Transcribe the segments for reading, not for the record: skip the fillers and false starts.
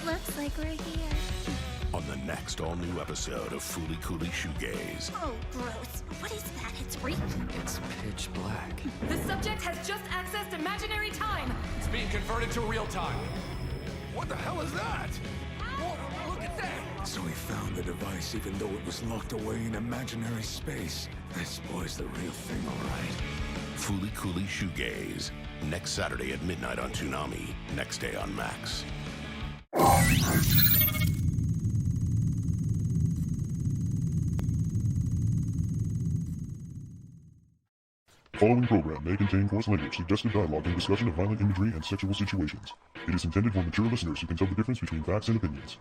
Looks like we're here. On the next all-new episode of Fooly Cooly Shoegaze. Oh, gross. What is that? It's real. It's pitch black. The subject has just accessed imaginary time. It's being converted to real time. What the hell is that? Whoa, look at that! So he found the device even though it was locked away in imaginary space. This boy's the real thing, all right. Fooly Cooly Shoegaze. Next Saturday at midnight on Toonami. Next day on Max. The following program may contain coarse language, suggestive dialogue, and discussion of violent imagery and sexual situations. It is intended for mature listeners who can tell the difference between facts and opinions.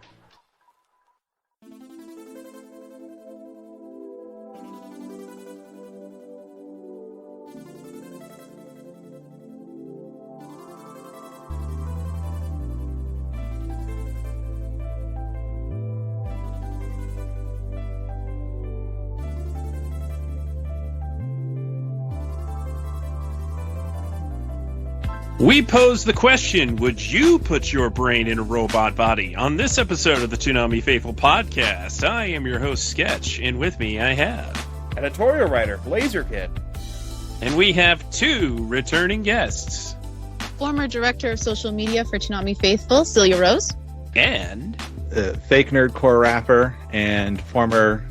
We pose the question, would you put your brain in a robot body? On this episode of the Toonami Faithful Podcast, I am your host, Sketch, and with me I have... editorial writer, LaserKid. And we have two returning guests. Former director of social media for Toonami Faithful, Celia Rose. And... fake nerdcore rapper and former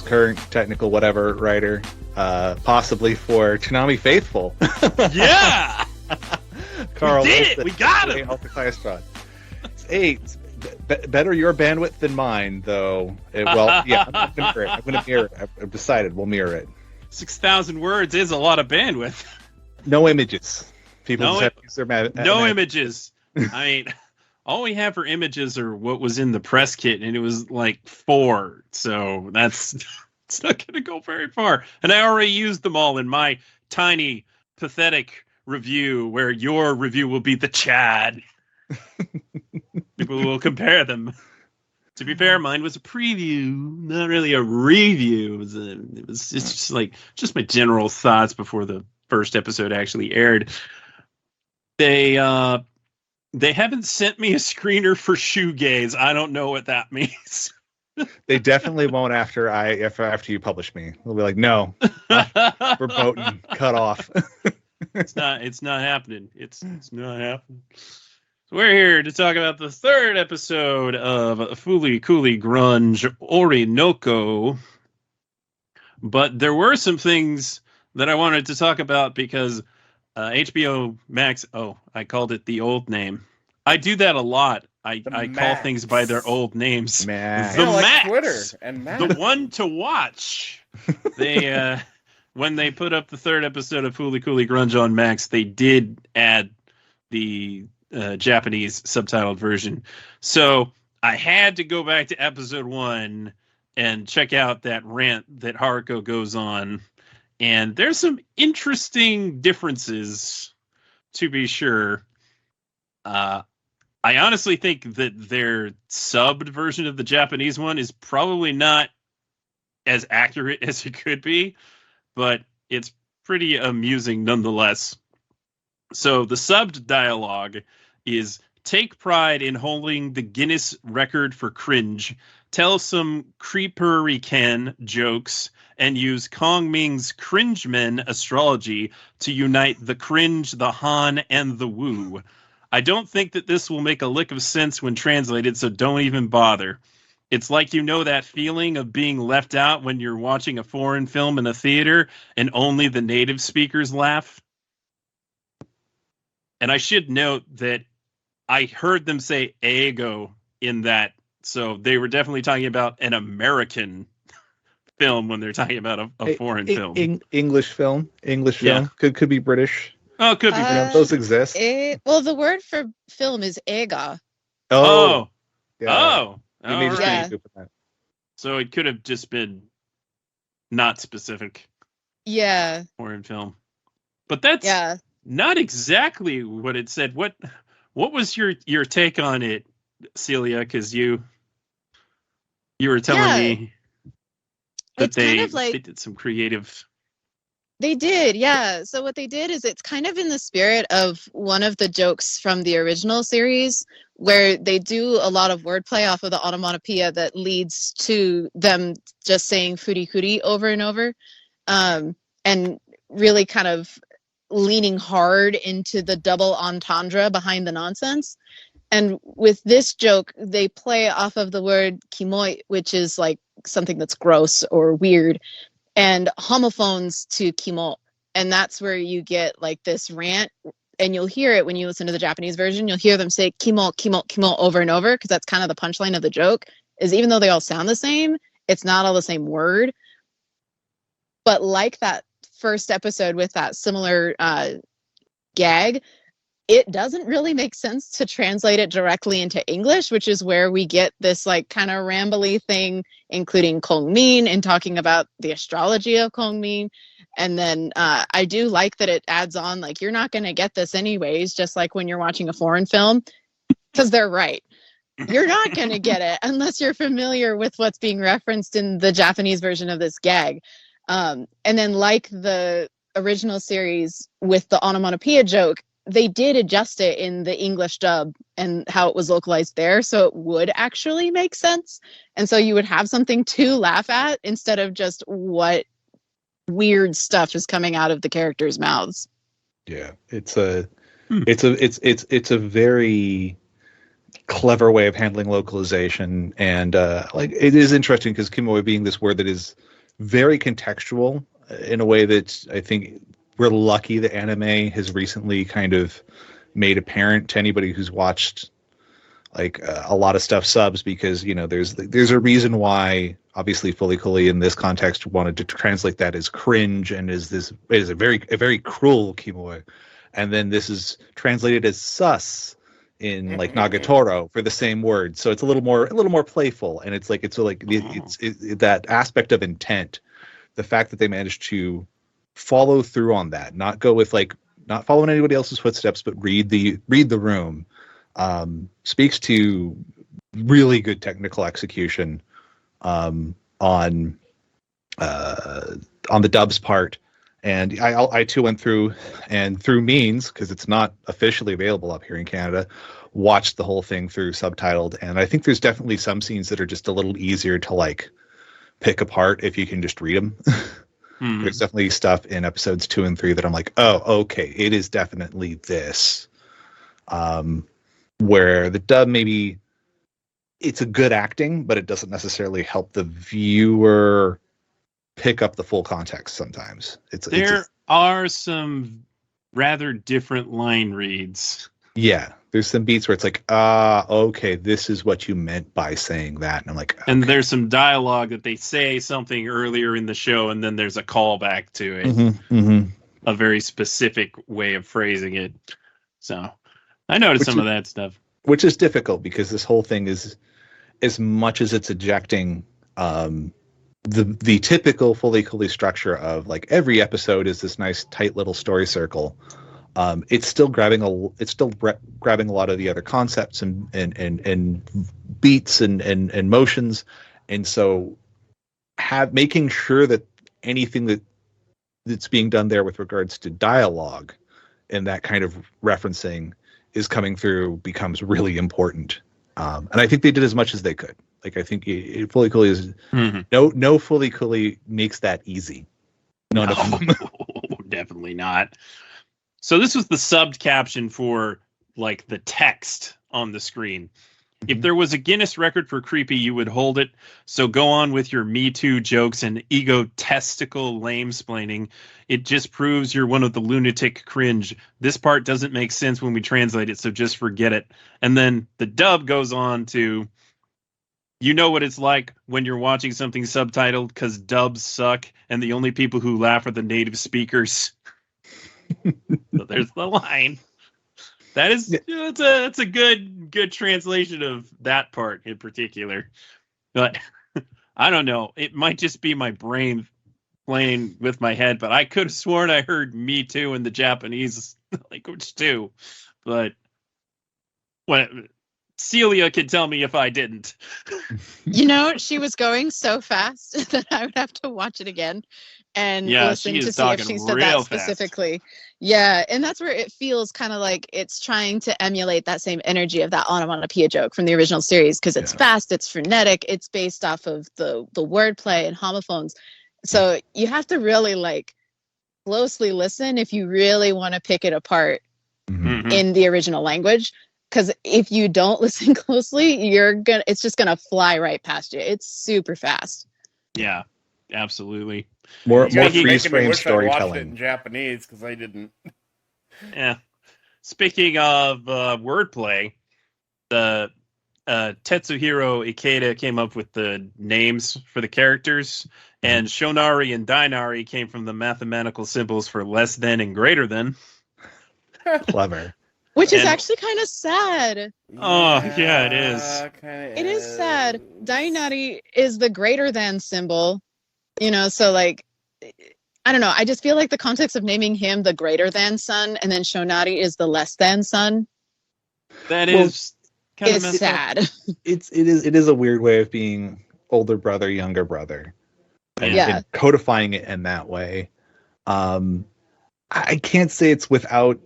current technical whatever writer, possibly for Toonami Faithful. Yeah! Karl, we did it! We got him! Hey, better your bandwidth than mine, though. Well, yeah, I'm going to mirror it. I've decided we'll mirror it. 6,000 words is a lot of bandwidth. No images. People just have to use their no images. I mean, all we have for images are what was in the press kit, and it was like 4. So it's not going to go very far. And I already used them all in my tiny, pathetic review, where your review will be the Chad. People will compare them. To be fair, mine was a preview, not really a review. It's just my general thoughts before the first episode actually aired. They haven't sent me a screener for Shoegaze. I don't know what that means. They definitely won't after you publish me. They'll be like, no, verboten, cut off. It's not happening. It's not happening. So we're here to talk about the third episode of Fooly Cooly Grunge Orinoko. But there were some things that I wanted to talk about because HBO Max, I called it the old name. I do that a lot. I call things by their old names. Max. The like Max. Twitter and Max. The one to watch. They when they put up the third episode of Fooly Cooly Grunge on Max, they did add the Japanese subtitled version. So I had to go back to episode 1 and check out that rant that Haruko goes on. And there's some interesting differences, to be sure. I honestly think that their subbed version of the Japanese one is probably not as accurate as it could be, but it's pretty amusing nonetheless. So the subbed dialogue is: take pride in holding the Guinness record for cringe, tell some creeperican jokes, and use Kong Ming's cringe men astrology to unite the cringe, the Han, and the woo. I don't think that this will make a lick of sense when translated, so don't even bother. It's like, you know, that feeling of being left out when you're watching a foreign film in a theater and only the native speakers laugh. And I should note that I heard them say ego in that, so they were definitely talking about an American film when they're talking about a foreign film. English film. Yeah. Could be British. Oh, it could be British. Those exist. Well, the word for film is ega. Oh. Yeah. Yeah. So it could have just been not specific. Yeah. Foreign film. But that's not exactly what it said. What was your take on it, Celia, because you were telling me that It's kind of they like did some creative. they did, yeah. So what they did is it's kind of in the spirit of one of the jokes from the original series, where they do a lot of wordplay off of the onomatopoeia that leads to them just saying "furi furi" over and over, and really kind of leaning hard into the double entendre behind the nonsense. And with this joke, they play off of the word "kimoi," which is like something that's gross or weird, and homophones to kimo. And that's where you get like this rant. And you'll hear it when you listen to the Japanese version. You'll hear them say kimo, kimo, kimo over and over, because that's kind of the punchline of the joke, is even though they all sound the same, it's not all the same word. But like that first episode with that similar gag, it doesn't really make sense to translate it directly into English, which is where we get this like kind of rambly thing, including Kongmin and talking about the astrology of Kongmin. And then I do like that it adds on, like, you're not going to get this anyways, just like when you're watching a foreign film, because they're right. You're not going to get it unless you're familiar with what's being referenced in the Japanese version of this gag. And then like the original series with the onomatopoeia joke, they did adjust it in the English dub and how it was localized there, so it would actually make sense. And so you would have something to laugh at instead of just what weird stuff is coming out of the characters' mouths. Yeah, it's a very clever way of handling localization, and like it is interesting because kimoi being this word that is very contextual in a way that I think we're lucky that anime has recently kind of made apparent to anybody who's watched like a lot of stuff subs, because you know there's a reason why obviously Fully Cooley in this context wanted to translate that as cringe and is a very cruel kimoi, and then this is translated as sus in like Nagatoro for the same word, so it's a little more playful, and it's that aspect of intent, the fact that they managed to follow through on that, not go with like not following anybody else's footsteps, but read the room, speaks to really good technical execution on the dub's part. And I too went through, and through means, because it's not officially available up here in Canada, watched the whole thing through subtitled. And I think there's definitely some scenes that are just a little easier to like pick apart if you can just read them. Mm-hmm. There's definitely stuff in episodes 2 and 3 that I'm like, oh, okay, it is definitely this. Where the dub, maybe it's a good acting, but it doesn't necessarily help the viewer pick up the full context sometimes. There are some rather different line reads. Yeah, there's some beats where it's like, okay, this is what you meant by saying that. And I'm like, okay. And there's some dialogue that they say something earlier in the show, and then there's a callback to it. Mm-hmm, mm-hmm. A very specific way of phrasing it. So I noticed some of that stuff. Which is difficult, because this whole thing is, as much as it's ejecting the typical Fully Cooley structure of like every episode is this nice tight little story circle. It's still grabbing a lot of the other concepts and beats and motions, and so making sure that anything that's being done there with regards to dialogue and that kind of referencing is coming through becomes really important. And I think they did as much as they could. Like, I think Fully Cooley is no Fully Cooley makes that easy. None of them. Definitely not. So this was the subbed caption for like the text on the screen. If there was a Guinness record for creepy, you would hold it. So go on with your Me Too jokes and egotistical lame-splaining. It just proves you're one of the lunatic cringe. This part doesn't make sense when we translate it, so just forget it. And then the dub goes on to, you know what it's like when you're watching something subtitled, because dubs suck, and the only people who laugh are the native speakers. So there's the line. That is, it's a good translation of that part in particular. But I don't know. It might just be my brain playing with my head, but I could have sworn I heard "me too" in the Japanese language too. But Celia could tell me if I didn't. You know, she was going so fast that I would have to watch it again and listen she to is see if talking she said real that specifically. Yeah, and that's where it feels kind of like it's trying to emulate that same energy of that onomatopoeia joke from the original series because it's fast, it's frenetic, it's based off of the wordplay and homophones. So you have to really like closely listen if you really want to pick it apart in the original language. Because if you don't listen closely, it's just gonna fly right past you. It's super fast. Yeah, absolutely. More You guys are freeze making me frame wish I watched it storytelling. in Japanese because I didn't. Yeah. Speaking of wordplay, the Tetsuhiro Ikeda came up with the names for the characters, and Shonari and Dainari came from the mathematical symbols for less than and greater than. Clever. Which is actually kind of sad. Oh, yeah, it is. It is sad. Dainari is the greater than symbol, you know, so like, I don't know. I just feel like the context of naming him the greater than son and then Shonari is the less than son. That is kind of sad. It is a weird way of being older brother, younger brother. And codifying it in that way. I can't say it's without...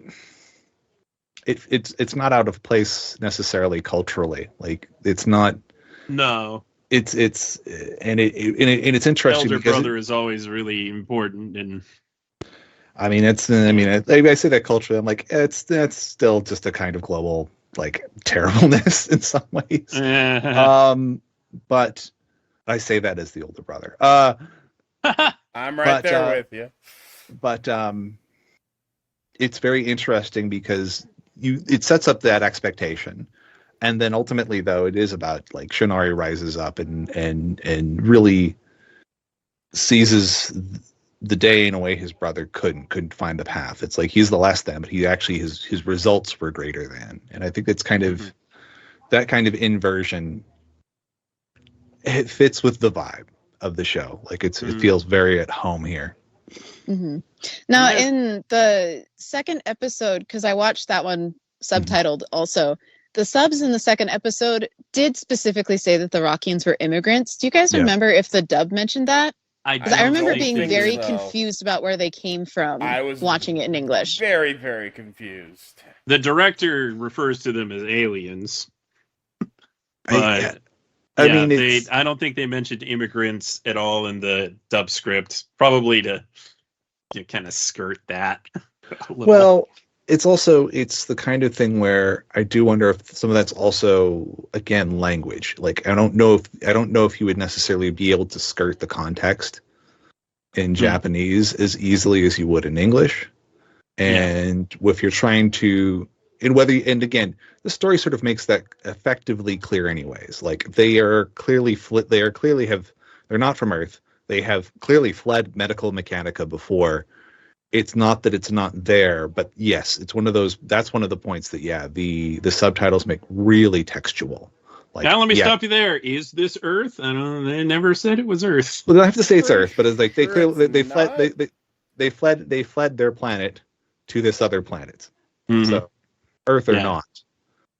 It's not out of place necessarily culturally. Like it's not. No. It's interesting. Elder because brother is always really important, and I say that culturally. I'm like that's still just a kind of global like terribleness in some ways. But I say that as the older brother. I'm right there with you. But it's very interesting because it sets up that expectation, and then ultimately though it is about like Shonari rises up and really seizes the day in a way his brother couldn't find the path. It's like he's the less than, but he actually his results were greater than, and I think it's kind of that kind of inversion. It fits with the vibe of the show. Like it feels very at home here. Now in the second episode, because I watched that one subtitled also, the subs in the second episode did specifically say that the Rockians were immigrants. Do you guys remember if the dub mentioned that? I remember being very confused about where they came from. I was watching it in English. Very, very confused. The director refers to them as aliens. But I don't think they mentioned immigrants at all in the dub script. Probably to kind of skirt that. Well, it's the kind of thing where I do wonder if some of that's also again language. Like I don't know if you would necessarily be able to skirt the context in Japanese as easily as you would in English. And if you're trying to and again, the story sort of makes that effectively clear anyways. Like they're not from Earth. They have clearly fled medical mechanica before. It's not that it's not there, but yes, it's one of those. That's one of the points that the subtitles make really textual. Like, now let me stop you there. Is this Earth? I don't. They never said it was Earth. Well, they don't have to say it's Earth, but it's like they clearly they fled their planet to this other planet. So Earth or not.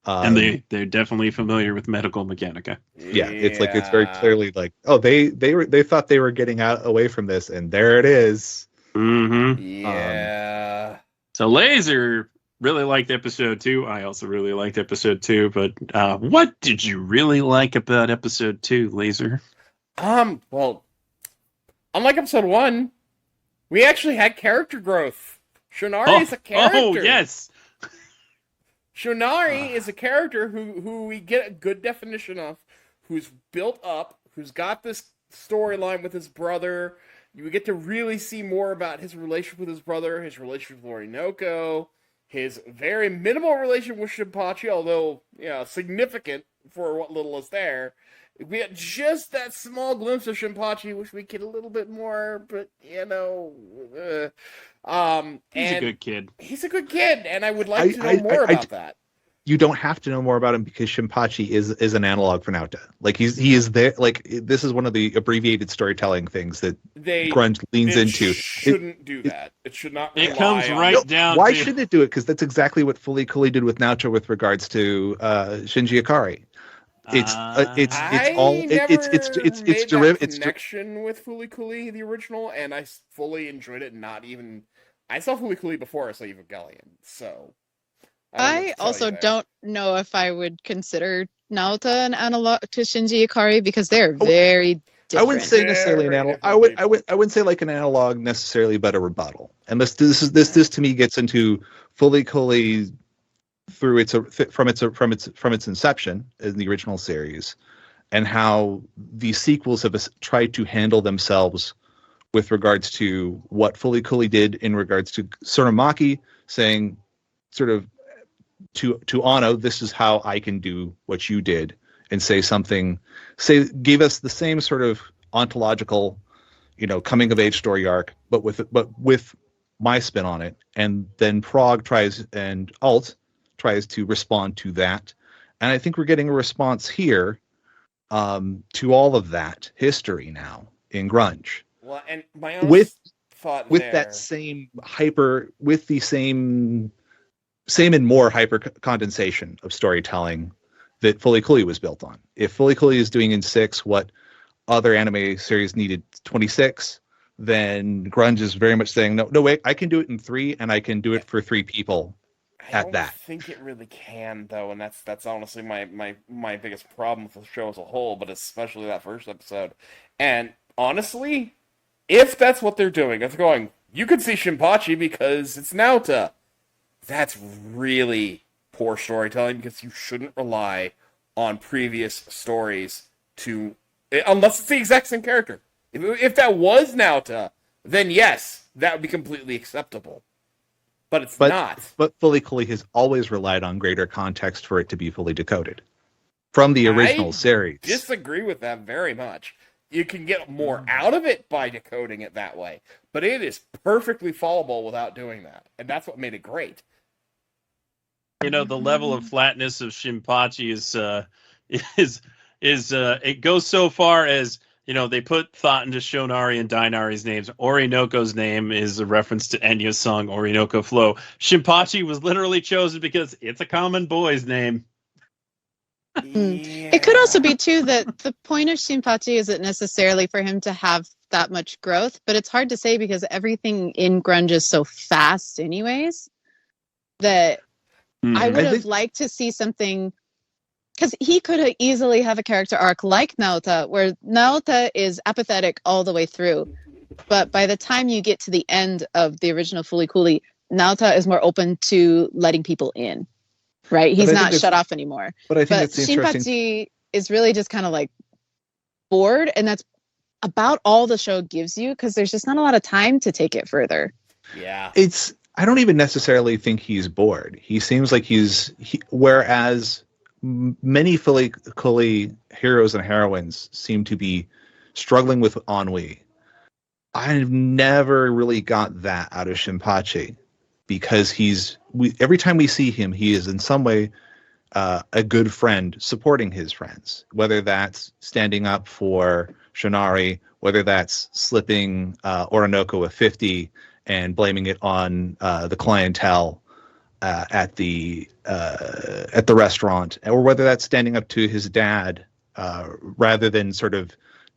And they're definitely familiar with medical mechanica. Yeah, it's like it's very clearly like, oh, they thought they were getting away from this, and there it is. Yeah. So Laser really liked episode 2. I also really liked episode 2. But what did you really like about episode 2, Laser? Well, unlike episode 1, we actually had character growth. Shonari is a character. Oh yes. Shonari is a character who we get a good definition of, who's built up, who's got this storyline with his brother. You get to really see more about his relationship with his brother, his relationship with Orinoco, his very minimal relationship with Shinpachi, although significant for what little is there. We get just that small glimpse of Shinpachi, which we get a little bit more, but he's a good kid. He's a good kid, and I would like to know more about that. you don't have to know more about him because Shinpachi is an analog for Naota. Like he is there. Like this is one of the abbreviated storytelling things that Grunge leans into. Shouldn't do that. It should not. It comes right down. Why shouldn't it do it? Because that's exactly what Fully Cooley did with Naota with regards to Shinji Ikari. It's connection with Fooly Cooley, the original, and I fully enjoyed it. I saw Fooly Cooley before I saw Evangelion, so I also don't know if I would consider Naota an analog to Shinji Ikari because they're very different. I wouldn't say necessarily an analog. I wouldn't say like an analog necessarily, but a rebuttal. And this to me gets into Fully Cooley through from its inception in the original series, and how the sequels have tried to handle themselves with regards to what Fully Cooley did in regards to Tsurumaki saying sort of to Anno, this is how I can do what you did, and gave us the same sort of ontological, coming of age story arc, but with my spin on it. And then Prague Alt tries to respond to that. And I think we're getting a response here to all of that history now in Grunge. Well, and my own thought with there, that same same and more hyper condensation of storytelling that Fully Cooley was built on. If Fully Cooley is doing in 6 what other anime series needed 26, then Grunge is very much saying, no, wait, I can do it in 3, and I can do it for 3 people. I don't think it really can, though, and that's honestly my biggest problem with the show as a whole, but especially that first episode. And honestly, if that's what they're doing, if they're going, you could see Shinpachi because it's Naota, that's really poor storytelling, because you shouldn't rely on previous stories unless it's the exact same character. If that was Naota, then yes, that would be completely acceptable. But it's not. But Fully Cooley has always relied on greater context for it to be fully decoded from the original series. I disagree with that very much. You can get more out of it by decoding it that way, but it is perfectly followable without doing that, and that's what made it great. The level of flatness of Shinpachi is it goes so far as, they put thought into Shonari and Dainari's names. Orinoko's name is a reference to Enya's song Orinoco Flow. Shinpachi was literally chosen because it's a common boy's name. It could also be, too, that the point of Shinpachi isn't necessarily for him to have that much growth, but it's hard to say because everything in Grunge is so fast anyways, that I would have liked to see something, because he could easily have a character arc like Naota, where Naota is apathetic all the way through, but by the time you get to the end of the original Fully Cooley, Naota is more open to letting people in. Right, he's not shut off anymore. But I think Shinpachi is really just kind of like bored, and that's about all the show gives you, because there's just not a lot of time to take it further. Yeah, I don't even necessarily think he's bored. He seems like whereas many Fully Cooley heroes and heroines seem to be struggling with ennui. I've never really got that out of Shinpachi, because every time we see him, he is in some way a good friend supporting his friends, whether that's standing up for Shonari, whether that's slipping Orinoco a 50 and blaming it on the clientele at the restaurant, or whether that's standing up to his dad rather than sort of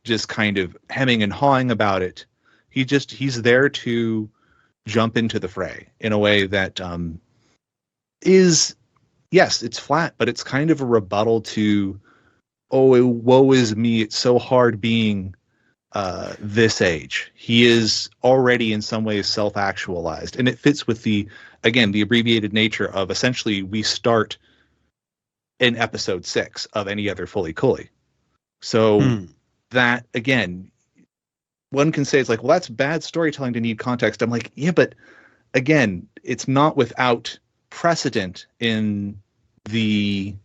just kind of hemming and hawing about it. He's there to jump into the fray in a way that is, yes, it's flat, but it's kind of a rebuttal to, woe is me, it's so hard being this age. He is already in some ways self-actualized, and it fits with the abbreviated nature of essentially we start in episode 6 of any other Fully Cooley. So that, again, one can say it's like, well, that's bad storytelling to need context. I'm like, yeah, but again, it's not without precedent in the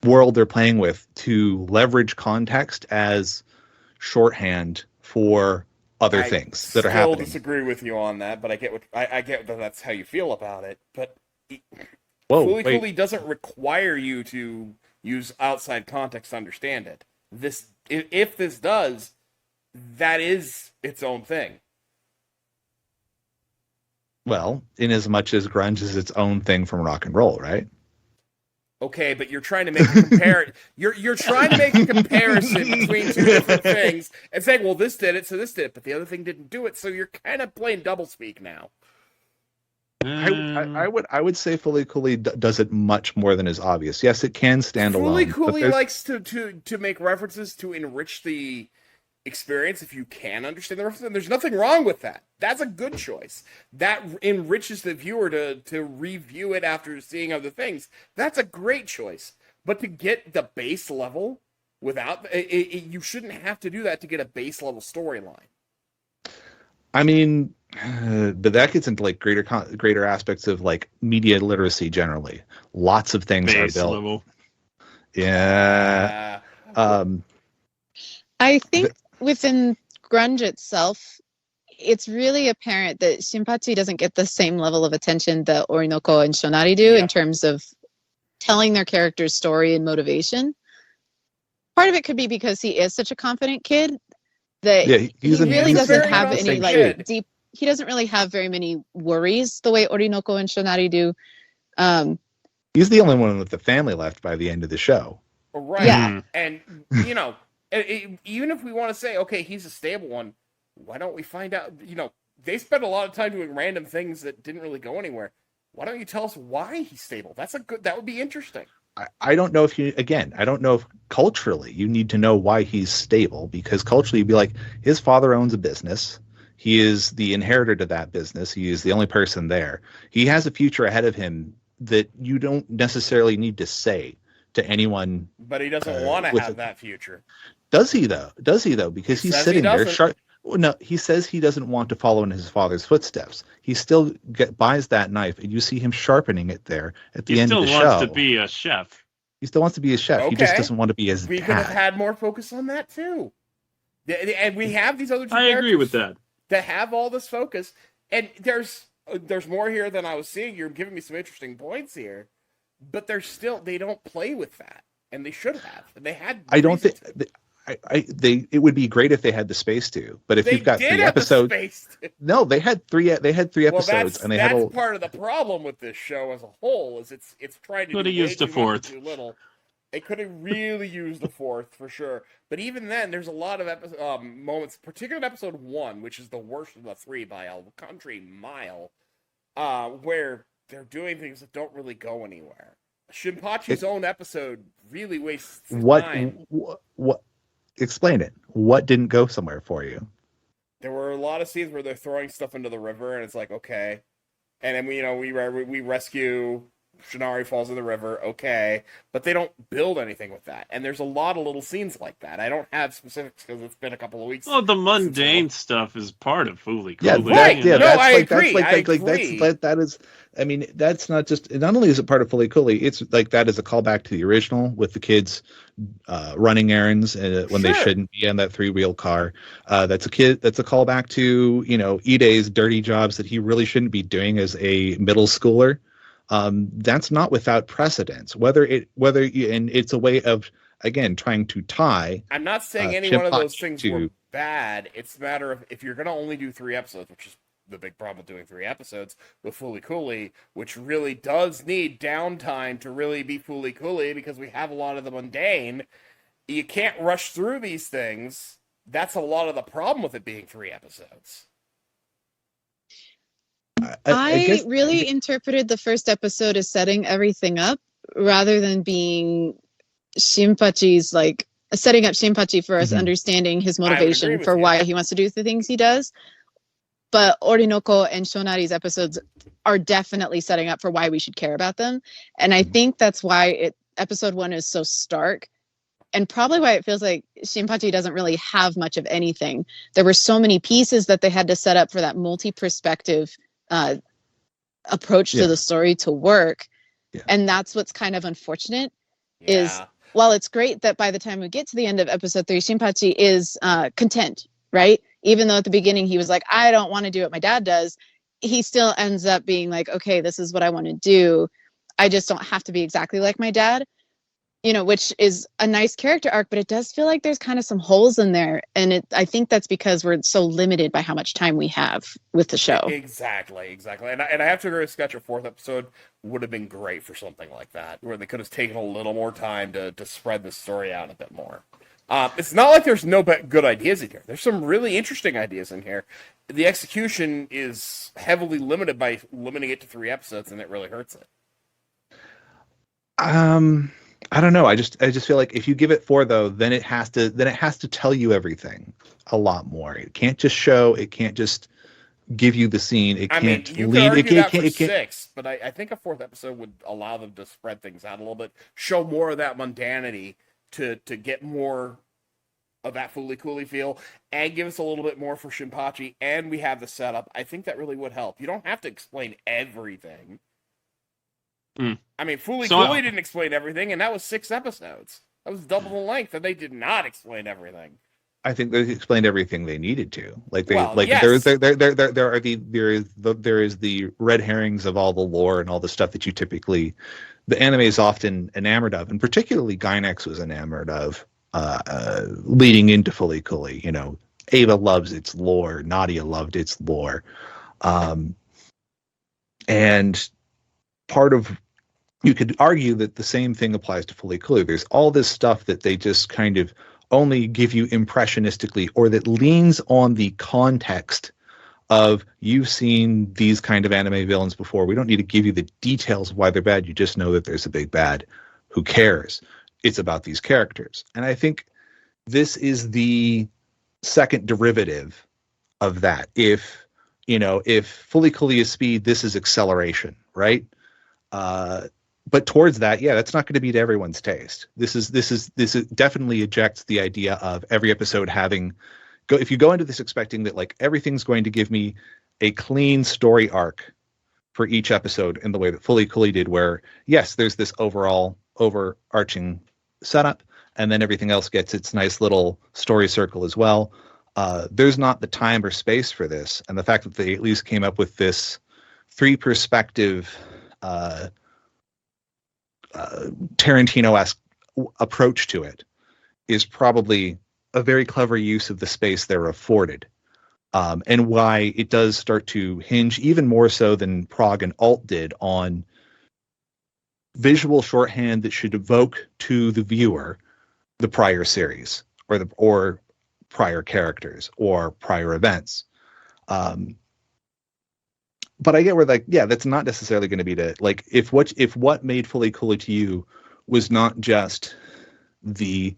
world they're playing with to leverage context as shorthand for other things that are happening. I disagree with you on that, but I get that that's how you feel about it. But Whoa, Fooly wait. Cooly doesn't require you to use outside context to understand it. If this does, that is its own thing. Well, in as much as grunge is its own thing from rock and roll, right? Okay, but you're trying to make a you're trying to make a comparison between two different things and saying, well, this did it, so this did it, but the other thing didn't do it, so you're kind of playing doublespeak now. I would say Fooly Cooly does it much more than is obvious. Yes, it can stand alone. Fooly Cooly likes to make references to enrich the experience if you can understand the reference, and there's nothing wrong with that. That's a good choice. That enriches the viewer to review it after seeing other things. That's a great choice. But to get the base level without you shouldn't have to do that to get a base level storyline. I mean, but that gets into like greater aspects of like media literacy generally. Lots of things base are built. Level. Yeah. I think within grunge itself, it's really apparent that Shinpachi doesn't get the same level of attention that Orinoko and Shonari do in terms of telling their character's story and motivation. Part of it could be because he is such a confident kid that he really doesn't have any like deep. He doesn't really have very many worries the way Orinoko and Shonari do. He's the only one with the family left by the end of the show. Right. Yeah. And you know, even if we want to say, okay, he's a stable one, why don't we find out? You know, they spent a lot of time doing random things that didn't really go anywhere. Why don't you tell us why he's stable? That would be interesting. I don't know I don't know if culturally you need to know why he's stable, because culturally you'd be like, his father owns a business. He is the inheritor to that business. He is the only person there. He has a future ahead of him that you don't necessarily need to say to anyone. But he doesn't want to have that future. Does he though? Because he's sitting there. No, he says he doesn't want to follow in his father's footsteps. He still buys that knife, and you see him sharpening it there at the end of the show. He still wants to be a chef. He still wants to be a chef. Okay. He just doesn't want to be his dad. We could have had more focus on that too. And we have these other two I agree with that. That have all this focus. And there's more here than I was seeing. You're giving me some interesting points here. But they don't play with that. And they should have. And they had. I don't think. It would be great if they had the space to, but if you've got 3 episodes, no, they had three episodes, and that's part of the problem with this show as a whole is it's trying to. Could have used a fourth. Too little. They could have really used a fourth for sure, but even then, there's a lot of moments, particularly in episode 1, which is the worst of the 3 by a country mile, where they're doing things that don't really go anywhere. Shinpachi's own episode really wastes time. What? Explain it. What didn't go somewhere for you? There were a lot of scenes where they're throwing stuff into the river, and it's like, okay. And then we rescue. Shonari falls in the river, okay, but they don't build anything with that. And there's a lot of little scenes like that. I don't have specifics because it's been a couple of weeks. Well, the mundane stuff is part of Fooly Cooly. Yeah, right. Yeah, I agree. That is. I mean, that's not just. Not only is it part of Fooly Cooly, it's like that is a callback to the original with the kids running errands when they shouldn't be in that 3-wheel car. That's a callback to Ide's dirty jobs that he really shouldn't be doing as a middle schooler. That's not without precedence. And it's a way of, again, trying to tie. I'm not saying any one of those things were bad. It's a matter of if you're going to only do 3 episodes, which is the big problem with doing 3 episodes with Fooly Cooly, which really does need downtime to really be Fooly Cooly because we have a lot of the mundane. You can't rush through these things. That's a lot of the problem with it being 3 episodes. I really interpreted the first episode as setting everything up rather than being Shinpachi's, like, setting up Shinpachi for us understanding his motivation for why he wants to do the things he does. But Orinoko and Shonari's episodes are definitely setting up for why we should care about them. And I think that's why episode 1 is so stark. And probably why it feels like Shinpachi doesn't really have much of anything. There were so many pieces that they had to set up for that multi-perspective approach to the story to work. And that's what's kind of unfortunate is while it's great that by the time we get to the end of episode 3, Shinpachi is content, right? Even though at the beginning he was like, I don't want to do what my dad does, he still ends up being like, okay, this is what I want to do. I just don't have to be exactly like my dad, which is a nice character arc, but it does feel like there's kind of some holes in there. And I think that's because we're so limited by how much time we have with the show. Exactly. And I have to agree with Sketch, a fourth episode would have been great for something like that, where they could have taken a little more time to spread the story out a bit more. It's not like there's no good ideas in here. There's some really interesting ideas in here. The execution is heavily limited by limiting it to 3 episodes, and it really hurts it. I don't know. I just feel like if you give it 4, though, then it has to tell you everything a lot more. It can't just show. It can't just give you the scene. It can't lead. You could argue that for 6, but I think a 4th episode would allow them to spread things out a little bit, show more of that mundanity to get more of that Fooly Cooly feel, and give us a little bit more for Shinpachi, and we have the setup. I think that really would help. You don't have to explain everything. I mean, Fooly Cooly didn't explain everything, and that was 6 episodes. That was double the length, and they did not explain everything. I think they explained everything they needed to. Yes. There is the red herrings of all the lore and all the stuff that the anime is often enamored of, and particularly Gainax was enamored of, leading into Fooly Cooly. Ava loves its lore, Nadia loved its lore, and part of, you could argue that the same thing applies to Fooly Cooly. There's all this stuff that they just kind of only give you impressionistically, or that leans on the context of, you've seen these kind of anime villains before. We don't need to give you the details of why they're bad. You just know that there's a big bad. Who cares? It's about these characters. And I think this is the second derivative of that. If Fooly Cooly is speed, this is acceleration, right? But towards that, that's not going to be to everyone's taste. This definitely ejects the idea of every episode if you go into this expecting that like everything's going to give me a clean story arc for each episode in the way that Fooly Cooly did, where yes, there's this overarching setup, and then everything else gets its nice little story circle as well. There's not the time or space for this, and the fact that they at least came up with this 3-perspective Tarantino-esque approach to it is probably a very clever use of the space they're afforded, and why it does start to hinge even more so than Prog and Alt did on visual shorthand that should evoke to the viewer the prior series or prior characters or prior events. But I get where that's not necessarily going to be if what made Fooly Cooly to you was not just the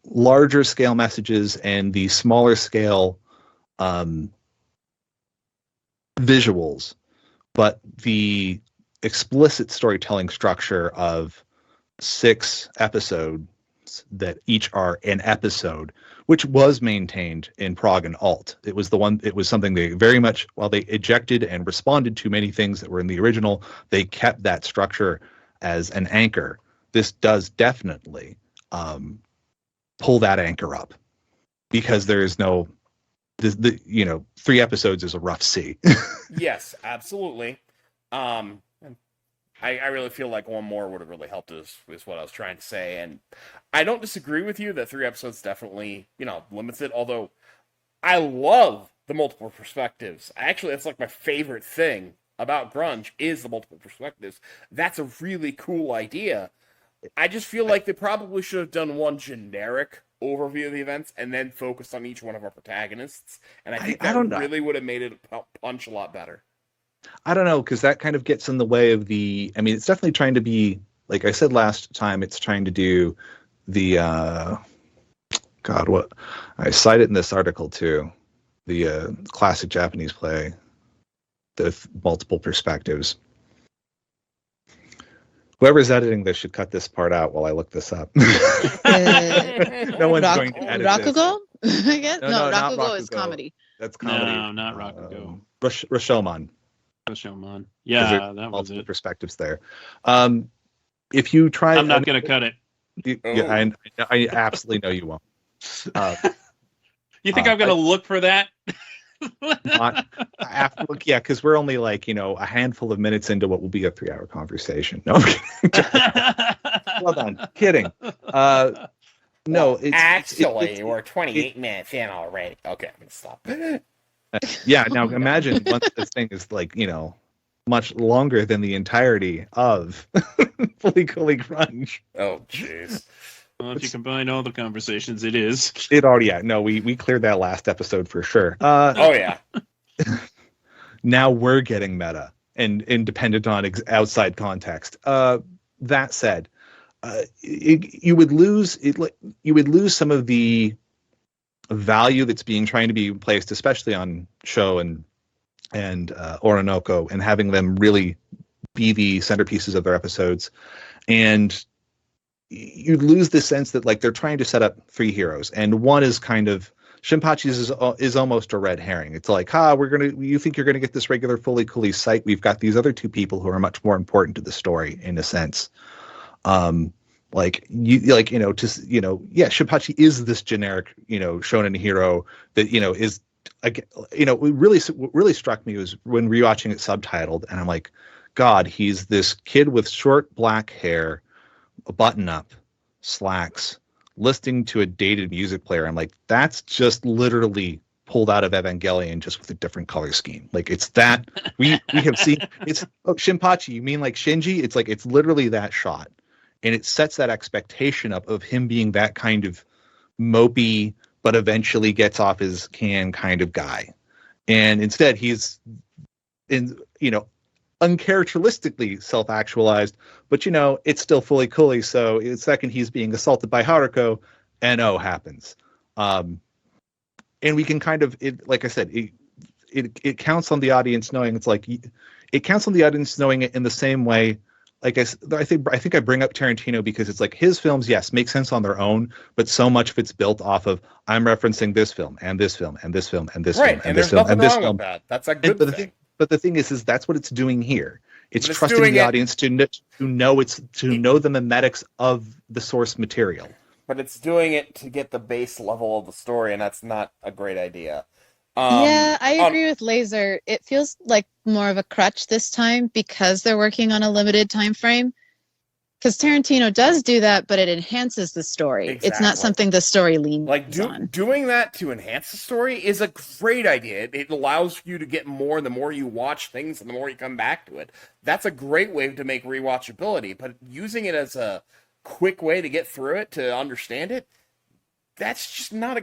larger scale messages and the smaller scale visuals, but the explicit storytelling structure of 6 episodes that each are an episode, which was maintained in Prog and Alt. It was something they very much, while they ejected and responded to many things that were in the original, they kept that structure as an anchor. This does definitely pull that anchor up, because there is no, 3 episodes is a rough sea. Yes, absolutely. I really feel like one more would have really helped us, is what I was trying to say. And I don't disagree with you that 3 episodes definitely, limits it. Although I love the multiple perspectives. Actually, that's like my favorite thing about Grunge is the multiple perspectives. That's a really cool idea. I just feel like they probably should have done one generic overview of the events and then focused on each one of our protagonists. And I think that really would have made it punch a lot better. I don't know, because that kind of gets in the way of it's definitely trying to be, like I said last time, it's trying to do the, what I cited in this article too, the classic Japanese play, the multiple perspectives. Whoever's editing this should cut this part out while I look this up. No one's going to edit Rakugo? this. I guess? No, not Rakugo is comedy. That's comedy. No, not Rakugo. Rashomon. Rashomon. Yeah, that was it. Perspectives there. If you try, I'm not going to cut it. I absolutely know you won't. You think I'm going to look for that? Not after, yeah, because we're only like, a handful of minutes into what will be a 3-hour conversation. No, I'm kidding. Well done. Kidding. No, it's actually, we're 28 minutes in already. Okay, I'm gonna stop. Yeah, now imagine once this thing is like, much longer than the entirety of Fully Cooley Grunge. Oh, jeez. Well, if you combine all the conversations, it is. It already, yeah. No, we cleared that last episode for sure. Oh, yeah. Now we're getting meta and dependent on outside context. That said, you would lose some of the value that's trying to be placed, especially on Sho and Orinoco, and having them really be the centerpieces of their episodes. And you lose the sense that like they're trying to set up 3 heroes, and one is kind of Shinpachi's is almost a red herring. It's like, you think you're gonna get this regular Fully Cooley site? We've got these other 2 people who are much more important to the story in a sense. Shinpachi is this generic, shonen hero that is. What really struck me was when rewatching it subtitled, and I'm like, God, he's this kid with short black hair, a button up, slacks, listening to a dated music player. I'm like, that's just literally pulled out of Evangelion, just with a different color scheme. Like, it's that we have seen. It's Shinpachi. You mean like Shinji? It's like, it's literally that shot, and it sets that expectation up of him being that kind of mopey, but eventually gets off his can kind of guy. And instead he's uncharacteristically self-actualized, but it's still Fully Cooley. So the second he's being assaulted by Haruko, NO happens. And we can kind of, like I said, it counts on the audience knowing it counts on the audience knowing it in the same way. Like I think I bring up Tarantino because it's like his films, yes, make sense on their own, but so much of it's built off of I'm referencing this film and this film and this film and this film and this film and this film. That's a good thing. But the thing is that's what it's doing here. It's trusting the audience to know the memetics of the source material. But it's doing it to get the base level of the story, and that's not a great idea. Yeah, I agree with Laser. It feels like more of a crutch this time because they're working on a limited time frame. Because Tarantino does do that, but it enhances the story. Exactly. It's not something the story leans on. Doing that to enhance the story is a great idea. It allows you to get more the more you watch things and the more you come back to it. That's a great way to make rewatchability. But using it as a quick way to get through it, to understand it, that's just not a...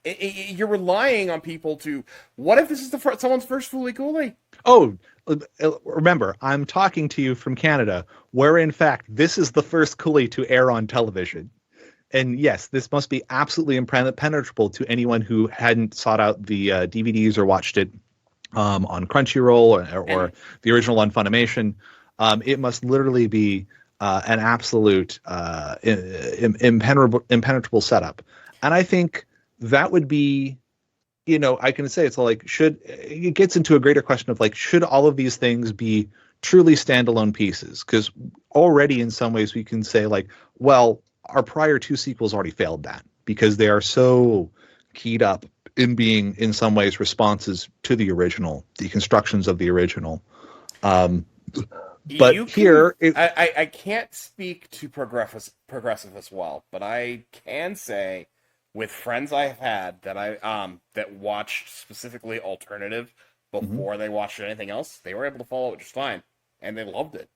You're relying on people to... What if this is someone's first Fully Cooley? Oh, remember, I'm talking to you from Canada, where in fact this is the first Cooley to air on television. And yes, this must be absolutely impenetrable to anyone who hadn't sought out the DVDs or watched it on Crunchyroll or the original on Funimation. It must literally be an absolute impenetrable setup. And I think that would be, I can say it's like, it gets into a greater question of like, should all of these things be truly standalone pieces? Because already in some ways we can say like, well, our prior 2 sequels already failed that because they are so keyed up in being in some ways responses to the original, deconstructions of the original. But I can't speak to progressive as well, but I can say, with friends I've had that watched specifically alternative before they watched anything else, they were able to follow it just fine, and they loved it.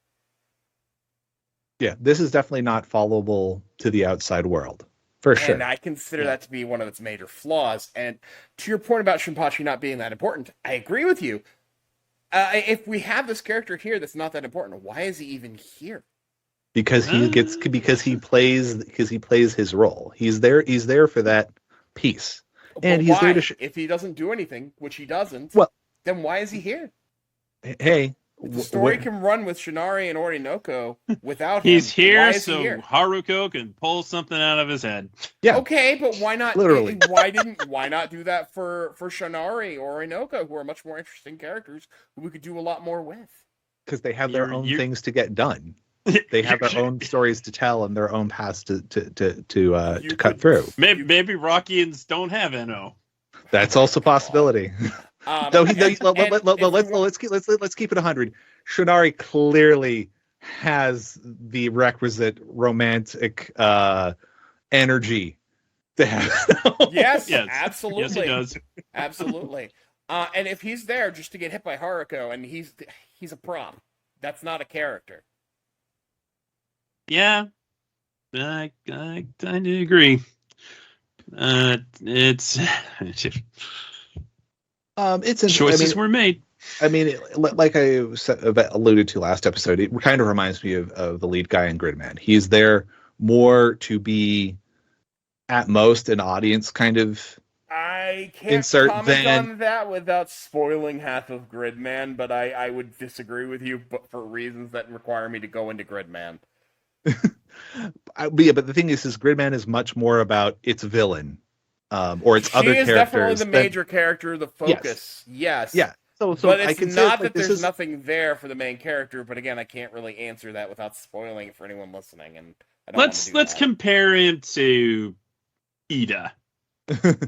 Yeah, this is definitely not followable to the outside world, for sure. And I consider that to be one of its major flaws. And to your point about Shinpachi not being that important, I agree with you. If we have this character here that's not that important, why is he even here? Because he plays his role. He's there for that piece. And he's there to if he doesn't do anything, which he doesn't, then why is he here? Hey, if the story can run with Shinari and Orinoco without him. He's here so Haruko can pull something out of his head. Yeah. Okay, but why not? Literally. Why not do that for Shinari or Orinoco, who are much more interesting characters who we could do a lot more with? Because they have their own things to get done. They have their own stories to tell and their own paths to cut through. Maybe Rockians don't have NO. That's also a possibility. Let's keep it 100. Shunari clearly has the requisite romantic energy to have. Yes, Yes. absolutely. Yes, he does. Absolutely. And if he's there just to get hit by Haruko, and he's a prop, that's not a character. Yeah, I kind of agree. It's choices were made. I mean, like I alluded to last episode, it kind of reminds me of the lead guy in Gridman. He's there more to be, at most, an audience kind of. I can't comment on that without spoiling half of Gridman, but I would disagree with you, but for reasons that require me to go into Gridman. But the thing is Gridman is much more about its villain, or its other characters. She is definitely the major character, the focus. Yes. Yeah. So but it's not that there's nothing there for the main character. But again, I can't really answer that without spoiling it for anyone listening. And let's compare him to Ida. From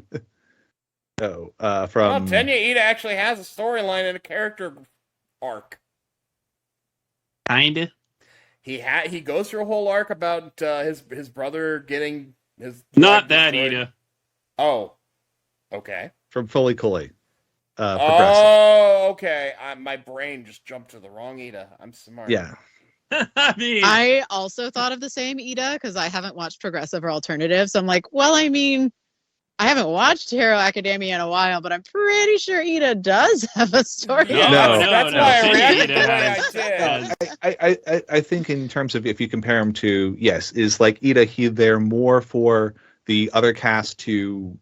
Tenya Ida actually has a storyline and a character arc. Kinda. He goes through a whole arc about his brother getting his. Not that Ida. Oh, okay. From Fully Cooley. Oh, okay. My brain just jumped to the wrong Ida. I'm smart. Yeah. I also thought of the same Ida because I haven't watched Progressive or Alternative. So I'm like, well, I mean, I haven't watched Hero Academia in a while, but I'm pretty sure Ida does have a story. That's why I reacted the way I did. I think in terms of if you compare him to, yes, is like Ida, they're more for the other cast to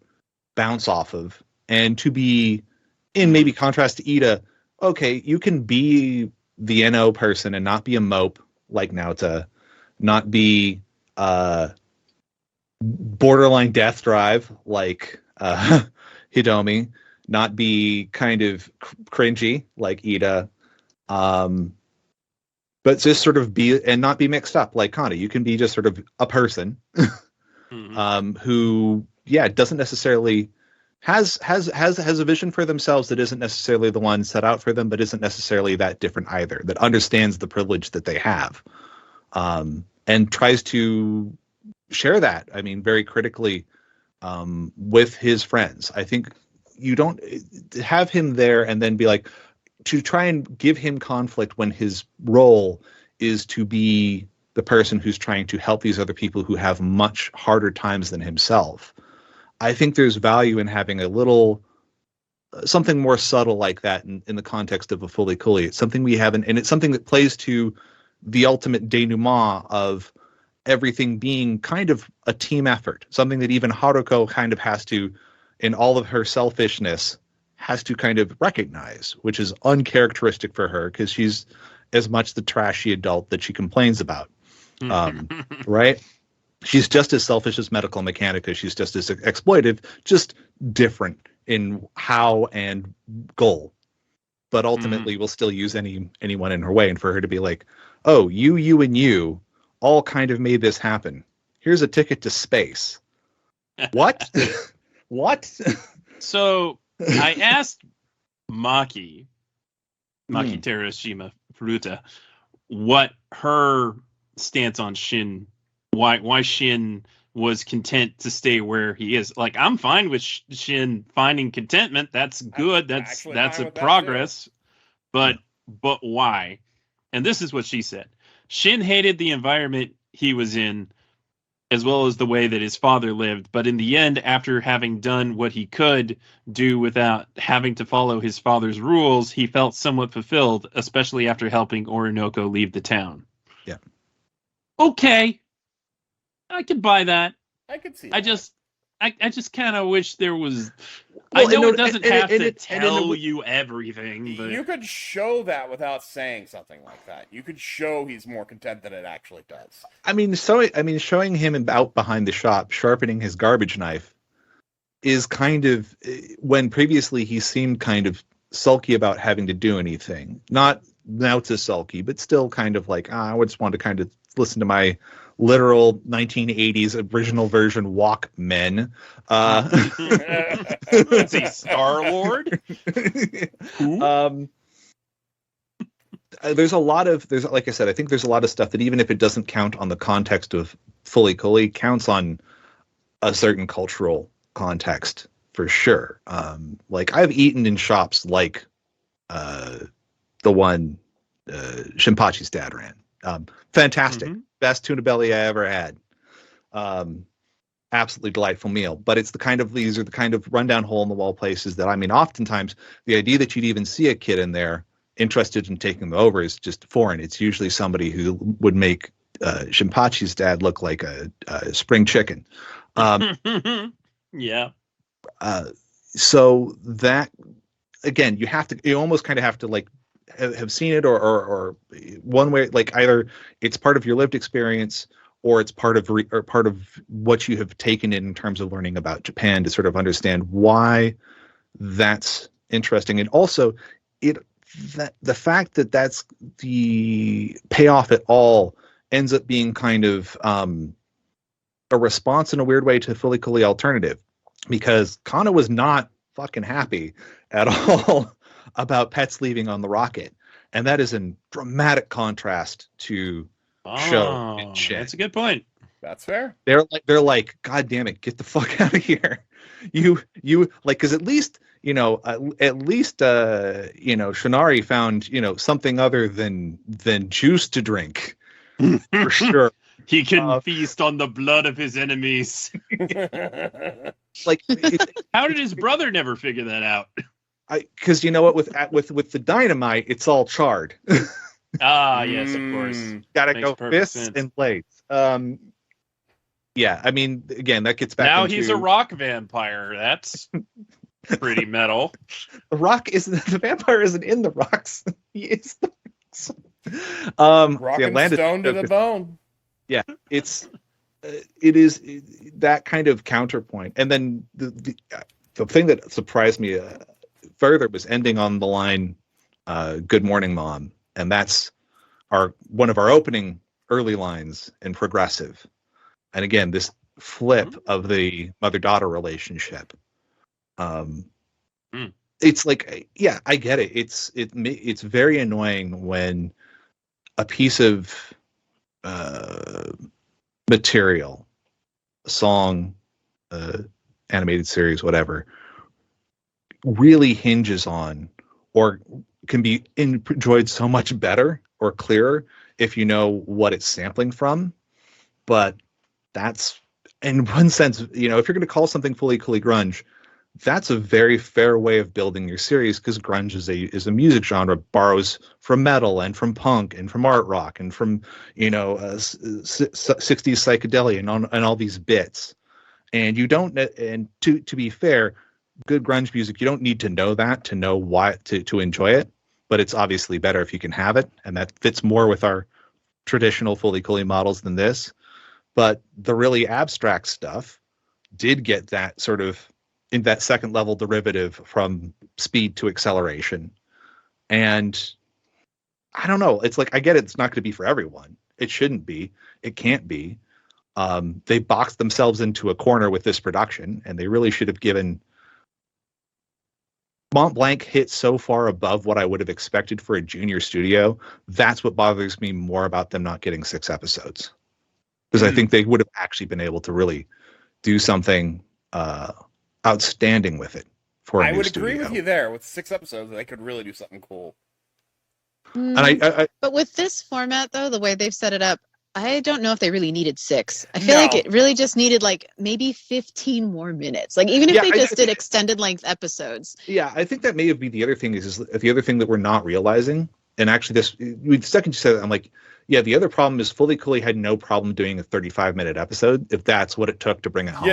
bounce off of and to be, in maybe contrast to Ida, okay, you can be the NO person and not be a mope like Naota, not be borderline death drive like Hidomi, not be kind of cringy like Ida, but just sort of be and not be mixed up like Kana. You can be just sort of a person who, doesn't necessarily has a vision for themselves that isn't necessarily the one set out for them, but isn't necessarily that different either. That understands the privilege that they have, and tries to share that. I mean, very critically with his friends. I think you don't have him there and then be like to try and give him conflict when his role is to be the person who's trying to help these other people who have much harder times than himself. I think there's value in having a little something more subtle like that in the context of a Fully Cooley. It's something we haven't, and it's something that plays to the ultimate denouement of everything being kind of a team effort. Something that even Haruko kind of has to, in all of her selfishness, has to kind of recognize, which is uncharacteristic for her because she's as much the trashy adult that she complains about. Right? She's just as selfish as Medical Mechanica. She's just as exploitive, just different in how and goal. But ultimately will still use anyone in her way. And for her to be like, oh, you, and you all kind of made this happen. Here's a ticket to space. What? What? So I asked Maki Terashima Furuta what her stance on Shin, why Shin was content to stay where he is. Like, I'm fine with Shin finding contentment. That's good. That's a progress. But why? And this is what she said. Shin hated the environment he was in, as well as the way that his father lived. But in the end, after having done what he could do without having to follow his father's rules, he felt somewhat fulfilled, especially after helping Orinoco leave the town. Yeah. Okay. I could buy that. I could see that. I just kind of wish there was. Well, I know it doesn't have to tell you everything. But you could show that without saying something like that. You could show he's more content than it actually does. Showing him out behind the shop, sharpening his garbage knife, is kind of when previously he seemed kind of sulky about having to do anything. Not now to sulky, but still kind of like, I just want to kind of listen to my literal 1980s original version Walkmen. Let's see, Star-Lord? There's like I said, I think there's a lot of stuff that even if it doesn't count on the context of Fully Cooley, counts on a certain cultural context for sure. Like I've eaten in shops like the one Shinpachi's dad ran. Fantastic. Best tuna belly I ever had. Absolutely delightful meal. But these are the kind of rundown hole in the wall places that, I mean, oftentimes the idea that you'd even see a kid in there interested in taking them over is just foreign. It's usually somebody who would make Shinpachi's dad look like a spring chicken. Yeah. So that, again, you almost kind of have to like have seen it or one way, like either it's part of your lived experience or it's part of what you have taken in terms of learning about Japan to sort of understand why that's interesting. And also the fact that that's the payoff at all ends up being kind of a response in a weird way to Fully Cooley Alternative, because Kano was not fucking happy at all about Pets leaving on the rocket, and that is in dramatic contrast to Show and Shin. That's a good point. That's fair. They're like, God damn it, get the fuck out of here. You like, because at least Shinari found something other than juice to drink for sure. He can feast on the blood of his enemies. Like, how did his brother never figure that out? Because you know what, with the dynamite, it's all charred. Yes, of course. Gotta Makes go perfect fists sense. and blades. Yeah, I mean, again, that gets back now into... he's a rock vampire. That's pretty metal. The vampire isn't in the rocks. He is the rocks. Rock and stone to the bone. Yeah, it is that kind of counterpoint. And then the thing that surprised me further was ending on the line, "Good morning, Mom," and that's one of our opening early lines in Progressive. And again, this flip of the mother-daughter relationship. It's like, yeah, I get it. It's very annoying when a piece of material, a song, animated series, whatever, really hinges on or can be enjoyed so much better or clearer if you know what it's sampling from. But that's, in one sense, if you're going to call something Fully Cooley grunge, that's a very fair way of building your series, because grunge is a music genre, borrows from metal and from punk and from art rock and from 60s psychedelia and all these bits. And you don't, and to be fair, good grunge music, you don't need to know that to know why to enjoy it, but it's obviously better if you can have it, and that fits more with our traditional Fully Cooley models than this. But the really abstract stuff did get that sort of in that second level derivative from speed to acceleration. And I don't know, it's like, I get it's not going to be for everyone. It shouldn't be. It can't be. They boxed themselves into a corner with this production, and they really should have given... Mont Blanc hit so far above what I would have expected for a junior studio. That's what bothers me more about them not getting 6 episodes. Because I think they would have actually been able to really do something outstanding with it for a I new would studio. agree with you there. With 6 episodes, they could really do something cool. And But with this format, though, the way they've set it up, I don't know if they really needed 6. I feel like it really just needed like maybe 15 more minutes. Like even if they just did extended length episodes. Yeah, I think that may be the other thing is the other thing that we're not realizing. And actually, the second you said it, I'm like, yeah, the other problem is Fully Cooley had no problem doing a 35-minute episode if that's what it took to bring it home.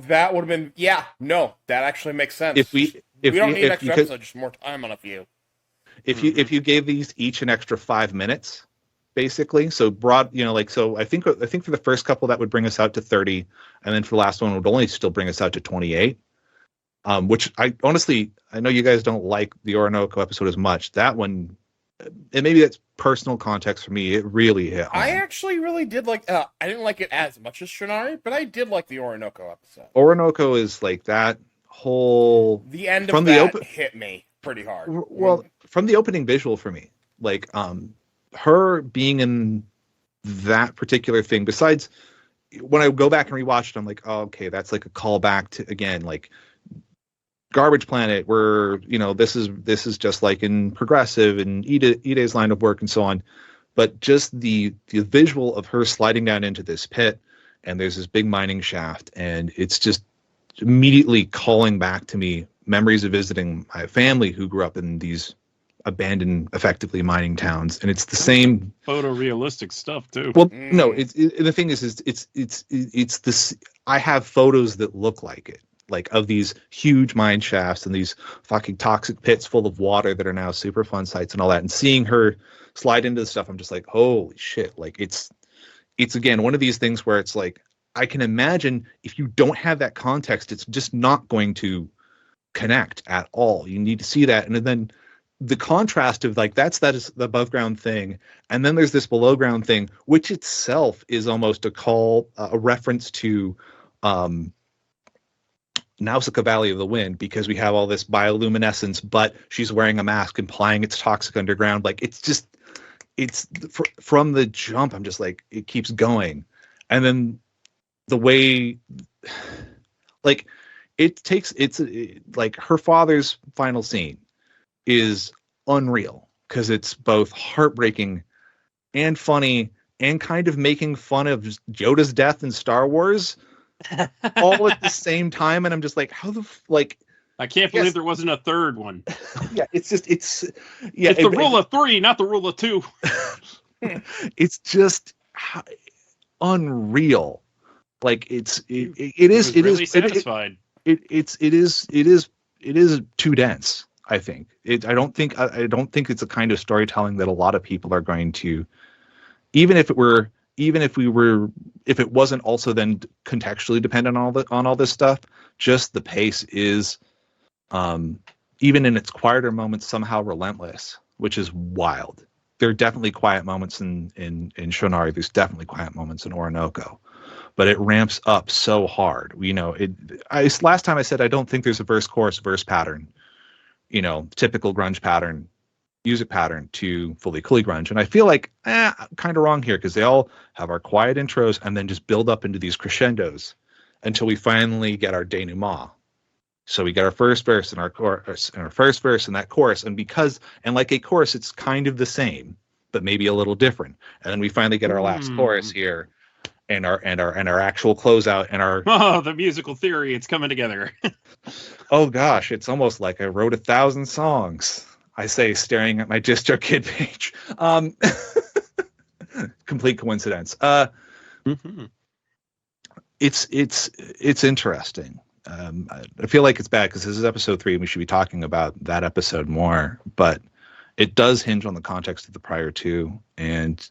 That would have been, that actually makes sense. We don't need an extra episode, just more time on a few. If you gave these each an extra 5 minutes, basically, so broad, so I think for the first couple that would bring us out to 30, and then for the last one would only still bring us out to 28. Which I honestly, I know you guys don't like the Orinoco episode as much. That one and maybe that's personal context for me. It really hit home. I actually really did like. I didn't like it as much as Shonari, but I did like the Orinoco episode. Orinoco is like that whole The end of from that the hit me pretty hard. well from the opening visual for me, like her being in that particular thing. Besides, when I go back and rewatch it, I'm like, oh, okay, that's like a callback to again like Garbage Planet, where this is just like in Progressive and Ide's line of work and so on. But just the visual of her sliding down into this pit, and there's this big mining shaft, and it's just immediately calling back to me memories of visiting my family who grew up in these abandoned, effectively mining towns, and it's the same photorealistic stuff too. Well, no, the thing is it's this. I have photos that look like it. Like of these huge mine shafts and these fucking toxic pits full of water that are now super fun sites and all that. And seeing her slide into the stuff, I'm just like, holy shit. Like it's again, one of these things where it's like, I can imagine if you don't have that context, it's just not going to connect at all. You need to see that. And then the contrast of like, that is the above ground thing. And then there's this below ground thing, which itself is almost a reference to, Nausicaa Valley of the Wind, because we have all this bioluminescence, but she's wearing a mask implying it's toxic underground. Like from the jump, I'm just like, it keeps going. And then the way like like her father's final scene is unreal because it's both heartbreaking and funny and kind of making fun of Yoda's death in Star Wars all at the same time, and I'm just like, how the I can't believe there wasn't a third one. Yeah, it's the rule of three, not the rule of two. It's just unreal. Like it is satisfied. It is too dense. I think I don't think it's a kind of storytelling that a lot of people are going to, even if it wasn't also then contextually dependent on all this stuff. Just the pace is, even in its quieter moments, somehow relentless, which is wild. There are definitely quiet moments in Shonari. There's definitely quiet moments in Orinoco, but it ramps up so hard. Last time I said I don't think there's a verse pattern, typical grunge pattern, music pattern to fully coolly grunge, and I feel like I'm kind of wrong here because they all have our quiet intros and then just build up into these crescendos until we finally get our denouement. So we get our first verse and our chorus and our first verse and that chorus, and like a chorus, it's kind of the same but maybe a little different, and then we finally get our last chorus here and our actual closeout and our the musical theory, it's coming together. Oh gosh, it's almost like I wrote 1,000 songs. I say, staring at my DistroKid page. Complete coincidence. It's interesting. I feel like it's bad because this is episode 3 and we should be talking about that episode more, but it does hinge on the context of the prior two, and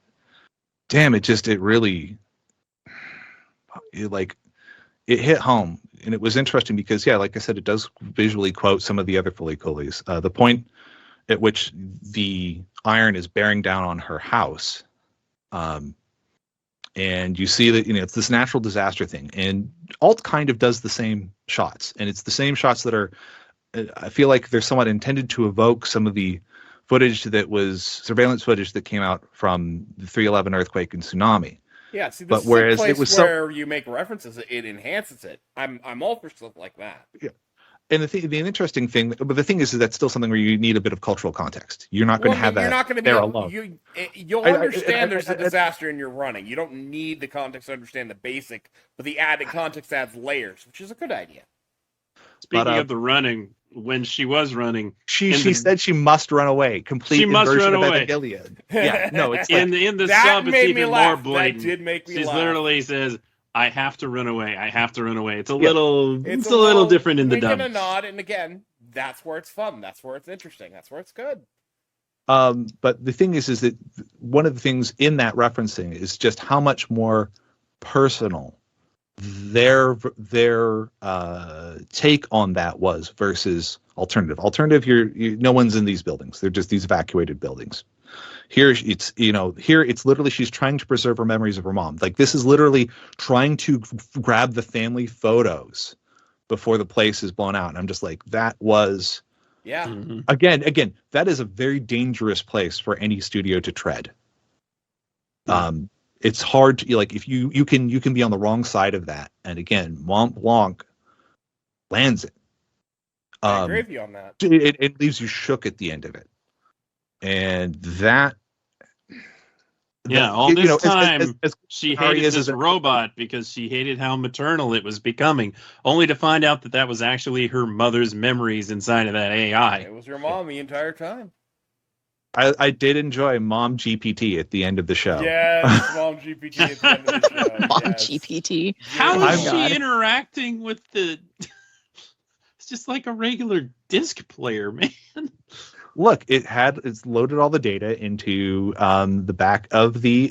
damn, it hit home. And it was interesting because, yeah, like I said, it does visually quote some of the other Fully Coolies. The point at which the iron is bearing down on her house. And you see that, it's this natural disaster thing. And Alt kind of does the same shots. And it's the same shots that are, I feel like they're somewhat intended to evoke some of the footage that was surveillance footage that came out from the 3/11 earthquake and tsunami. Yeah, see, this is a place where you make references, it enhances it. I'm all for stuff like that. Yeah. And the interesting thing, but the thing is that's still something where you need a bit of cultural context. You're not going to have that. You're not going to be alone. You'll understand there's a disaster and you're running. You don't need the context to understand the basic, but the added context adds layers, which is a good idea. Speaking of the running, when she was running, she said she must run away. Complete inversion of Evangelion. Yeah, no, it's in the sub. It's even more blatant. That did make me laugh. She literally says, I have to run away. I have to run away. It's a little different in the dub. Wink and a nod, and again, that's where it's fun. That's where it's interesting. That's where it's good. But the thing is that one of the things in that referencing is just how much more personal their take on that was versus alternative. Alternative, no one's in these buildings. They're just these evacuated buildings. Here it's here it's literally she's trying to preserve her memories of her mom. Like this is literally trying to grab the family photos before the place is blown out. And I'm just like, that was again, that is a very dangerous place for any studio to tread. It's hard to like if you can be on the wrong side of that. And again, Mont Blanc lands it. I agree with you on that. It leaves you shook at the end of it. And that all this time as she hated this robot because she hated how maternal it was becoming, only to find out that was actually her mother's memories inside of that AI. It was your mom the entire time. I did enjoy Mom GPT at the end of the show. Yes, Mom GPT at the end of the show. Mom GPT. How is she interacting with the... It's just like a regular disc player, man. Look, it's loaded all the data into the back of the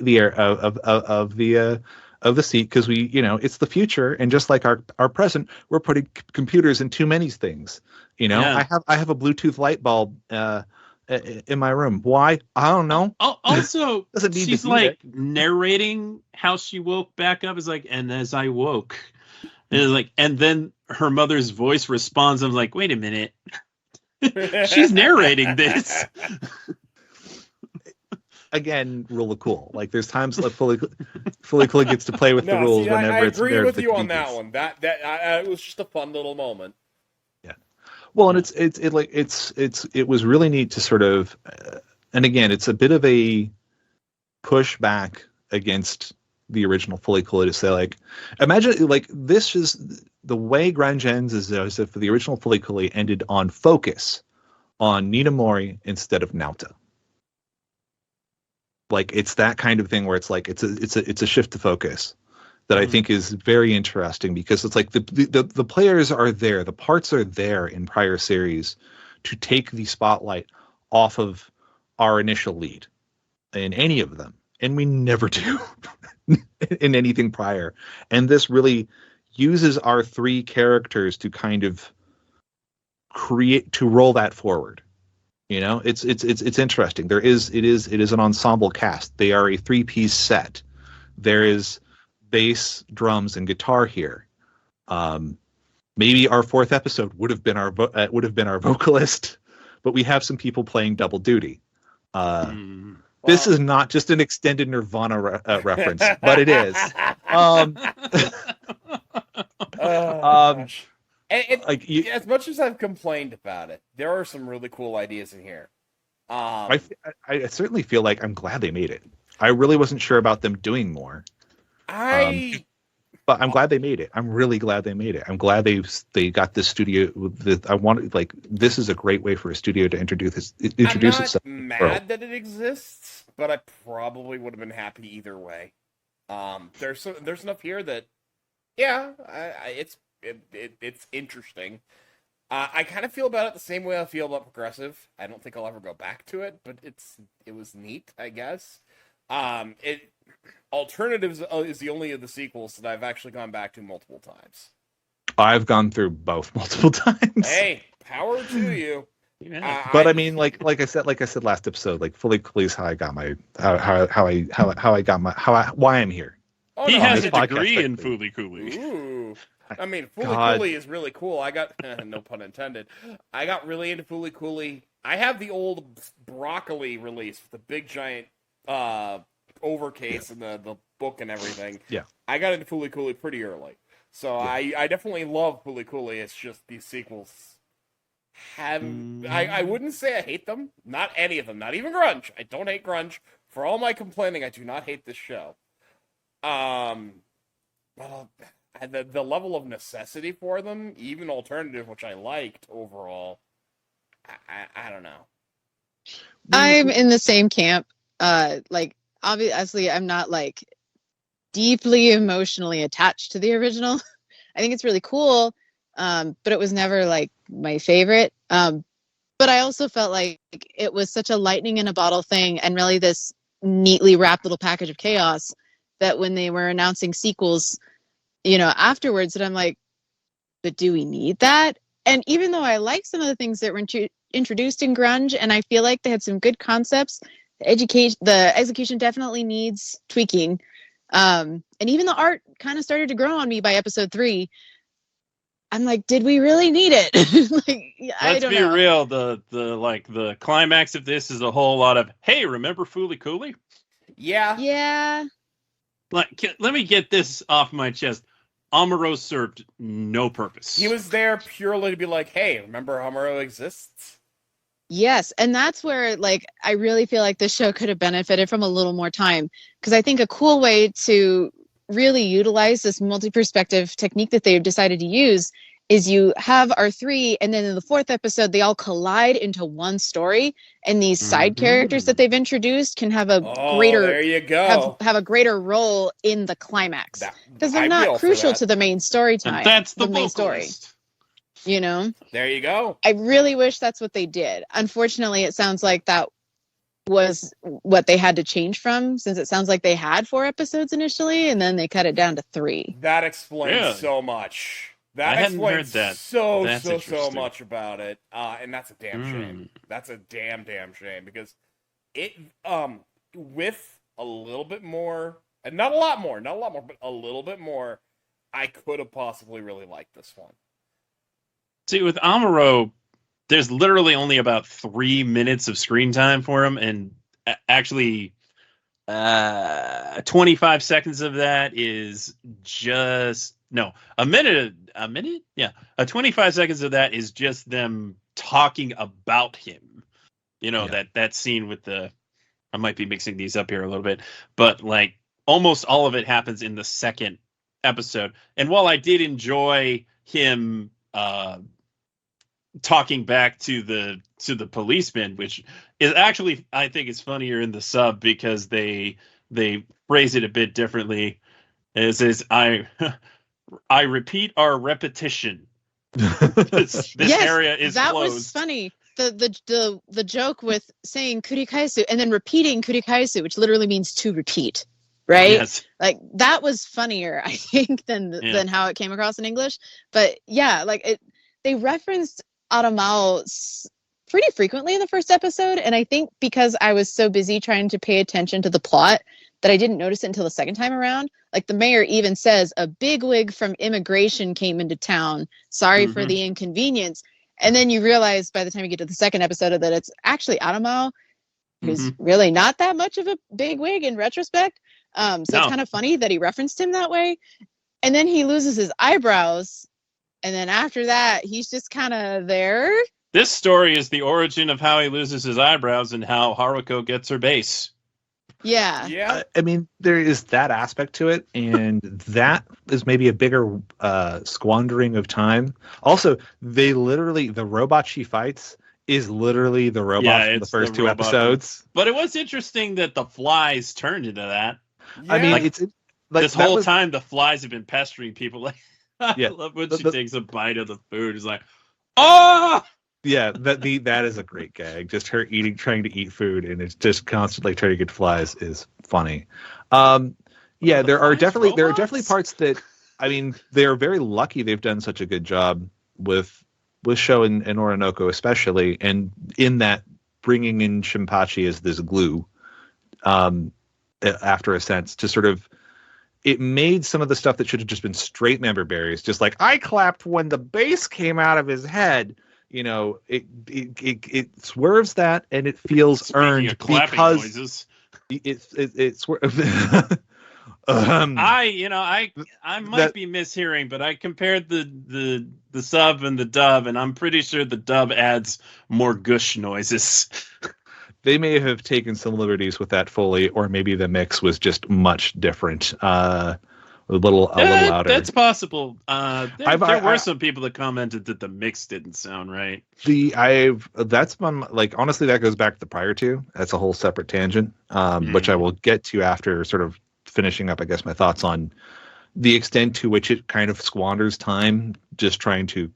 seat because we, it's the future, and just like our present, we're putting computers in too many things. I have a Bluetooth light bulb in my room. Why? I don't know. Also, she's like narrating how she woke back up. Is like, and as I woke, and it's like, and then her mother's voice responds. I'm like, wait a minute. She's narrating this. Again, rule of cool. Like there's times like fully gets to play with the rules whenever it's there. I agree with you on that one. That it was just a fun little moment. Yeah. Well, and it was really neat to sort of, and again, it's a bit of a pushback against the original Fully Cooley to say like, imagine like this is the way Grunge ends is as if the original Fully Cooley ended on focus on Nina Mori instead of Nauta. Like it's that kind of thing where it's like it's a shift to focus that I think is very interesting because it's like the players are there, the parts are there in prior series to take the spotlight off of our initial lead in any of them, and we never do in anything prior. And this really uses our three characters to kind of roll that forward. It's interesting. It is an ensemble cast. They are a 3-piece set. There is bass, drums, and guitar here. Maybe our fourth episode would have been our vocalist, but we have some people playing double duty. This is not just an extended Nirvana reference, but it is. As much as I've complained about it, there are some really cool ideas in here. I certainly feel like I'm glad they made it. I really wasn't sure about them doing more. But I'm glad they made it. I'm really glad they made it. I'm glad they got this studio. This is a great way for a studio to introduce itself. I'm not mad that it exists, but I probably would have been happy either way. There's enough here that, it's interesting. I kind of feel about it the same way I feel about Progressive. I don't think I'll ever go back to it, but it was neat, I guess. Alternatives is the only of the sequels that I've actually gone back to multiple times. I've gone through both multiple times. Hey, power to you. But I mean, like I said last episode, like Fully Cooley's how I got my why I'm here. He has a degree in Fully Cooley. Ooh. I mean, Fully Cooley is really cool. I got, no pun intended, I got really into Fully Cooley. I have the old Broccoli release with the big giant overcase and the book and everything. Yeah. I got into Fully Cooley pretty early. So I definitely love Fully Cooley. It's just these sequels I wouldn't say I hate them. Not any of them. Not even Grunge. I don't hate Grunge. For all my complaining, I do not hate this show. But the level of necessity for them, even alternative, which I liked overall, I don't know. I'm in the same camp. Obviously, I'm not deeply emotionally attached to the original. I think it's really cool, but it was never my favorite. But I also felt like it was such a lightning in a bottle thing, and really this neatly wrapped little package of chaos that when they were announcing sequels, afterwards, that I'm like, but do we need that? And even though I like some of the things that were introduced in Grunge, and I feel like they had some good concepts, the execution definitely needs tweaking. And even the art kind of started to grow on me by episode 3. I'm like, did we really need it? Let's be real. The climax of this is a whole lot of, hey, remember Fooly Cooly? Yeah. Like, let me get this off my chest. Amuro served no purpose. He was there purely to be like, hey, remember Amuro exists? Yes, and that's where I really feel like this show could have benefited from a little more time, because I think a cool way to really utilize this multi-perspective technique that they've decided to use is you have R3, and then in the 4th episode they all collide into one story, and these side characters that they've introduced can have a greater there you go. have a greater role in the climax, because they're not crucial to the main story time. And that's the main story. You know? There you go. I really wish that's what they did. Unfortunately, it sounds like that was what they had to change from, since it sounds like they had 4 episodes initially, and then they cut it down to 3. That explains so much. That explains so much about it. And that's a damn shame. That's a damn shame, because it, with a little bit more, and not a lot more, but a little bit more, I could have possibly really liked this one. See, with Amuro, there's literally only about 3 minutes of screen time for him, and actually 25 seconds of that is just a minute. 25 seconds of that is just them talking about him. That scene with I might be mixing these up here a little bit, but almost all of it happens in the 2nd episode. And while I did enjoy him talking back to the policeman, which is actually, I think it's funnier in the sub, because they phrase it a bit differently. It says, I repeat our repetition. This area is that closed. Was funny. The joke with saying kurikaisu and then repeating kurikaisu, which literally means to repeat, right? Yes. That was funnier, I think, than how it came across in English. But yeah, they referenced Aramao pretty frequently in the 1st episode, and I think because I was so busy trying to pay attention to the plot that I didn't notice it until the 2nd time around. The mayor even says a bigwig from immigration came into town. Sorry for the inconvenience. And then you realize by the time you get to the 2nd episode that it's actually Aramao, who's really not that much of a bigwig in retrospect. It's kind of funny that he referenced him that way. And then he loses his eyebrows. And then after that, he's just kind of there. This story is the origin of how he loses his eyebrows and how Haruko gets her base. Yeah. I mean, there is that aspect to it, and that is maybe a bigger squandering of time. Also, the robot she fights is literally the robot from the first 2 episodes. But it was interesting that the flies turned into that. Yeah. I mean, this whole time the flies have been pestering people. I love when she takes a bite of the food. It's like, oh! Yeah, that is a great gag. Just her trying to eat food, and it's just constantly trying to get flies is funny. There are definitely parts that, I mean, they're very lucky they've done such a good job with Sho and Orinoco especially, and in that bringing in Shinpachi as this glue, after a sense, to sort of, it made some of the stuff that should have just been straight member berries, just like I clapped when the bass came out of his head. It swerves that, and it feels earned because noises. It's I might be mishearing, but I compared the sub and the dub, and I'm pretty sure the dub adds more gush noises. They may have taken some liberties with that Foley, or maybe the mix was just much different. A little louder. That's possible. There were some people that commented that the mix didn't sound right. Honestly, that goes back to the prior 2. That's a whole separate tangent, which I will get to after sort of finishing up, I guess, my thoughts on the extent to which it kind of squanders time just trying to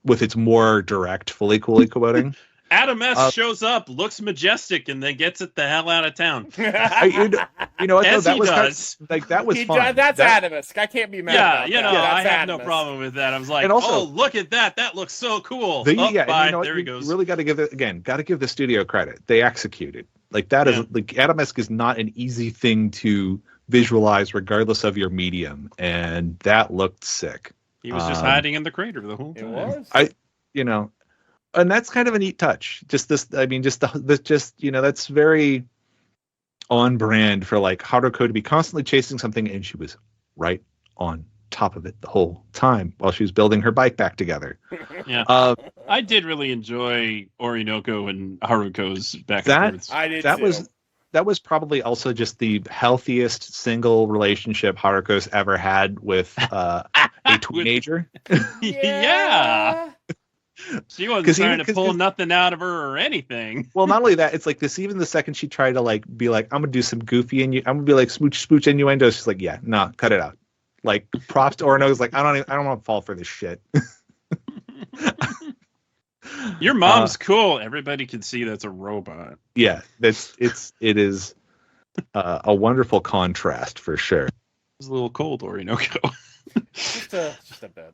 with its more direct fully quoting. Adam S. shows up, looks majestic, and then gets it the hell out of town. You know what? As that he was does. That was fun. That's Adam S. I can't be mad about that. I have no problem with that. I was like, and also, look at that. That looks so cool. There he goes. You really got to give the studio credit. They executed. Like that is like Adamesque is not an easy thing to visualize regardless of your medium, and that looked sick. He was just hiding in the crater the whole time. It was. And that's kind of a neat touch. Just this, I mean, that's very on brand for like Haruko to be constantly chasing something, and she was right on top of it the whole time while she was building her bike back together. Yeah. I did really enjoy Orinoco and Haruko's back and forth. I did that was probably also just the healthiest single relationship Haruko's ever had with a teenager. Yeah. She wasn't trying to pull nothing out of her or anything. Well, not only that, it's like this. Even the second she tried to like be like, "I'm gonna do some goofy I'm gonna be like smooch innuendo," she's like, "Yeah, no, cut it out." Like props to Orino's like, I don't want to fall for this shit. Your mom's cool. Everybody can see that's a robot. Yeah, it is a wonderful contrast for sure. It's a little cold, Orinoco. just a bit.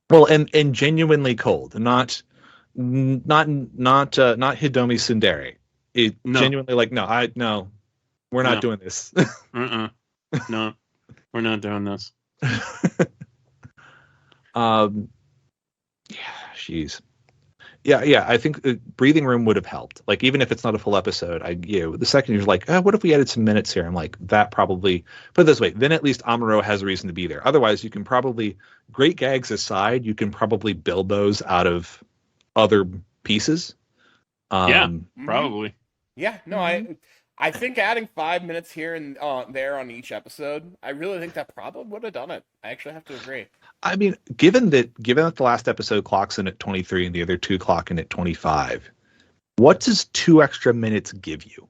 Well, and genuinely cold, not Hidomi Tsundere. Genuinely like, no, we're not doing this. No, we're not doing this. Yeah, I think the breathing room would have helped. Like, even if it's not a full episode, the second you're like, what if we added some minutes here? I'm like, that probably, put it this way, then at least Amuro has a reason to be there. Otherwise, you can probably, great gags aside, you can probably build those out of other pieces. Probably. Yeah, no, I think adding 5 minutes here and there on each episode, I really think that probably would have done it. I actually have to agree. I mean, given that the last episode clocks in at 23 and the other two clock in at 25, what does 2 extra minutes give you?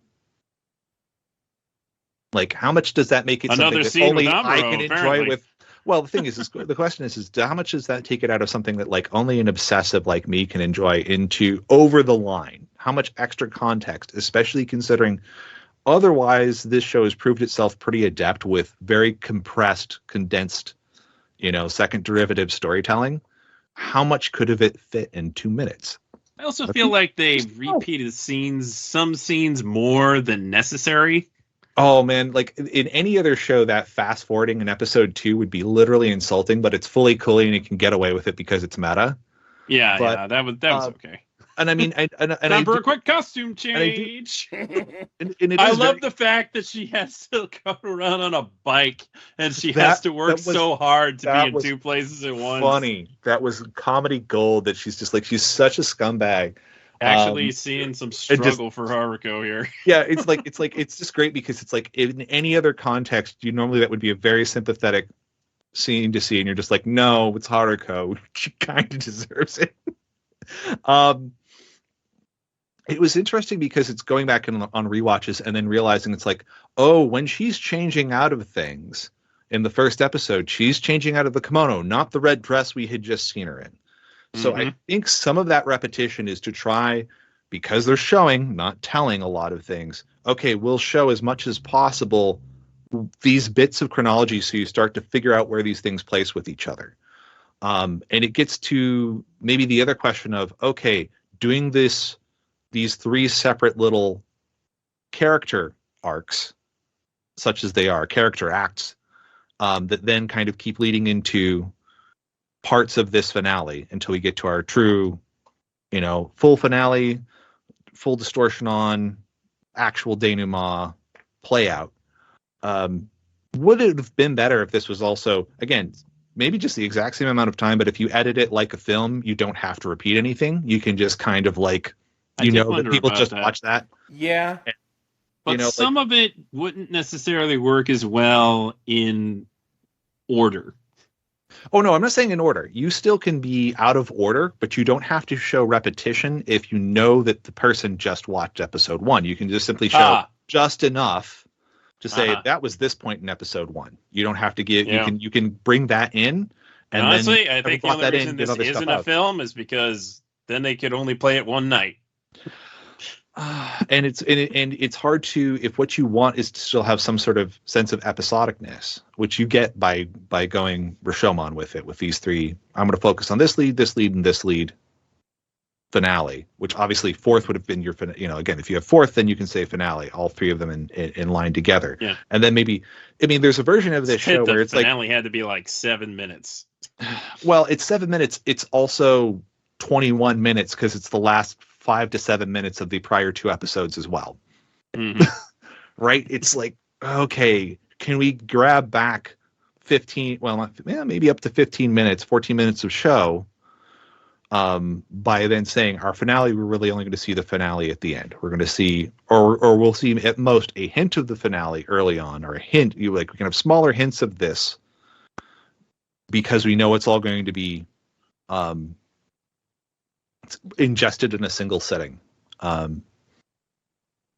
Like, how much does that make it another something scene that only with Amuro, I can enjoy apparently. with? Well, the thing is the question is how much does that take it out of something that like only an obsessive like me can enjoy into over the line? How much extra context, especially considering otherwise this show has proved itself pretty adept with very compressed, condensed, second derivative storytelling. How much could have it fit in 2 minutes? I also feel like they've repeated some scenes more than necessary. Oh man, like in any other show, that fast forwarding in episode 2 would be literally insulting, but it's fully cool and you can get away with it because it's meta. Yeah, that was okay. And I mean, time for a quick costume change. I love the fact that she has to go around on a bike and she has to work so hard to be in 2 places at once. Funny. That was comedy gold. That she's just like, she's such a scumbag. Actually, seeing some struggle for Haruko here. Yeah, it's just great because it's like in any other context, normally that would be a very sympathetic scene to see, and you're just like, no, it's Haruko. She kind of deserves it. It was interesting because it's going back on rewatches and then realizing it's like, oh, when she's changing out of things in the first episode, she's changing out of the kimono, not the red dress we had just seen her in. So I think some of that repetition is to try, because they're showing, not telling a lot of things. Okay, we'll show as much as possible these bits of chronology so you start to figure out where these things place with each other. And it gets to maybe the other question of, okay, doing these 3 separate little character arcs, such as they are, character acts, that then kind of keep leading into parts of this finale until we get to our true, full finale, full distortion on, actual denouement play out. Would it have been better if this was also, again, maybe just the exact same amount of time, but if you edit it like a film, you don't have to repeat anything. You can just kind of like, that people just watch that. Yeah. But some of it wouldn't necessarily work as well in order. Oh, no, I'm not saying in order. You still can be out of order, but you don't have to show repetition if you know that the person just watched episode 1. You can just simply show just enough to say that was this point in episode 1. You don't have to give, you can bring that in. And honestly, then I think the only reason this isn't a film is because then they could only play it one night. And it's hard to, if what you want is to still have some sort of sense of episodicness, which you get by going Rashomon with it, with these 3. I'm going to focus on this lead, and this lead. finale, which obviously fourth would have been your again, if you have fourth, then you can say finale, all three of them in line together. Yeah. And then maybe, there's a version of this show where it's like, finale had to be like 7 minutes. well, it's 7 minutes. It's also 21 minutes because it's the last 5 to 7 minutes of the prior 2 episodes as well. Mm-hmm. Right? It's like, okay, can we grab back 15, maybe up to 15 minutes, 14 minutes of show, by then saying our finale, we're really only going to see the finale at the end. We're going to see, or we'll see at most a hint of the finale early on, or a hint. We can have smaller hints of this because we know it's all going to be ingested in a single setting.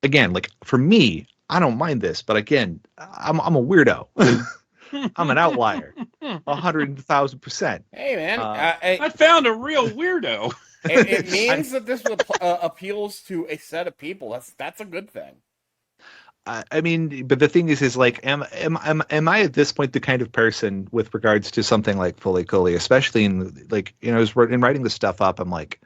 Again, like for me, I don't mind this, but again, I'm a weirdo. I'm an outlier, 100,000%. Hey, man. I found a real weirdo. It means that this appeals to a set of people. That's a good thing. But the thing is like, am I at this point the kind of person with regards to something like Fully Cooley, especially in like, as in writing this stuff up, I'm like,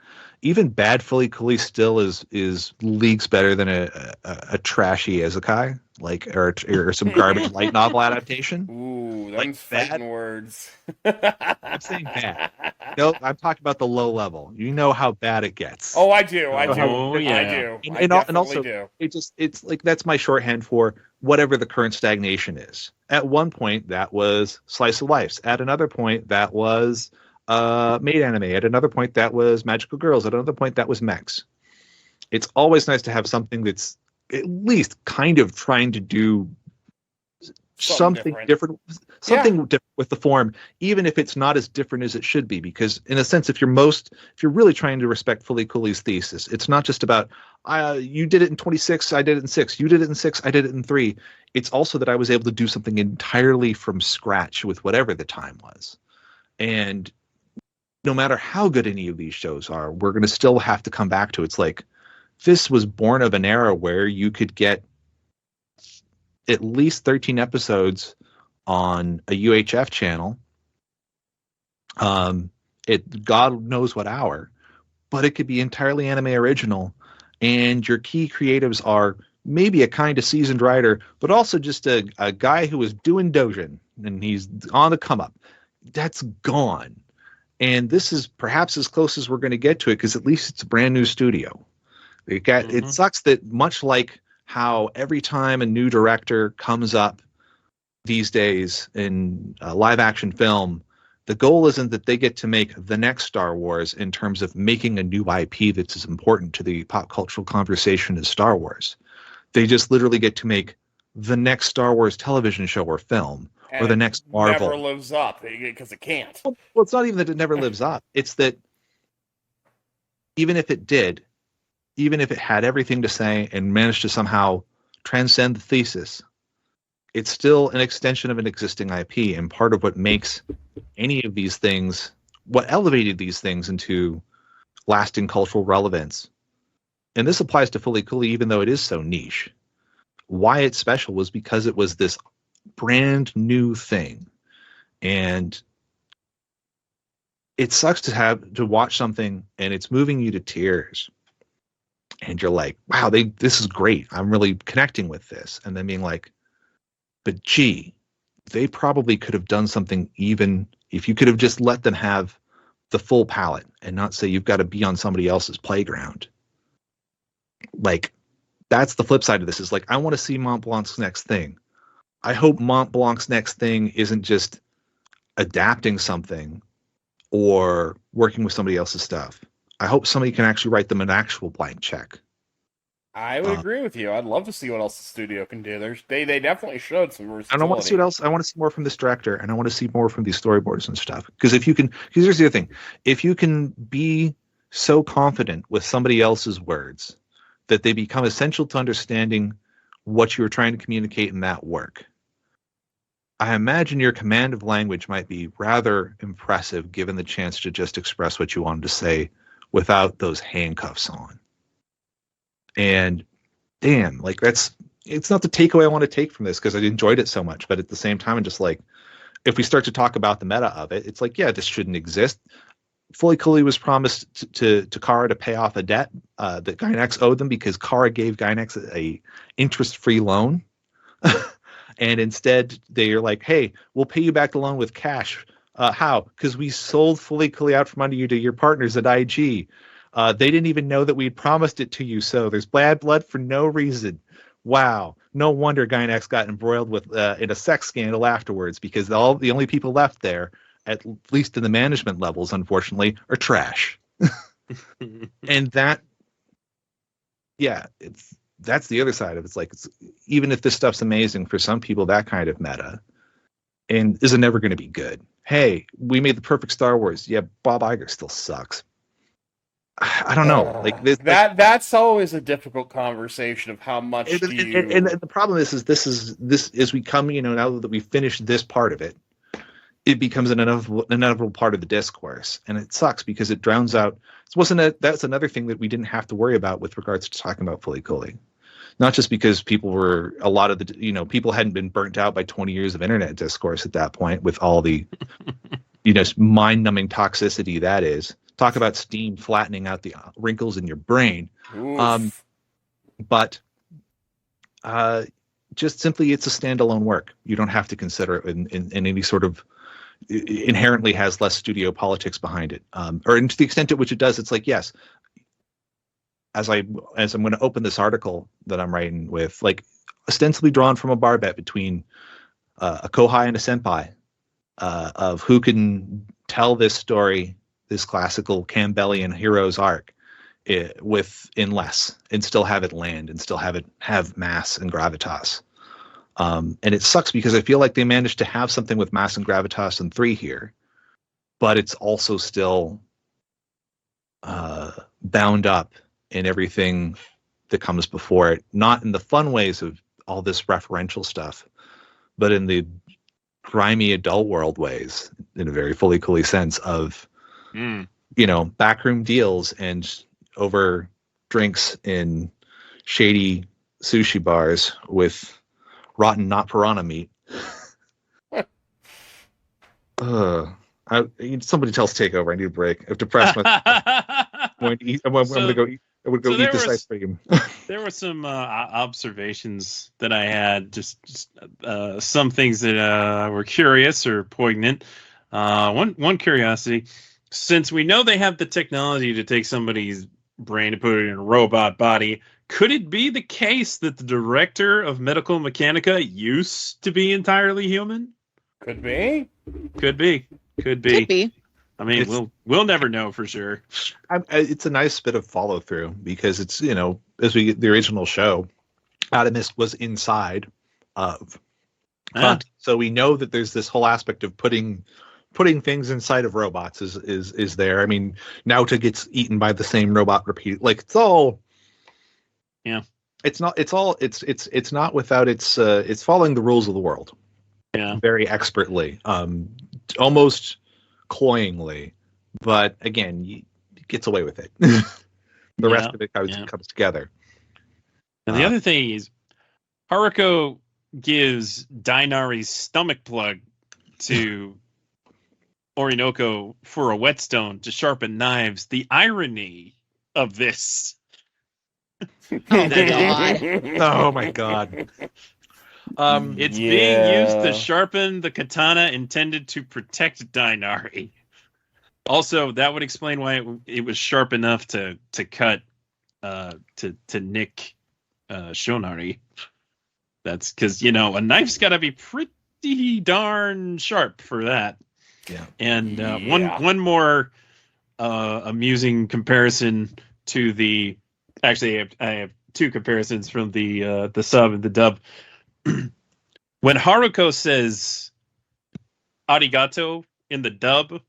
even bad Fully Cooley still is leagues better than a trashy Isekai, like or some garbage light novel adaptation. Ooh, like them's fighting words. I'm saying bad. No, I'm talking about the low level. You know how bad it gets. Oh, I do. Oh, yeah. I do. And also, do. It's like that's my shorthand for whatever the current stagnation is. At one point, that was Slice of Life. At another point, that was made anime. At another point, that was Magical Girls. At another point, that was mechs. It's always nice to have something that's at least kind of trying to do something different with the form, even if it's not as different as it should be. Because in a sense, if you're really trying to respect Fully Cooley's thesis, it's not just about you did it in 26, I did it in 6, you did it in 6, I did it in 3. It's also that I was able to do something entirely from scratch with whatever the time was. And no matter how good any of these shows are, we're going to still have to come back to it's like this was born of an era where you could get at least 13 episodes on a UHF channel. God knows what hour, but it could be entirely anime original, and your key creatives are maybe a kind of seasoned writer, but also just a guy who was doing dojin and he's on the come up. That's gone. And this is perhaps as close as we're going to get to it, because at least it's a brand new studio. It sucks that much like how every time a new director comes up these days in live action film, the goal isn't that they get to make the next Star Wars in terms of making a new IP that's as important to the pop cultural conversation as Star Wars. They just literally get to make the next Star Wars television show or film, or the next Marvel. Never lives up because it can't. Well, it's not even that it never lives up. It's that even if it did, even if it had everything to say and managed to somehow transcend the thesis, it's still an extension of an existing IP. And part of what makes any of these things, what elevated these things into lasting cultural relevance, and this applies to Fully Cooley, even though it is so niche, why it's special was because it was this brand new thing. And it sucks to have to watch something and it's moving you to tears and you're like, wow, this is great, I'm really connecting with this, and then being like, but gee, they probably could have done something, even if you could have just let them have the full palette and not say you've got to be on somebody else's playground. Like, that's the flip side of this, is like, I want to see Mont Blanc's next thing. I hope Mont Blanc's next thing isn't just adapting something or working with somebody else's stuff. I hope somebody can actually write them an actual blank check. I would agree with you. I'd love to see what else the studio can do. They definitely showed some versatility. And I want to see what else. I want to see more from this director, and I want to see more from these storyboards and stuff. Because here's the other thing. If you can be so confident with somebody else's words that they become essential to understanding what you were trying to communicate in that work, I imagine your command of language might be rather impressive, given the chance to just express what you wanted to say without those handcuffs on. And damn, like it's not the takeaway I want to take from this, because I enjoyed it so much. But at the same time, I'm just like, if we start to talk about the meta of it, it's like, yeah, this shouldn't exist. Fully Cooley was promised to Kara to pay off a debt that Gynax owed them because Kara gave Gynax a interest-free loan. And instead, they're like, hey, we'll pay you back the loan with cash. How? Because we sold Fully Cooley out from under you to your partners at IG. They didn't even know that we had promised it to you, so there's bad blood for no reason. Wow. No wonder Gynax got embroiled with in a sex scandal afterwards, because the only people left there, at least in the management levels, unfortunately, are trash. And that's the other side of it. It's like, even if this stuff's amazing for some people, that kind of meta and isn't never going to be good. Hey, we made the perfect Star Wars. Yeah, Bob Iger still sucks. I don't know. Like this, that's always a difficult conversation of how much and the problem is this as we come, now that we've finished this part of it, it becomes an inevitable part of the discourse, and it sucks because it drowns out. That's another thing that we didn't have to worry about with regards to talking about Fully Cooley. Not just because people hadn't been burnt out by 20 years of internet discourse at that point with all the, mind-numbing toxicity that is. Talk about steam flattening out the wrinkles in your brain. But just simply, it's a standalone work. You don't have to consider it in any sort of inherently has less studio politics behind it. Or to the extent at which it does, it's like, yes, as I'm going to open this article that I'm writing with, like, ostensibly drawn from a bar bet between a kohai and a senpai of who can tell this story, this classical Campbellian hero's arc, in less, and still have it land, and still have mass and gravitas. And it sucks because I feel like they managed to have something with mass and gravitas in 3 here, but it's also still bound up in everything that comes before it, not in the fun ways of all this referential stuff, but in the grimy adult world ways, in a very Fully Cooley sense of, backroom deals and over drinks in shady sushi bars with rotten not piranha meat. Somebody else take over. I need a break. I've depressed myself. I'm going to eat. I'm going to go eat. I would go eat this ice cream. There were some observations that I had, just some things that were curious or poignant. One curiosity, since we know they have the technology to take somebody's brain and put it in a robot body, could it be the case that the director of Medical Mechanica used to be entirely human? Could be. I mean, we'll never know for sure. It's a nice bit of follow through because it's, as we get the original show, Adamus was inside of Conti. So we know that there's this whole aspect of putting things inside of robots is there. I mean, Nauta gets eaten by the same robot repeatedly. Like, it's all, it's not without it's following the rules of the world. Yeah. Very expertly, almost cloyingly, but again, he gets away with it. The rest of it comes together. And the other thing is, Haruko gives Dainari's stomach plug to Orinoco for a whetstone to sharpen knives. The irony of this. Oh my god. It's being used to sharpen the katana intended to protect Dainari. Also, that would explain why it was sharp enough to cut to nick Shonari. That's because a knife's got to be pretty darn sharp for that. Yeah. And one more amusing comparison to the. Actually, I have two comparisons from the sub and the dub. When Haruko says arigato in the dub,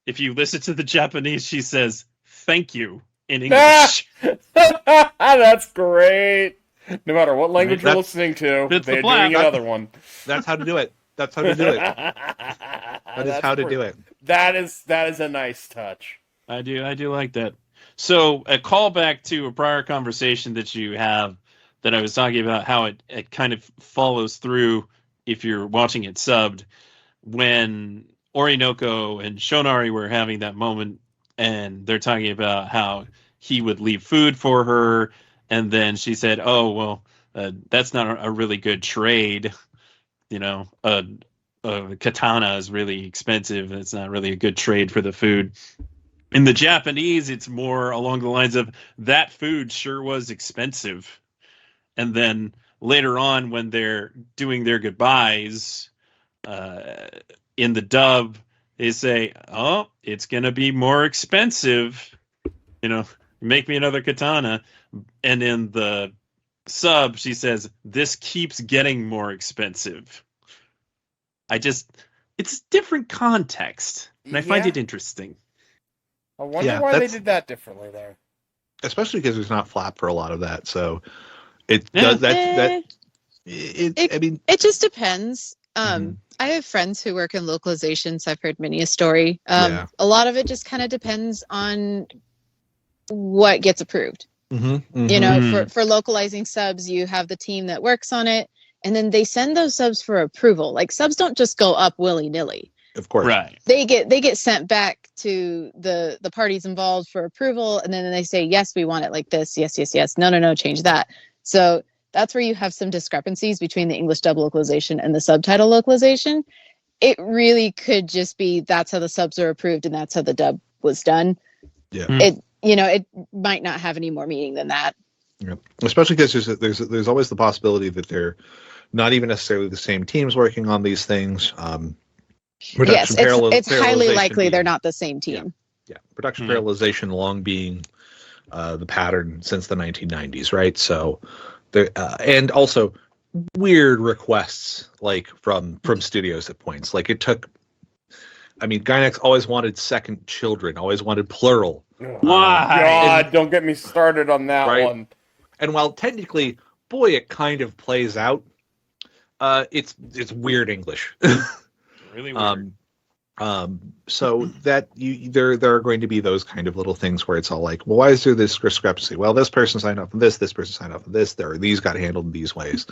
if you listen to the Japanese, she says thank you in English. That's great. No matter what language you're listening to, they're doing another one. That's how to do it. That's how to do it. That is how to do it. That is a nice touch. I do like that. So a callback to a prior conversation that you have that I was talking about how it kind of follows through if you're watching it subbed when Orinoco and Shonari were having that moment and they're talking about how he would leave food for her, and then she said, "Oh well, that's not a really good trade. A katana is really expensive, and it's not really a good trade for the food." In the Japanese, it's more along the lines of, "That food sure was expensive." And then later on, when they're doing their goodbyes, in the dub, they say, "Oh, it's going to be more expensive. Make me another katana." And in the sub, she says, "This keeps getting more expensive." It's different context, and I find it interesting. I wonder why they did that differently there. Especially because there's not flap for a lot of that, so it does that. It just depends. I have friends who work in localizations. I've heard many a story. A lot of it just kind of depends on what gets approved. For localizing subs, you have the team that works on it, and then they send those subs for approval. Like, subs don't just go up willy-nilly. Of course. Right. They get sent back to the parties involved for approval, and then they say, "Yes, we want it like this. Yes, yes, yes. No, change that." So that's where you have some discrepancies between the English dub localization and the subtitle localization. It really could just be that's how the subs are approved and that's how the dub was done. Yeah. It might not have any more meaning than that. Yeah. Especially because there's always the possibility that they're not even necessarily the same teams working on these things. Yes, it's highly likely they're not the same team. Yeah. Production parallelization long being the pattern since the 1990s, right? So there, and also weird requests like from studios at points. Like it took, Gainax always wanted second children, always wanted plural. Why? God, don't get me started on that one. And while technically, boy, it kind of plays out. It's weird English. Really weird. So that there are going to be those kind of little things where it's all like, well, why is there this discrepancy? Well, this person signed up for this person signed up for this. These got handled in these ways.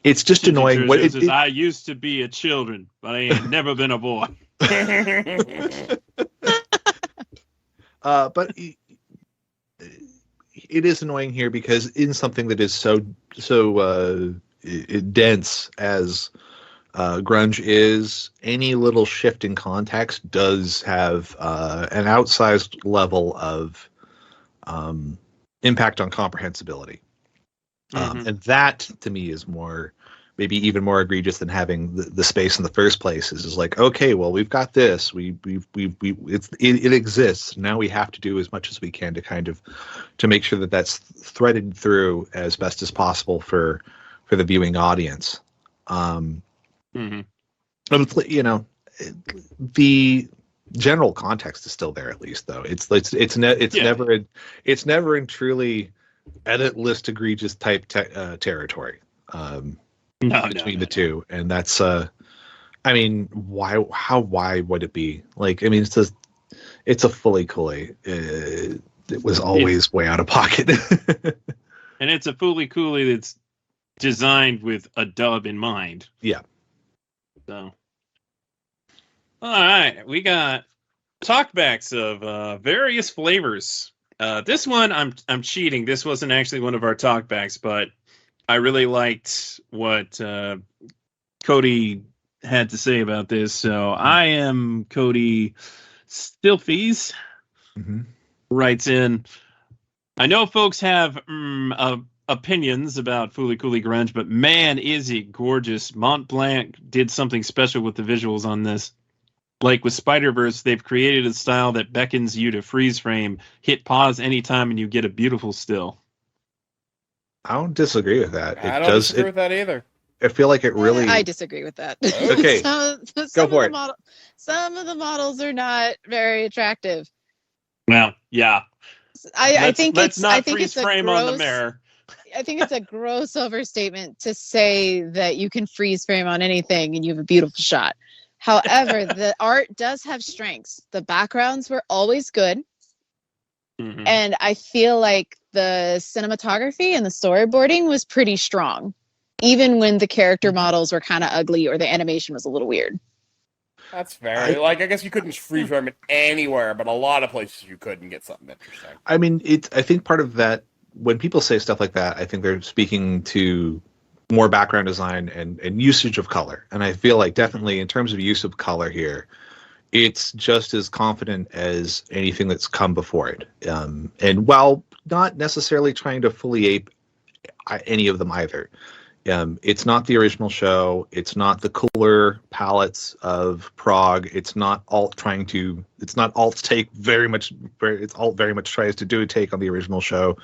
It's just annoying. I used to be a children, but I ain't never been a boy. But it is annoying here because in something that is so dense as grunge is, any little shift in context does have an outsized level of impact on comprehensibility. And that to me is maybe even more egregious than having the space in the first place. Is like, okay, well, we've got this, it exists. Now we have to do as much as we can to make sure that that's threaded through as best as possible for the viewing audience. The general context is still there, at least, though. It's never in truly edit list egregious type territory between the two, and that's why would it be like? It's a fully coolly. It was always way out of pocket, and it's a fully coolly that's designed with a dub in mind. Yeah. So, all right, we got talkbacks of various flavors. This one, I'm cheating. This wasn't actually one of our talkbacks, but I really liked what Cody had to say about this. So I am Cody Stilfies. Writes in, I know folks have opinions about Fooly Cooly Grunge, but man, is it gorgeous. Mont Blanc did something special with the visuals on this. Like with Spider-Verse, they've created a style that beckons you to freeze frame, hit pause anytime, and you get a beautiful still. I don't disagree with that. I don't disagree with that either. I feel like it really... I disagree with that. Okay, go for it. Some of the models are not very attractive. Well, yeah. I think let's not freeze it's frame on the mirror. I think it's a gross overstatement to say that you can freeze frame on anything and you have a beautiful shot. However, the art does have strengths. The backgrounds were always good. And I feel like the cinematography and the storyboarding was pretty strong, even when the character models were kind of ugly or the animation was a little weird. That's fair. Like, I guess you couldn't freeform it anywhere, but a lot of places you could and get something interesting. I mean, I think part of that, when people say stuff like that, I think they're speaking to more background design and usage of color. And I feel like definitely in terms of use of color here, it's just as confident as anything that's come before it. And while not necessarily trying to fully ape any of them either. It's not the original show. It's not the cooler palettes of Prague. It's not alt take very much. It's alt very much tries to do a take on the original show.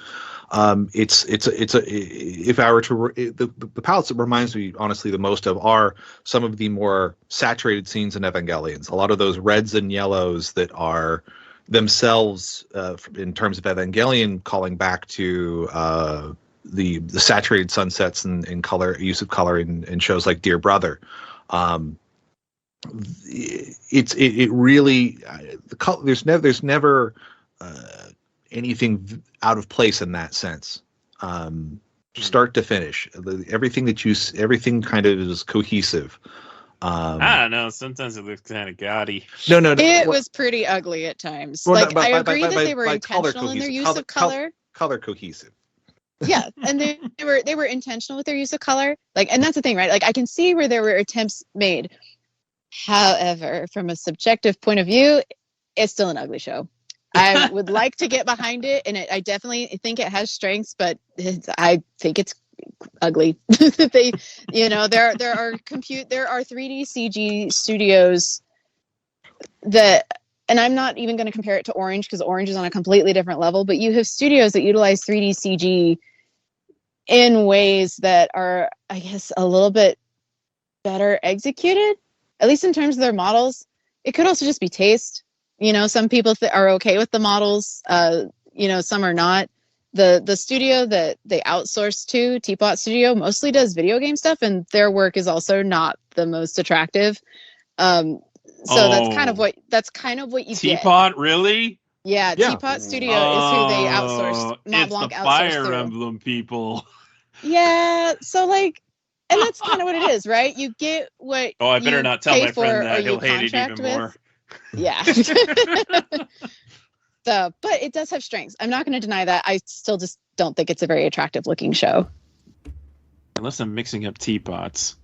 If I were to the palettes that reminds me honestly the most of are some of the more saturated scenes in Evangelions. A lot of those reds and yellows that are themselves in terms of Evangelion calling back to the saturated sunsets and color use of color in shows like Dear Brother. It really there's never anything out of place in that sense. Start to finish, everything kind of is cohesive. I don't know. Sometimes it looks kind of gaudy. No. It was pretty ugly at times. I agree that they were intentional in their use of color. Color cohesive. Yeah, and they were intentional with their use of color. And that's the thing, right? I can see where there were attempts made. However, from a subjective point of view, it's still an ugly show. I would like to get behind it, and I definitely think it has strengths, but I think it's ugly. There are 3D CG studios that, and I'm not even going to compare it to Orange because Orange is on a completely different level, but you have studios that utilize 3D CG in ways that are, I guess, a little bit better executed, at least in terms of their models. It could also just be taste. Some people are okay with the models. Some are not. The studio that they outsource to, Teapot Studio, mostly does video game stuff, and their work is also not the most attractive. That's kind of what you get. Teapot, really? Yeah, Teapot Studio is who they outsourced. It's the Fire Emblem people. Yeah, so and that's kind of what it is, right? You get what. Oh, I better not tell my friend that. He'll hate it even more. Yeah. But it does have strengths. I'm not going to deny that. I still just don't think it's a very attractive looking show. Unless I'm mixing up teapots.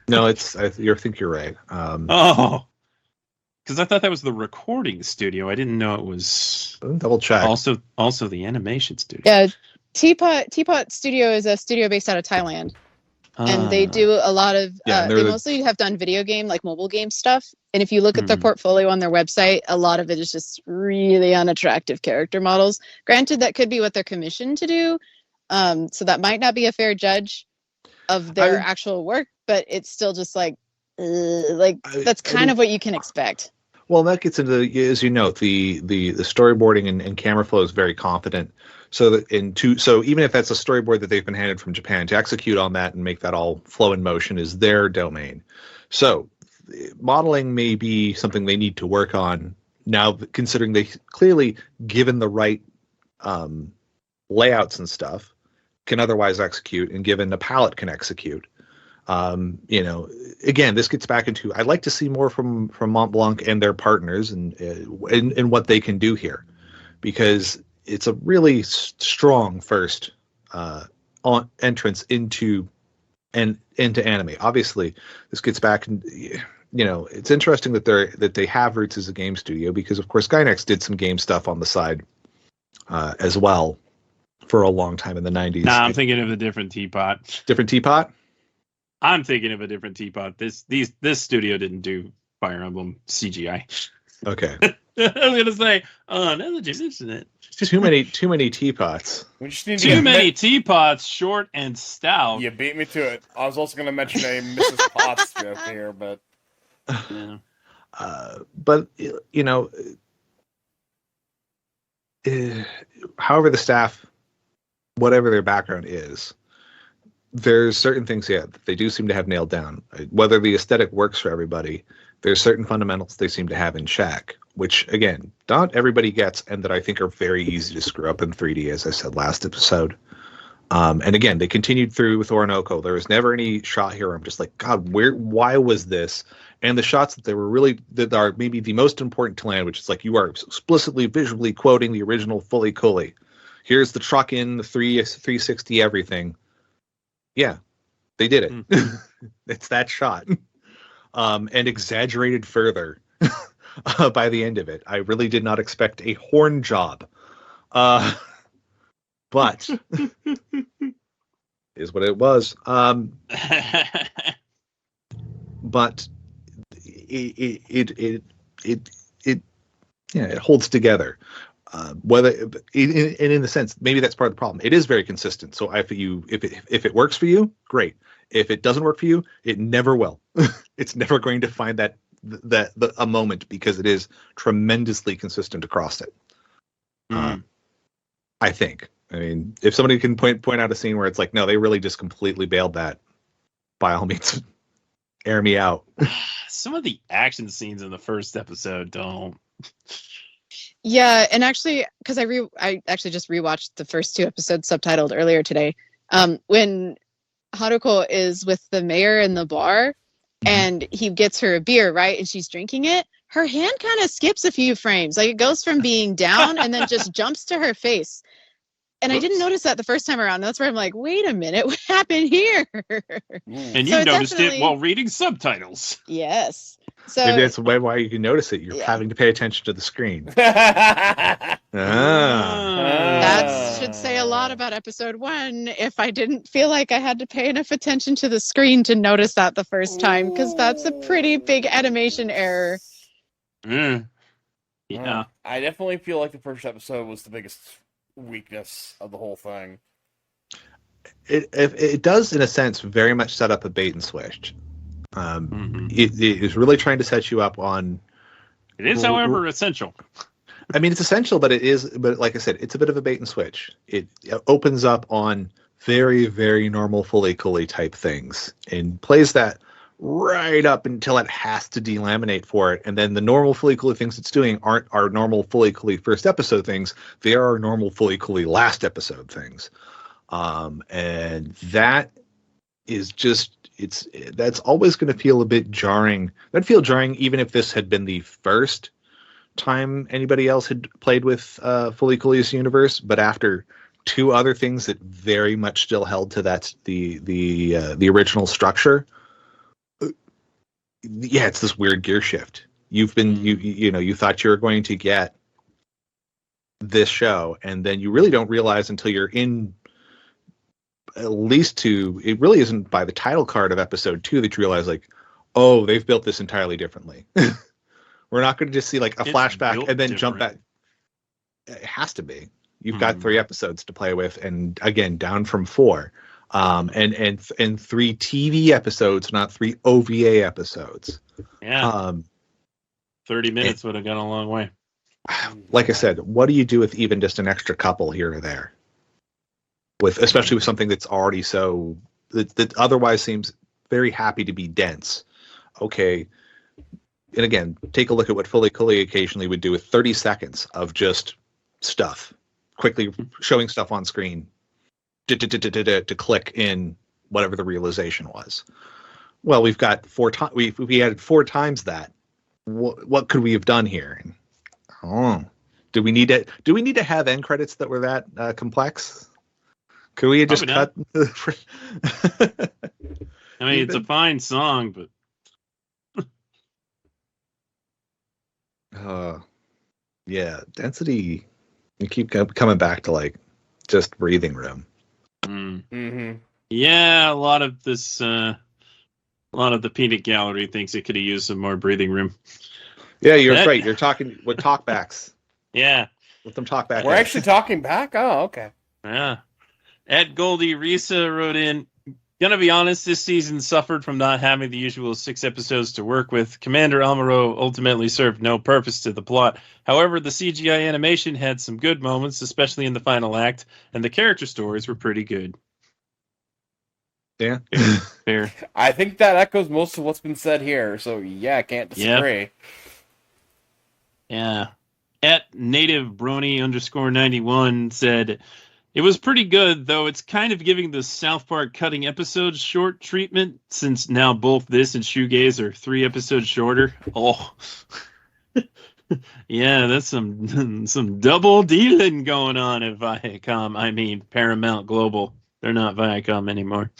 No, I think you're right. Because I thought that was the recording studio. I didn't know it was. Double check. Also the animation studio. Yeah, Teapot Studio is a studio based out of Thailand, and they do a lot of. They mostly have done video game, mobile game stuff. And if you look at their portfolio on their website, a lot of it is just really unattractive character models. Granted, that could be what they're commissioned to do, so that might not be a fair judge of their actual work. But it's still just that's kind of what you can expect. Well, that gets into, as you note, the storyboarding and camera flow is very confident. So even if that's a storyboard that they've been handed from Japan, to execute on that and make that all flow in motion is their domain. So modeling may be something they need to work on now, considering they clearly, given the right layouts and stuff, can otherwise execute, and given the palette can execute. Again, this gets back into, I'd like to see more from Mont Blanc and their partners and what they can do here, because it's a really strong first entrance into anime. Obviously, this gets back, and it's interesting that they have roots as a game studio, because of course Gainax did some game stuff on the side as well for a long time in the 90s. Nah, I'm thinking of a different Teapot. Different Teapot? I'm thinking of a different Teapot. This studio didn't do Fire Emblem CGI. Okay. I was gonna say, now that you mention it, too many teapots. We just need too many teapots, short and stout. You beat me to it. I was also going to mention a Mrs. Potts joke here, but yeah. However the staff, whatever their background is, there's certain things, that they do seem to have nailed down. Whether the aesthetic works for everybody, there's certain fundamentals they seem to have in check, which, again, not everybody gets, and that I think are very easy to screw up in 3D, as I said last episode. And again, they continued through with Orinoco. There was never any shot here. I'm just like, God, why was this? And the shots that that are maybe the most important to land, which is like you are explicitly visually quoting the original Fully Cooley. Here's the truck in the 360 everything. Yeah, they did it. It's that shot. And exaggerated further by the end of it. I really did not expect a horn job. But is what it was. But it holds together. In the sense, maybe that's part of the problem. It is very consistent. So if it works for you, great. If it doesn't work for you, it never will. It's never going to find a moment because it is tremendously consistent across it. I think. I mean, if somebody can point out a scene where it's like, no, they really just completely bailed that, by all means, air me out. Some of the action scenes in the first episode don't. Yeah, and actually, because I actually just rewatched the first 2 episodes subtitled earlier today. When Haruko is with the mayor in the bar, and he gets her a beer, right, and she's drinking it, her hand kind of skips a few frames. Like, it goes from being down and then just jumps to her face. And I didn't notice that the first time around. That's where I'm like, wait a minute, what happened here? And you noticed it while reading subtitles. Yes. So maybe that's why you can notice it. You're having to pay attention to the screen. That should say a lot about episode 1 if I didn't feel like I had to pay enough attention to the screen to notice that the first time, because that's a pretty big animation error. Yeah. I definitely feel like the first episode was the biggest weakness of the whole thing. It does, in a sense, very much set up a bait and switch. It is really trying to set you up on. It is, however, essential. I mean, it's essential, but like I said, it's a bit of a bait and switch. It opens up on very, very normal Fully Cooley type things and plays that right up until it has to delaminate for it. And then the normal Fully Cooley things it's doing aren't our normal Fully Cooley first episode things. They are our normal Fully Cooley last episode things. And that is just, that's always going to feel a bit jarring. That'd feel jarring even if this had been the first time anybody else had played with Fully Cooley's universe, but after 2 other things that very much still held to the original structure. Yeah, it's this weird gear shift. You've been you thought you were going to get this show, and then you really don't realize until you're in at least 2. It really isn't by the title card of episode 2 that you realize, like, oh, they've built this entirely differently. We're not going to just see like a flashback and then jump back. It has to be. You've got 3 episodes to play with, and again, down from 4. And 3 TV episodes, not 3 OVA episodes. Yeah. 30 minutes would have gone a long way. Like I said, what do you do with even just an extra couple here or there? Especially with something that's already that otherwise seems very happy to be dense. Okay. And again, take a look at what Fully Cooley occasionally would do with 30 seconds of just stuff, quickly showing stuff on screen to click in whatever the realization was. Well, we've got 4 times. We added 4 times that. What could we have done here? Do we need to have end credits that were that complex? Could we have just cut? I mean, it's a fine song, but yeah, density. You keep coming back to like just breathing room. Yeah, a lot of the peanut gallery thinks it could have used some more breathing room. Yeah, you're right. You're talking with talkbacks. Yeah, let them talk back. We're actually talking back. Oh, okay. Yeah. At Goldie, Risa wrote in, gonna be honest, this season suffered from not having the usual 6 episodes to work with. Commander Amuro ultimately served no purpose to the plot. However, the CGI animation had some good moments, especially in the final act, and the character stories were pretty good. Yeah. Fair. I think that echoes most of what's been said here, so yeah, I can't disagree. Yep. Yeah. At native Brony _91 said, It was pretty good, though it's kind of giving the South Park cutting episodes short treatment, since now both this and Shoegaze are 3 episodes shorter. Oh, yeah, that's some double dealing going on at Viacom. I mean, Paramount Global. They're not Viacom anymore.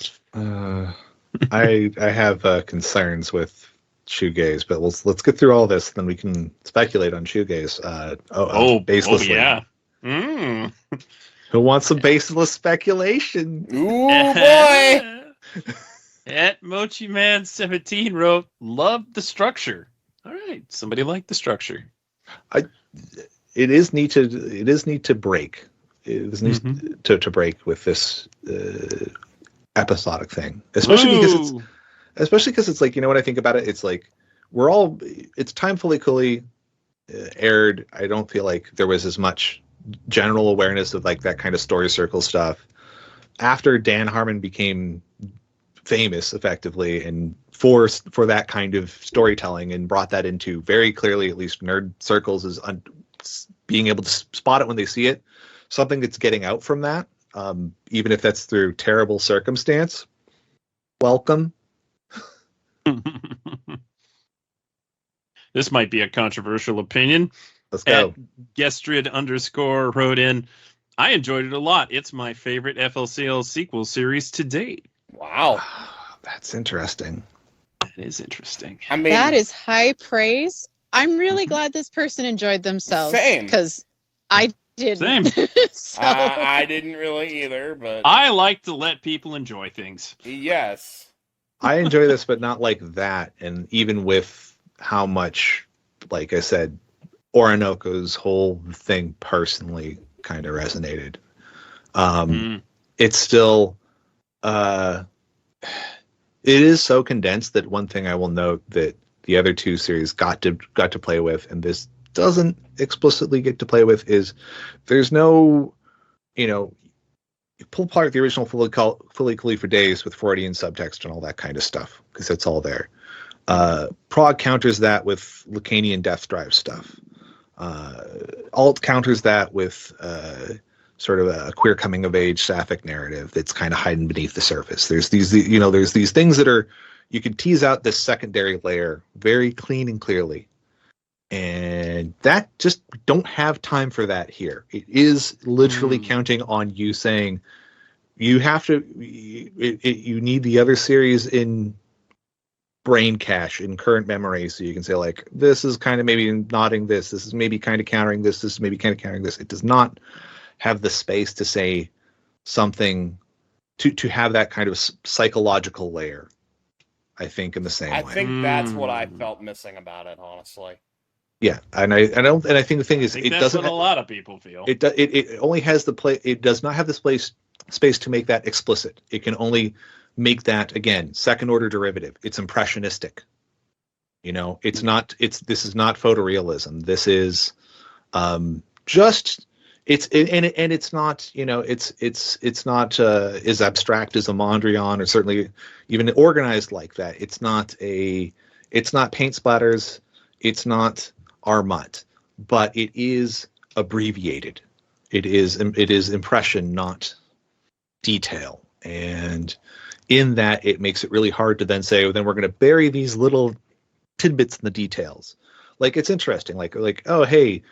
I have concerns with Shoegaze, but let's get through all this, then we can speculate on Shoegaze. Baselessly. Yeah. Mm. Who wants some baseless speculation? Ooh, boy! At Mochi Man 17 wrote, "Love the structure." All right, somebody liked the structure. It is neat to break. It is neat to break with this episodic thing, especially because it's like, you know what I think about it? It's like it's time Fully Cooley aired. I don't feel like there was as much general awareness of like that kind of story circle stuff after Dan Harmon became famous effectively and for that kind of storytelling, and brought that into very clearly, at least nerd circles, is being able to spot it when they see it. Something that's getting out from that, even if that's through terrible circumstance. Welcome. This might be a controversial opinion. Let's go. Gestrid _ wrote in, "I enjoyed it a lot. It's my favorite FLCL sequel series to date." Wow. That's interesting. That is interesting. I mean, That is high praise. I'm really glad this person enjoyed themselves. Same. Because I didn't. Same. So, I didn't really either, but I like to let people enjoy things. yes. I enjoy this, but not like that. And even with how much, like I said, Orinoco's whole thing personally kind of resonated. It's still, it is so condensed that one thing I will note that the other 2 series got to play with, and this doesn't explicitly get to play with, is there's no, you pull apart the original Fully Cooley for days with Freudian subtext and all that kind of stuff, because it's all there. Prague counters that with Lacanian Death Drive stuff. Alt counters that with sort of a queer coming of age sapphic narrative that's kind of hiding beneath the surface. There's these things that are, you can tease out this secondary layer very clean and clearly. And that just don't have time for that here. It is literally counting on you saying you have to, you need the other series in brain cache, in current memory, so you can say like, this is kind of maybe nodding this is maybe kind of countering this is maybe kind of countering this. It does not have the space to say something, to have that kind of psychological layer, I think, in the same way. I think that's what I felt missing about it, honestly. Yeah, and I think the thing is, it that's doesn't. What a lot of people feel. It only has the play. It does not have the space to make that explicit. It can only make that, again, second order derivative. It's impressionistic. It's not. This is not photorealism. This is just. It's not. It's not as abstract as a Mondrian, or certainly even organized like that. It's not paint splatters. It's not Armut, but it is abbreviated. It is impression, not detail. And in that, it makes it really hard to then say, then we're going to bury these little tidbits in the details. Like, it's interesting. Like, oh, hey,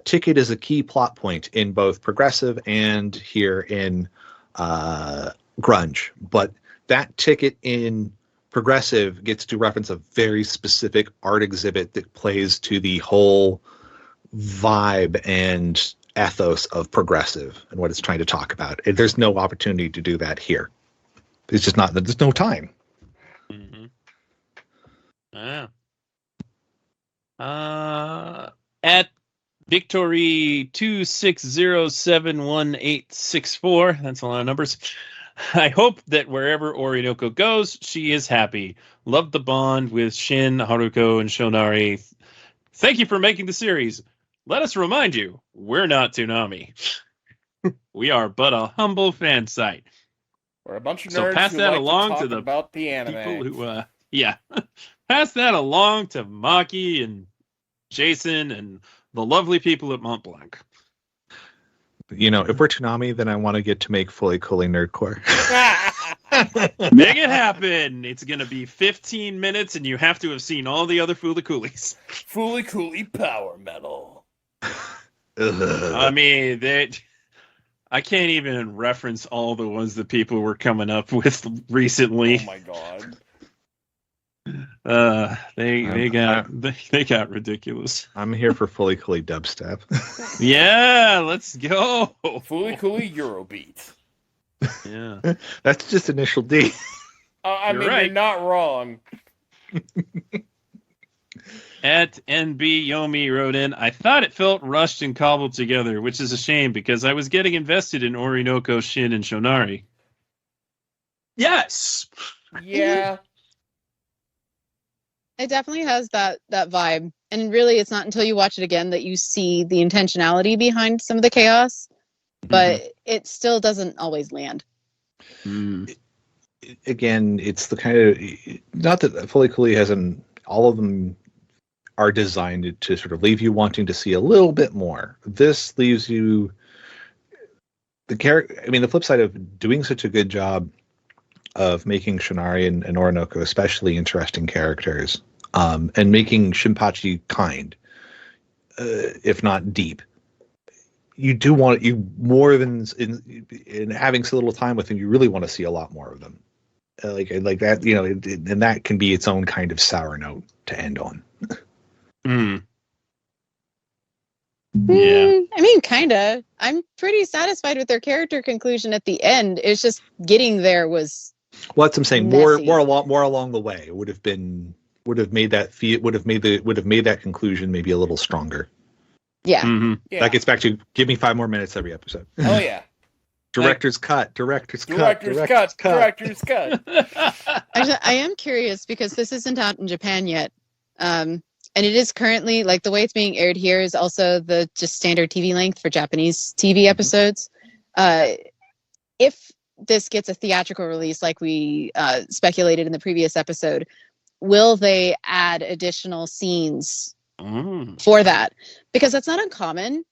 Ticket is a key plot point in both Progressive and here in Grunge. But that Ticket in Progressive gets to reference a very specific art exhibit that plays to the whole vibe and ethos of Progressive and what it's trying to talk about. And there's no opportunity to do that here. It's just not. There's no time. Mm-hmm. At Victory 260711864. That's a lot of numbers. I hope that wherever Orinoco goes, she is happy. Love the bond with Shin, Haruko, and Shonari. Thank you for making the series. Let us remind you, we're not Toonami. We are but a humble fan site. We're a bunch of nerds So pass who that like along to talk to the about the anime. people who, pass that along to Maki and Jason and the lovely people at Mont Blanc. You know, if we're Toonami, then I want to get to make Fully Coolly Nerdcore. Make it happen. It's going to be 15 minutes, and you have to have seen all the other Fooly Coolies. Fooly Cooly Power Metal. I mean, I can't even reference all the ones that people were coming up with recently. Oh my god. They got ridiculous. I'm here for Fully Coolly Dubstep. Yeah, let's go. Fooly Cooly Eurobeat. Yeah. That's just initial D. You're not wrong. At NB Yomi wrote in, I thought it felt rushed and cobbled together, which is a shame because I was getting invested in Orinoco, Shin, and Shonari. Yes. Yeah. It definitely has that vibe. And really, it's not until you watch it again that you see the intentionality behind some of the chaos. But it still doesn't always land. Again, it's the kind of... Not that Fully Coolly hasn't... All of them are designed to sort of leave you wanting to see a little bit more. This leaves you... the flip side of doing such a good job of making Shonari and Orinoco especially interesting characters, and making Shinpachi kind, if not deep. You do want more than in having so little time with them. You really want to see a lot more of them, like that. You know, and that can be its own kind of sour note to end on. Yeah. I mean, kinda. I'm pretty satisfied with their character conclusion at the end. It's just getting there was. Well, that's what I'm saying. Messy. More along the way would have made that conclusion maybe a little stronger. Yeah. Yeah. That gets back to give me 5 more minutes every episode. Oh yeah. Director's cut. Actually, I am curious because this isn't out in Japan yet. And it is currently, like, the way it's being aired here is also the just standard TV length for Japanese TV episodes. If this gets a theatrical release, like we speculated in the previous episode, will they add additional scenes for that? Because that's not uncommon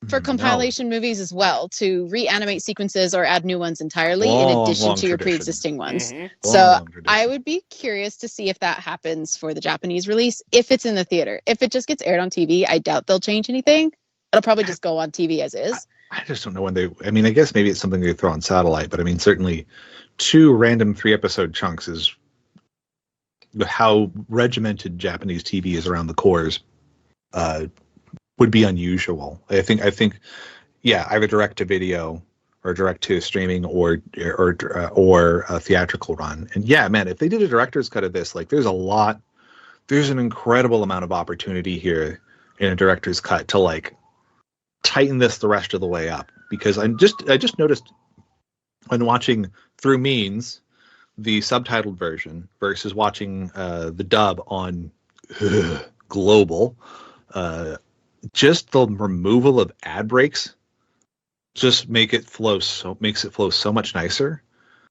for compilation movies as well, to reanimate sequences or add new ones entirely in addition to your pre-existing ones. So I would be curious to see if that happens for the Japanese release, if it's in the theater. If it just gets aired on TV, I doubt they'll change anything. It'll probably just go on TV as is. I just don't know when I guess maybe it's something they throw on satellite, but I mean, certainly 2 random 3-episode chunks is how regimented Japanese TV is around the cores. Would be unusual. I think, yeah, either direct to video or direct to streaming or a theatrical run. And yeah, man, if they did a director's cut of this, like, there's an incredible amount of opportunity here in a director's cut to, like, tighten this the rest of the way up. Because I just noticed when watching through Means, the subtitled version versus watching the dub on Global, just the removal of ad breaks just makes it flow so much nicer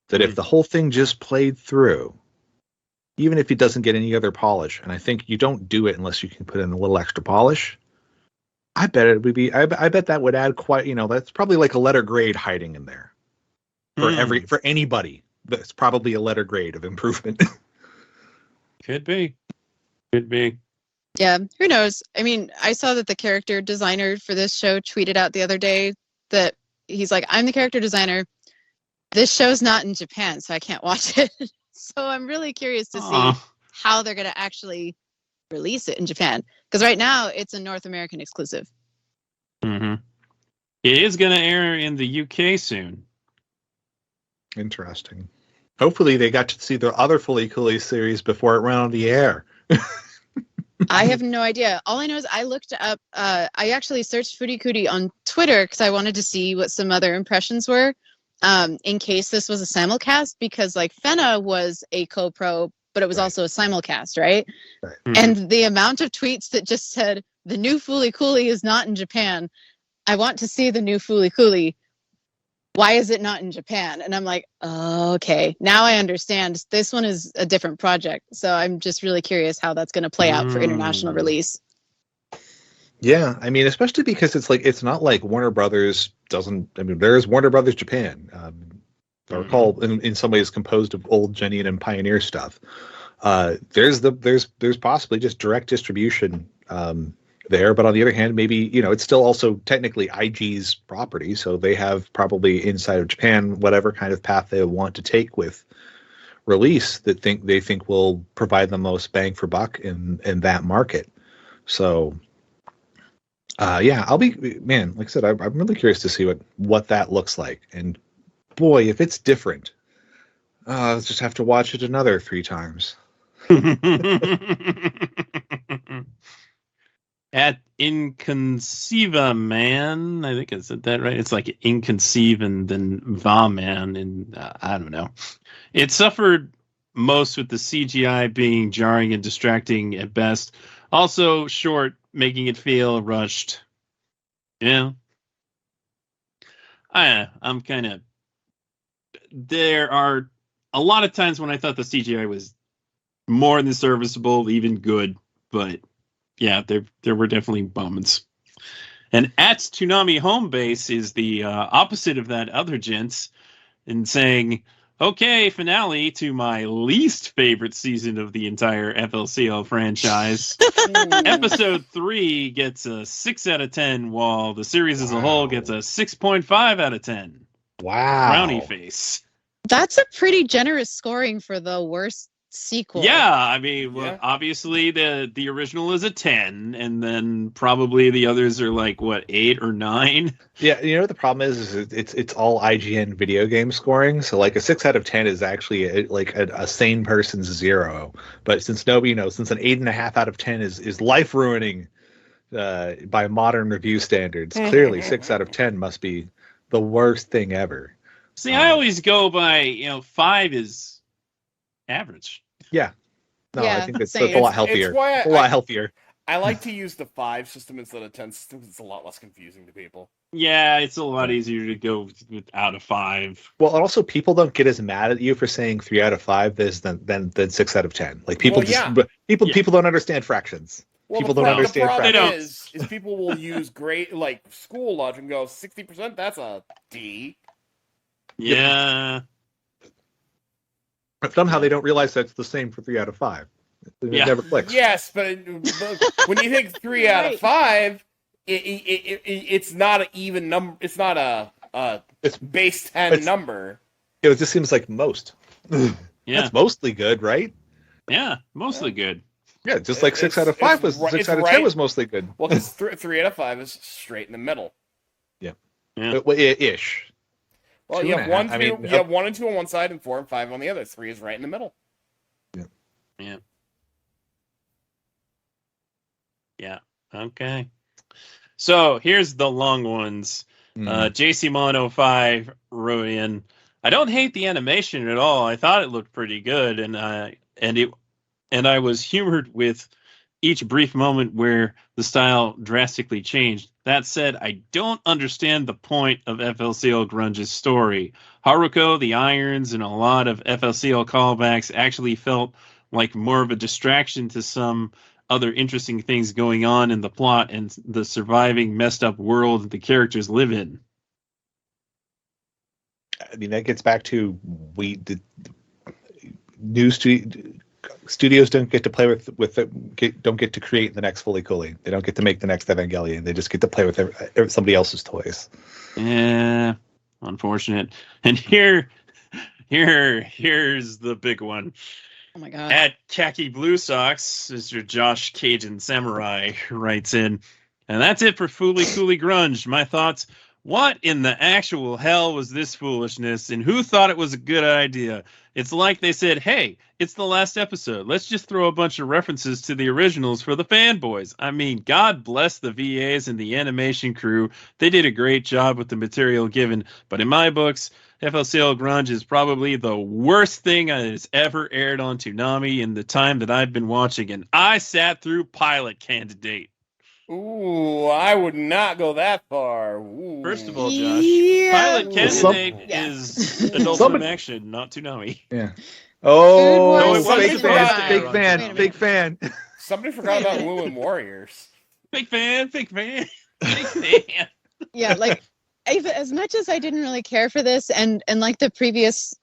that if the whole thing just played through, even if it doesn't get any other polish, and I think you don't do it unless you can put in a little extra polish, I bet it would be. I bet that would add quite. You know, that's probably like a letter grade hiding in there for anybody. That's probably a letter grade of improvement. Could be. Yeah, who knows? I mean, I saw that the character designer for this show tweeted out the other day that he's like, I'm the character designer. This show's not in Japan, so I can't watch it. So I'm really curious to see how they're going to actually release it in Japan. Because right now, it's a North American exclusive. Mm-hmm. It is going to air in the UK soon. Interesting. Hopefully they got to see the other Fully Coolly series before it ran on the air. I have no idea. All I know is I looked up, I actually searched Furikuri on Twitter because I wanted to see what some other impressions were in case this was a simulcast, because like Fena was a co-pro, but it was also a simulcast, right? And the amount of tweets that just said, the new Fooly Coolly is not in Japan. I want to see the new Fooly Coolly. Why is it not in Japan? And I'm like, oh, okay, now I understand. This one is a different project. So I'm just really curious how that's going to play out for international release. Yeah, I mean, especially because it's not like Warner Brothers doesn't. I mean, there's Warner Brothers Japan. I recall in some ways composed of old Genuine and Pioneer stuff. There's possibly just direct distribution there, but on the other hand, maybe it's still also technically IG's property, so they have probably inside of Japan whatever kind of path they want to take with release that they think will provide the most bang for buck in that market. So I'll be like I said, I'm really curious to see what that looks like, and boy, if it's different, I'll just have to watch it another 3 times. At Inconceiva Man, I think I said that right. It's like Inconceive and then Va Man, and I don't know. It suffered most with the CGI being jarring and distracting at best. Also short, making it feel rushed. Yeah. I'm kind of... There are a lot of times when I thought the CGI was more than serviceable, even good, but yeah, there were definitely moments. And at Toonami home base is the opposite of that other gents, and saying, okay, finale to my least favorite season of the entire FLCL franchise. Episode 3 gets a 6 out of 10, while the series as a whole gets a 6.5 out of 10. Wow. Brownie face. That's a pretty generous scoring for the worst sequel. Yeah, I mean, obviously the original is a 10, and then probably the others are like, what, 8 or 9? Yeah, the problem is it's all IGN video game scoring, so like a 6 out of 10 is actually a sane person's 0. But since since an 8.5 out of 10 is life ruining by modern review standards, clearly 6 out of 10 must be the worst thing ever. See, I always go by 5 is average. Yeah. No, Yeah, I think it's same. a lot healthier. It's why a lot healthier. I like to use the 5 system instead of 10 system. It's a lot less confusing to people. Yeah, it's a lot easier to go out of 5. Well, and also people don't get as mad at you for saying 3 out of 5 than 6 out of 10. Like people people don't understand fractions. Well, People don't understand The problem fractions. is people will use great school logic and go 60%. That's a D. Yeah. But somehow they don't realize that's the same for 3 out of 5. It never clicks. Yes, but when you think 3 out of 5, it's not an even number. It's not a base 10 number. It just seems like most. Yeah. That's mostly good, right? Yeah, mostly good. Yeah, just like 6 out of 5 was 6 out of 10 was mostly good. Well, because 3 out of 5 is straight in the middle. Yeah. Yeah. Ish. Well, you have 1, 2, you have 1 and 2 on one side and 4 and 5 on the other. 3 is right in the middle. Yeah. Yeah. Okay. So here's the long ones. JC105 wrote in, I don't hate the animation at all. I thought it looked pretty good, and I was humored with each brief moment where the style drastically changed. That said, I don't understand the point of FLCL Grunge's story. Haruko, the Irons, and a lot of FLCL callbacks actually felt like more of a distraction to some other interesting things going on in the plot and the surviving messed up world that the characters live in. I mean, that gets back to studios don't get to play don't get to create the next Fully Cooley. They don't get to make the next Evangelion. They just get to play with somebody else's toys. Yeah, unfortunate. And here's the big one. Oh my god. At Khaki Blue Socks, Mr. Josh Cajun Samurai writes in, and that's it for Fully Cooley Grunge. My thoughts: what in the actual hell was this foolishness, and who thought it was a good idea? It's like they said, hey, it's the last episode. Let's just throw a bunch of references to the originals for the fanboys. I mean, God bless the VAs and the animation crew. They did a great job with the material given. But in my books, FLCL Grunge is probably the worst thing that has ever aired on Toonami in the time that I've been watching. And I sat through Pilot Candidate. Ooh, I would not go that far. Ooh. First of all, Josh, Yeah. Pilot Candidate is Adult Swim Action, not Toonami. Yeah. Oh, Food Wars big fan, big Wait a fan, minute. big fan. Somebody forgot about Woo and Warriors. Big fan, big fan, big fan. Yeah, like as much as I didn't really care for this, and like the previous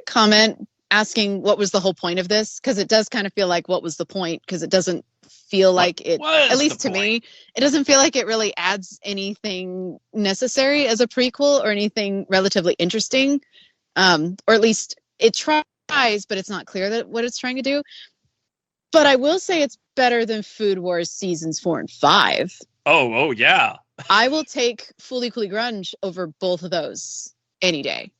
comment asking what was the whole point of this, because it does kind of feel like what was the point, because it doesn't feel like it, at least to me, it doesn't feel like it really adds anything necessary as a prequel or anything relatively interesting, or at least it tries, but it's not clear that what it's trying to do. But I will say it's better than Food Wars seasons 4 and 5. Oh yeah. I will take Fooly Cooly Grunge over both of those any day.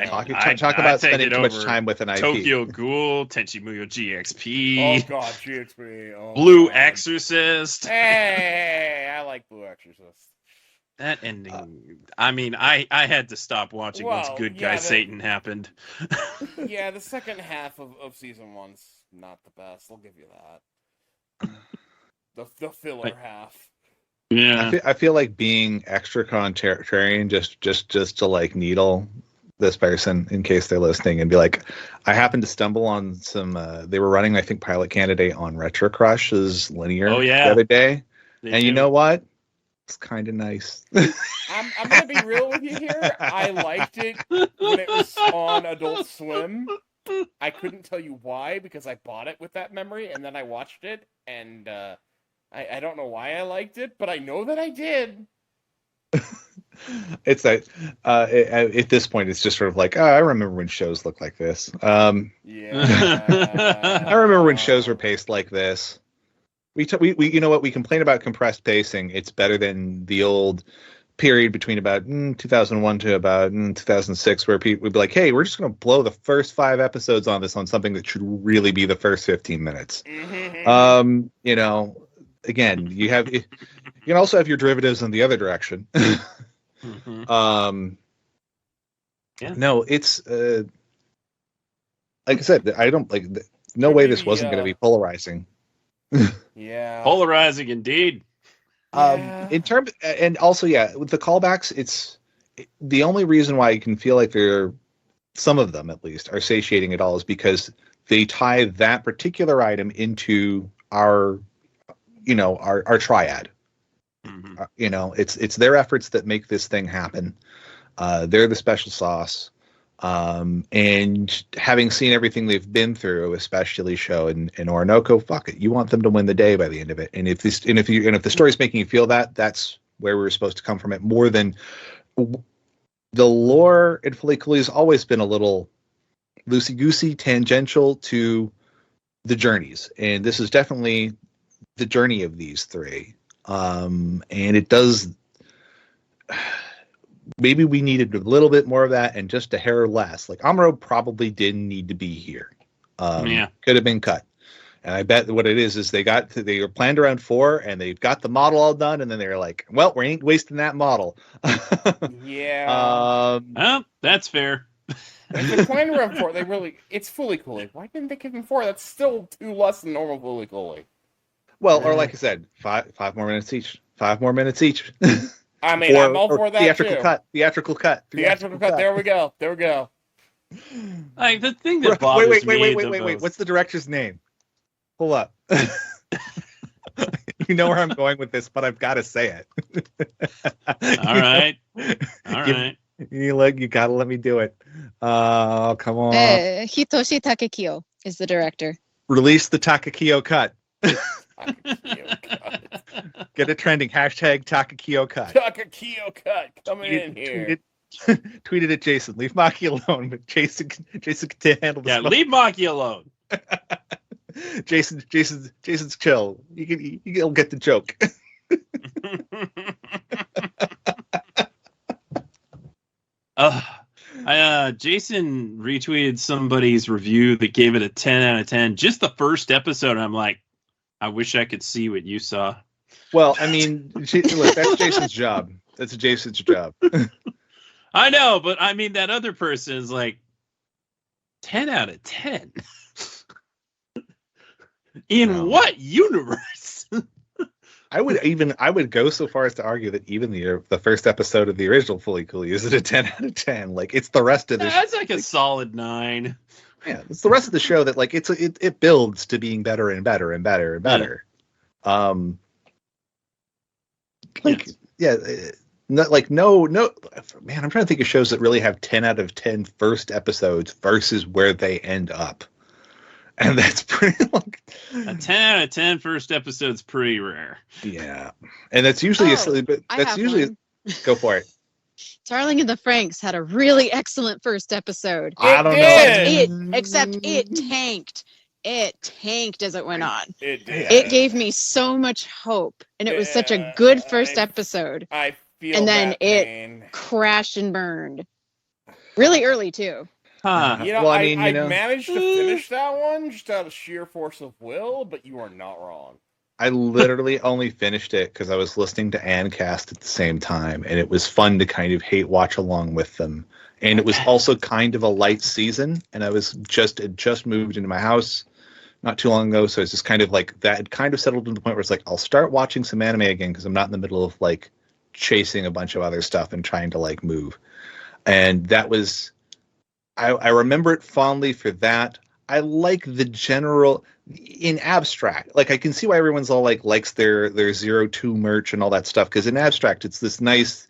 Talk about spending too much time with an IP. Tokyo Ghoul, Tenchi Muyo GXP. Oh god, GXP. Oh, Blue god. Exorcist. Hey, I like Blue Exorcist. That ending. I mean, I had to stop watching once Good Guy Satan happened. Yeah, the second half of season 1's not the best. I'll give you that. The filler half. Yeah, I feel like being extra contrarian just to like needle this person in case they're listening and be like, I happened to stumble on some. They were running, I think, Pilot Candidate on Retro Crush's linear the other day, you know what? It's kind of nice. I'm gonna be real with you here. I liked it when it was on Adult Swim. I couldn't tell you why, because I bought it with that memory and then I watched it and. I don't know why I liked it, but I know that I did. It's like at this point, it's just sort of like, I remember when shows looked like this. Yeah, I remember when shows were paced like this. We you know what, we complain about compressed pacing. It's better than the old period between about 2001 to about 2006, where people would be like, hey, we're just going to blow the first 5 episodes on this on something that should really be the first 15 minutes. You know. Again, you can also have your derivatives in the other direction. No, it's like I said, I don't like. No way this wasn't going to be polarizing. Yeah, polarizing indeed. In terms, and also, with the callbacks, it's the only reason why you can feel like some of them at least are satiating at all is because they tie that particular item into our triad. It's their efforts that make this thing happen. They're the special sauce. And having seen everything they've been through, especially Show and Orinoco, fuck it, you want them to win the day by the end of it. And if the story's making you feel that, that's where we're supposed to come from it, more than the lore in Fooly Cooly has always been a little loosey-goosey, tangential to the journeys. And this is definitely the journey of these 3, and it does. Maybe we needed a little bit more of that, and just a hair less. Like Amuro probably didn't need to be here. Could have been cut. And I bet what it is they were planned around 4, and they got the model all done, and then they were like, well, we ain't wasting that model. Yeah. Well, that's fair. If they're planned around 4, it's Fooly Cooly. Why didn't they give him 4? That's still 2 less than normal Fooly Cooly. Well, or like I said, 5 more minutes each. 5 more minutes each. I mean, I'm all for that theatrical too. Theatrical cut. There we go. Like the thing that bothers me. Wait. What's the director's name? Hold up. You know where I'm going with this, but I've got to say it. All right. You gotta let me do it. Oh, come on. Hitoshi Takekiyo is the director. Release the Takekiyo cut. Get it trending. Hashtag Takekiyo cut. Takekiyo cut coming in here. Tweeted at Jason. Leave Maki alone, but Jason can handle this. Yeah, leave Maki alone. Jason's chill. You'll get the joke. Jason retweeted somebody's review that gave it a 10 out of 10. Just the first episode, and I'm like, I wish I could see what you saw. Well, I mean, look, that's Jason's job. That's Jason's job. I know, but I mean, that other person is like 10 out of 10. In what universe? I would go so far as to argue that even the first episode of the original Fooly Cooly is a 10 out of 10. Like, it's the rest of the that's like a solid 9. Yeah, it's the rest of the show that like it builds to being better and better and better and better. Not like no, man. I'm trying to think of shows that really have 10 out of 10 first episodes versus where they end up, and that's pretty like a 10 out of 10 first episode's pretty rare. Yeah, and that's usually go for it. Darling in the Franxx had a really excellent first episode. I don't know. Except it tanked. It tanked as it went on. It did. It gave me so much hope, and it was such a good first episode. I feel and then that it pain. crashed and burned really early too. Huh. You know, Well, I you know, managed to finish that one just out of sheer force of will, but you are not wrong. I literally only finished it because I was listening to Ancast at the same time, and it was fun to kind of hate watch along with them. And it was also kind of a light season, and I was had just moved into my house not too long ago, so it's just kind of like that had kind of settled to the point where it's like I'll start watching some anime again because I'm not in the middle of like chasing a bunch of other stuff and trying to like move. And that was I remember it fondly for that. I like the general in abstract. Like I can see why everyone's all like likes their 02 merch and all that stuff, because in abstract it's this nice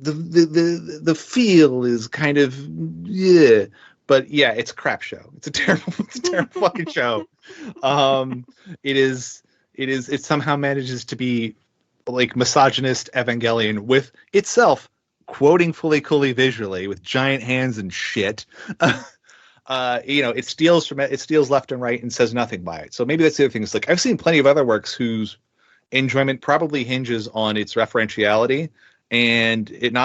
the feel is kind of yeah, but yeah, it's a crap show. It's a terrible fucking show. It somehow manages to be like misogynist Evangelion with itself quoting Fully Cooley visually with giant hands and shit. It steals left and right and says nothing by it. So maybe that's the other thing. It's like I've seen plenty of other works whose enjoyment probably hinges on its referentiality, and it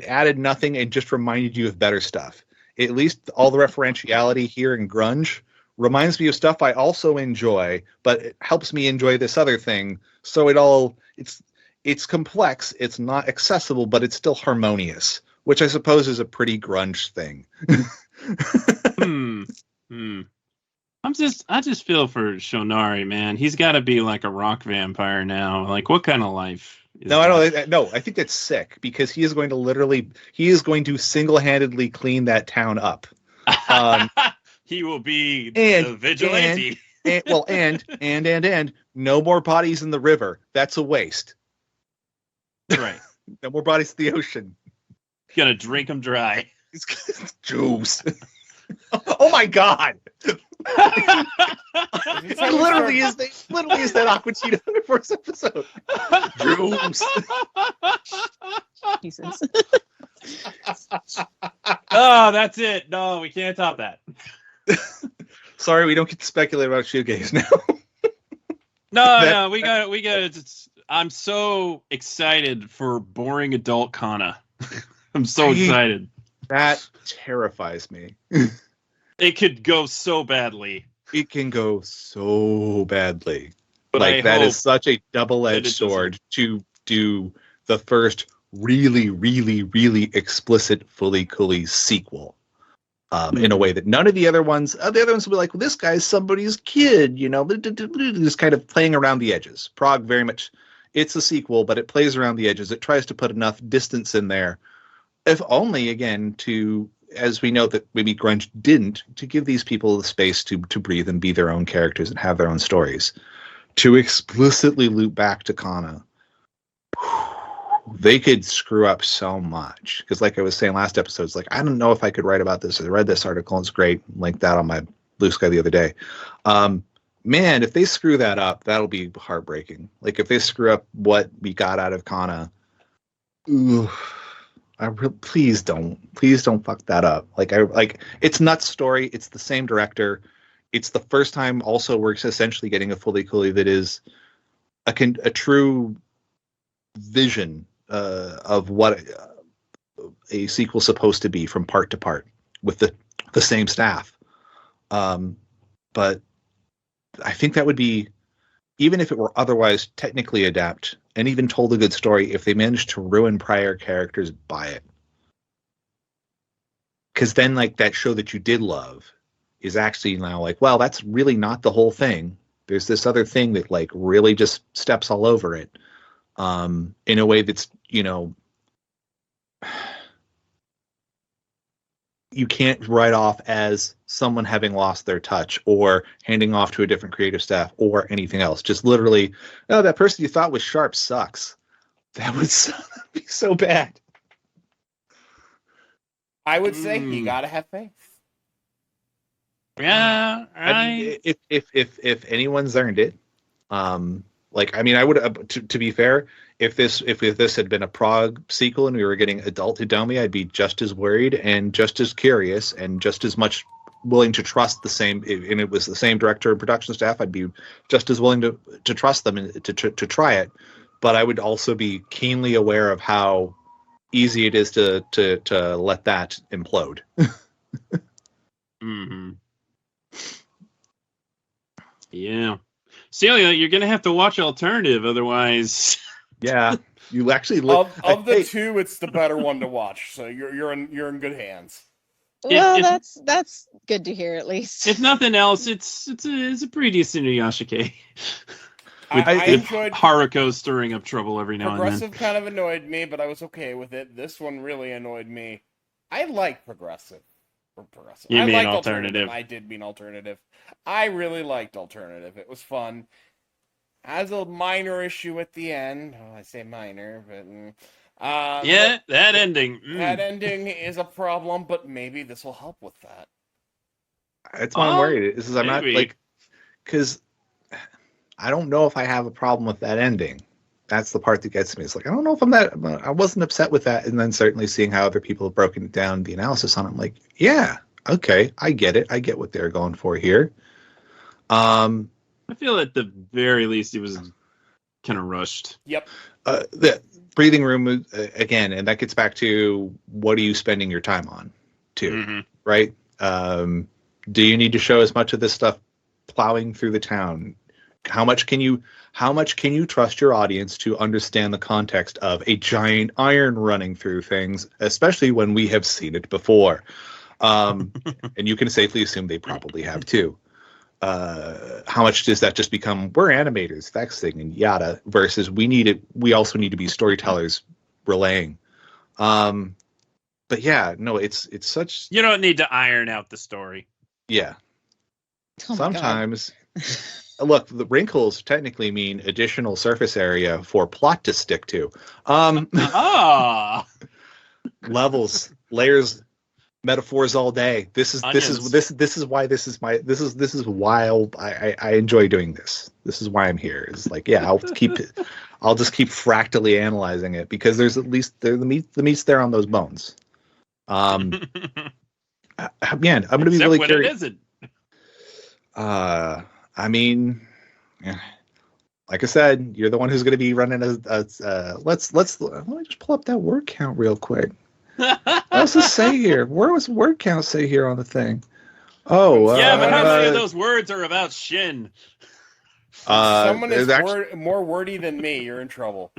added nothing and just reminded you of better stuff. At least all the referentiality here in Grunge reminds me of stuff I also enjoy, but it helps me enjoy this other thing. So it's complex, it's not accessible, but it's still harmonious, which I suppose is a pretty Grunge thing. I just feel for Shonari, man. He's got to be like a rock vampire now. Like, what kind of life? I think that's sick, because he is going to single-handedly clean that town up. He will be the vigilante. And no more bodies in the river. That's a waste. Right. No more bodies in the ocean. He's gonna drink them dry. Juice. Oh my god. It literally is that Aqua Cheetah in the first episode. Juice. Jesus. Oh, that's it. No, we can't top that. Sorry, we don't get to speculate about shoegaze now. No, we got it. I'm so excited for boring adult Kana. I'm so excited. That terrifies me. It could go so badly. It can go so badly. But like that is such a double-edged sword to do the first really, really, really explicit Fully Cooley sequel. In a way that none of the other ones will be like, well, this guy's somebody's kid, just kind of playing around the edges. Prague very much, it's a sequel, but it plays around the edges. It tries to put enough distance in there, if only, again, to, as we know that maybe Grunge didn't, to give these people the space to breathe and be their own characters and have their own stories. To explicitly loop back to Kana, they could screw up so much. Because like I was saying last episode, it's like, I don't know if I could write about this. I read this article, and it's great. Linked that on my Blue Sky the other day. Man, if they screw that up, that'll be heartbreaking. Like if they screw up what we got out of Kana, please don't fuck that up. Like it's Nuts' story. It's the same director. It's the first time also we're essentially getting a Fully Cooley that is a true vision of what a sequel's supposed to be from part to part with the same staff. But I think that would be, even if it were otherwise technically adapt and even told a good story, if they managed to ruin prior characters by it. Because then like that show that you did love is actually now like, well, that's really not the whole thing. There's this other thing that like really just steps all over it. In a way that's, you can't write off as someone having lost their touch or handing off to a different creative staff or anything else. Just literally, that person you thought was sharp sucks. That would that'd be so bad. I would say you gotta have faith. Yeah, I mean, if anyone's earned it, like I mean, I would to be fair, if this had been a Prague sequel and we were getting adult Hidomi, I'd be just as worried and just as curious and just as much willing to trust the same. And it was the same director and production staff, I'd be just as willing to trust them and to try it. But I would also be keenly aware of how easy it is to let that implode. Mm-hmm. Yeah. Celia, you're going to have to watch Alternative, otherwise... Yeah. You actually look... Of the two, it's the better one to watch, so you're in good hands. Well, that's good to hear, at least. If nothing else, it's a pretty decent Yashike. I enjoyed Haruko stirring up trouble every now and then. Progressive kind of annoyed me, but I was okay with it. This one really annoyed me. I like Progressive. You I mean liked Alternative. I did mean Alternative. I really liked Alternative. It was fun. Has a minor issue at the end. Oh, I say minor, but yeah, that ending. That ending is a problem, but maybe this will help with that. That's why I'm worried. I'm not like, because I don't know if I have a problem with that ending. That's the part that gets me. It's like, I don't know if I wasn't upset with that. And then certainly seeing how other people have broken it down, the analysis on it, I'm like, yeah, okay, I get it. I get what they're going for here. I feel at the very least it was kind of rushed. Yep. The breathing room, again, and that gets back to what are you spending your time on, too, right? Do you need to show as much of this stuff plowing through the town? How much can you trust your audience to understand the context of a giant iron running through things, especially when we have seen it before? And you can safely assume they probably have too. How much does that just become we're animators, vexing and yada, versus we also need to be storytellers relaying. But yeah, no, it's such, you don't need to iron out the story. Yeah. Oh sometimes look, the wrinkles technically mean additional surface area for plot to stick to. Levels, layers, metaphors all day. This is why I enjoy doing this. This is why I'm here. It's like, yeah, I'll just keep fractally analyzing it because there's at least the meat's there on those bones. Man, I'm going to be really curious. It isn't. I mean, like I said, you're the one who's going to be running let me just pull up that word count real quick. What does it say here? Where was word count say here on the thing? Oh, yeah, but how many of those words are about Shin? Someone is more wordy than me. You're in trouble.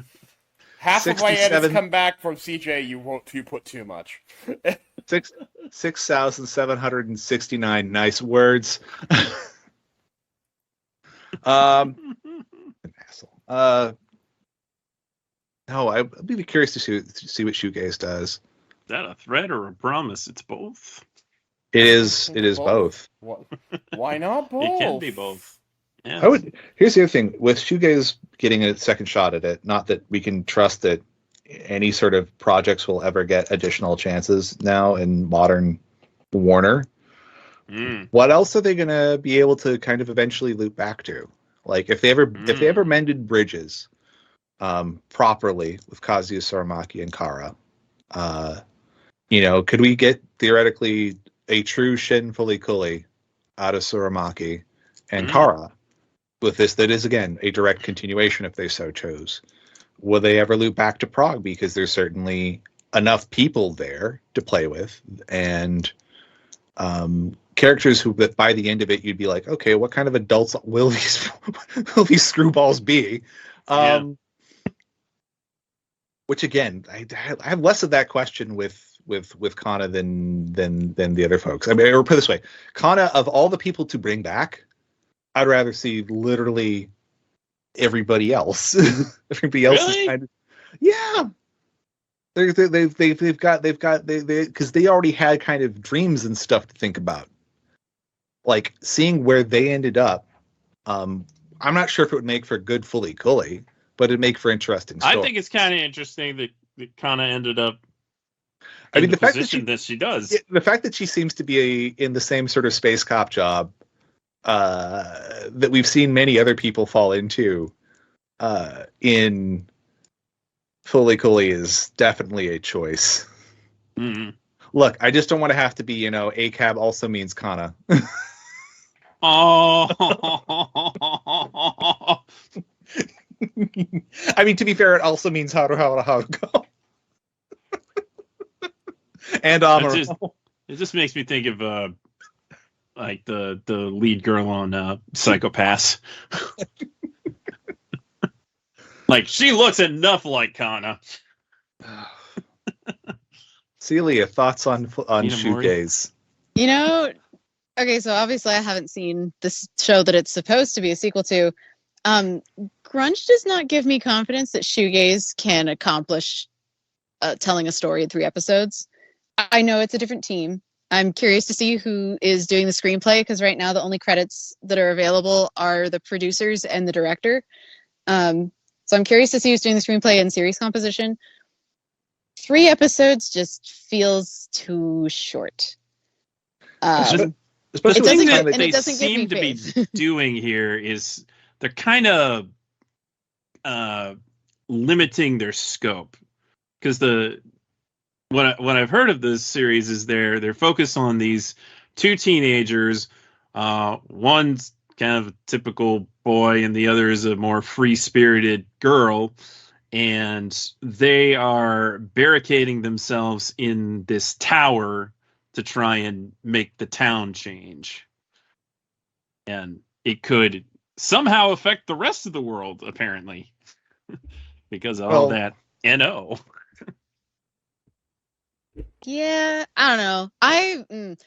Half of my edits come back from CJ. You put too much. 6,769 nice words. An asshole. No, I'd be curious to see what Shoegaze does. Is that a threat or a promise? It's both. It is both. Why not both? It can be both. Yeah. Here's the other thing with Shoegaze getting a second shot at it. Not that we can trust that any sort of projects will ever get additional chances now in modern Warner. What else are they going to be able to kind of eventually loop back to? Like if they ever mended bridges properly with Kazuya Saramaki and Kara, could we get theoretically a true Shin Fully Cooly out of Saramaki and Kara with this that is again a direct continuation if they so chose? Will they ever loop back to Prague? Because there's certainly enough people there to play with and characters who by the end of it you'd be like, okay, what kind of adults will these screwballs be? Which again, I have less of that question with Kana than the other folks. I mean, or put it this way, Kana, of all the people to bring back, I'd rather see literally everybody else. Everybody else is kind of, yeah. They've got because they already had kind of dreams and stuff to think about. Like seeing where they ended up, I'm not sure if it would make for good Fully Cooly, but it'd make for interesting stories. I think it's kind of interesting that it kind of ended up. I mean, the fact position that she does. The fact that she seems to be in the same sort of space cop job that we've seen many other people fall into in Fully Cooley is definitely a choice. Mm-hmm. Look, I just don't want to have to be, ACAB also means Kana. Oh. I mean, to be fair, it also means how go. And it just makes me think of like the lead girl on Psychopaths. Like, she looks enough like Kana. Celia, thoughts on shoegaze? Okay, so obviously I haven't seen this show that it's supposed to be a sequel to. Grunge does not give me confidence that shoegaze can accomplish telling a story in 3 episodes. I know it's a different team. I'm curious to see who is doing the screenplay, because right now the only credits that are available are the producers and the director. So I'm curious to see who's doing the screenplay and series composition. 3 episodes just feels too short. The thing that they seem to be doing here is they're kind of limiting their scope, because what I've heard of this series is they're focused on these 2 teenagers. One's kind of a typical boy, and the other is a more free-spirited girl, and they are barricading themselves in this tower to try and make the town change. And it could somehow affect the rest of the world, apparently, because of all that NO. Yeah, I don't know.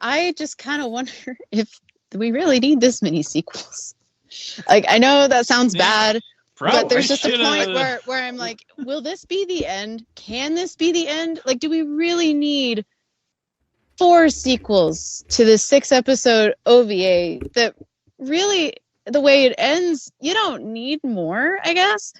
I just kind of wonder if we really need this many sequels. Like, I know that sounds bad, but there's just a point where I'm like, will this be the end? Can this be the end? Like, do we really need 4 sequels to the 6-episode OVA that really, the way it ends, you don't need more, I guess?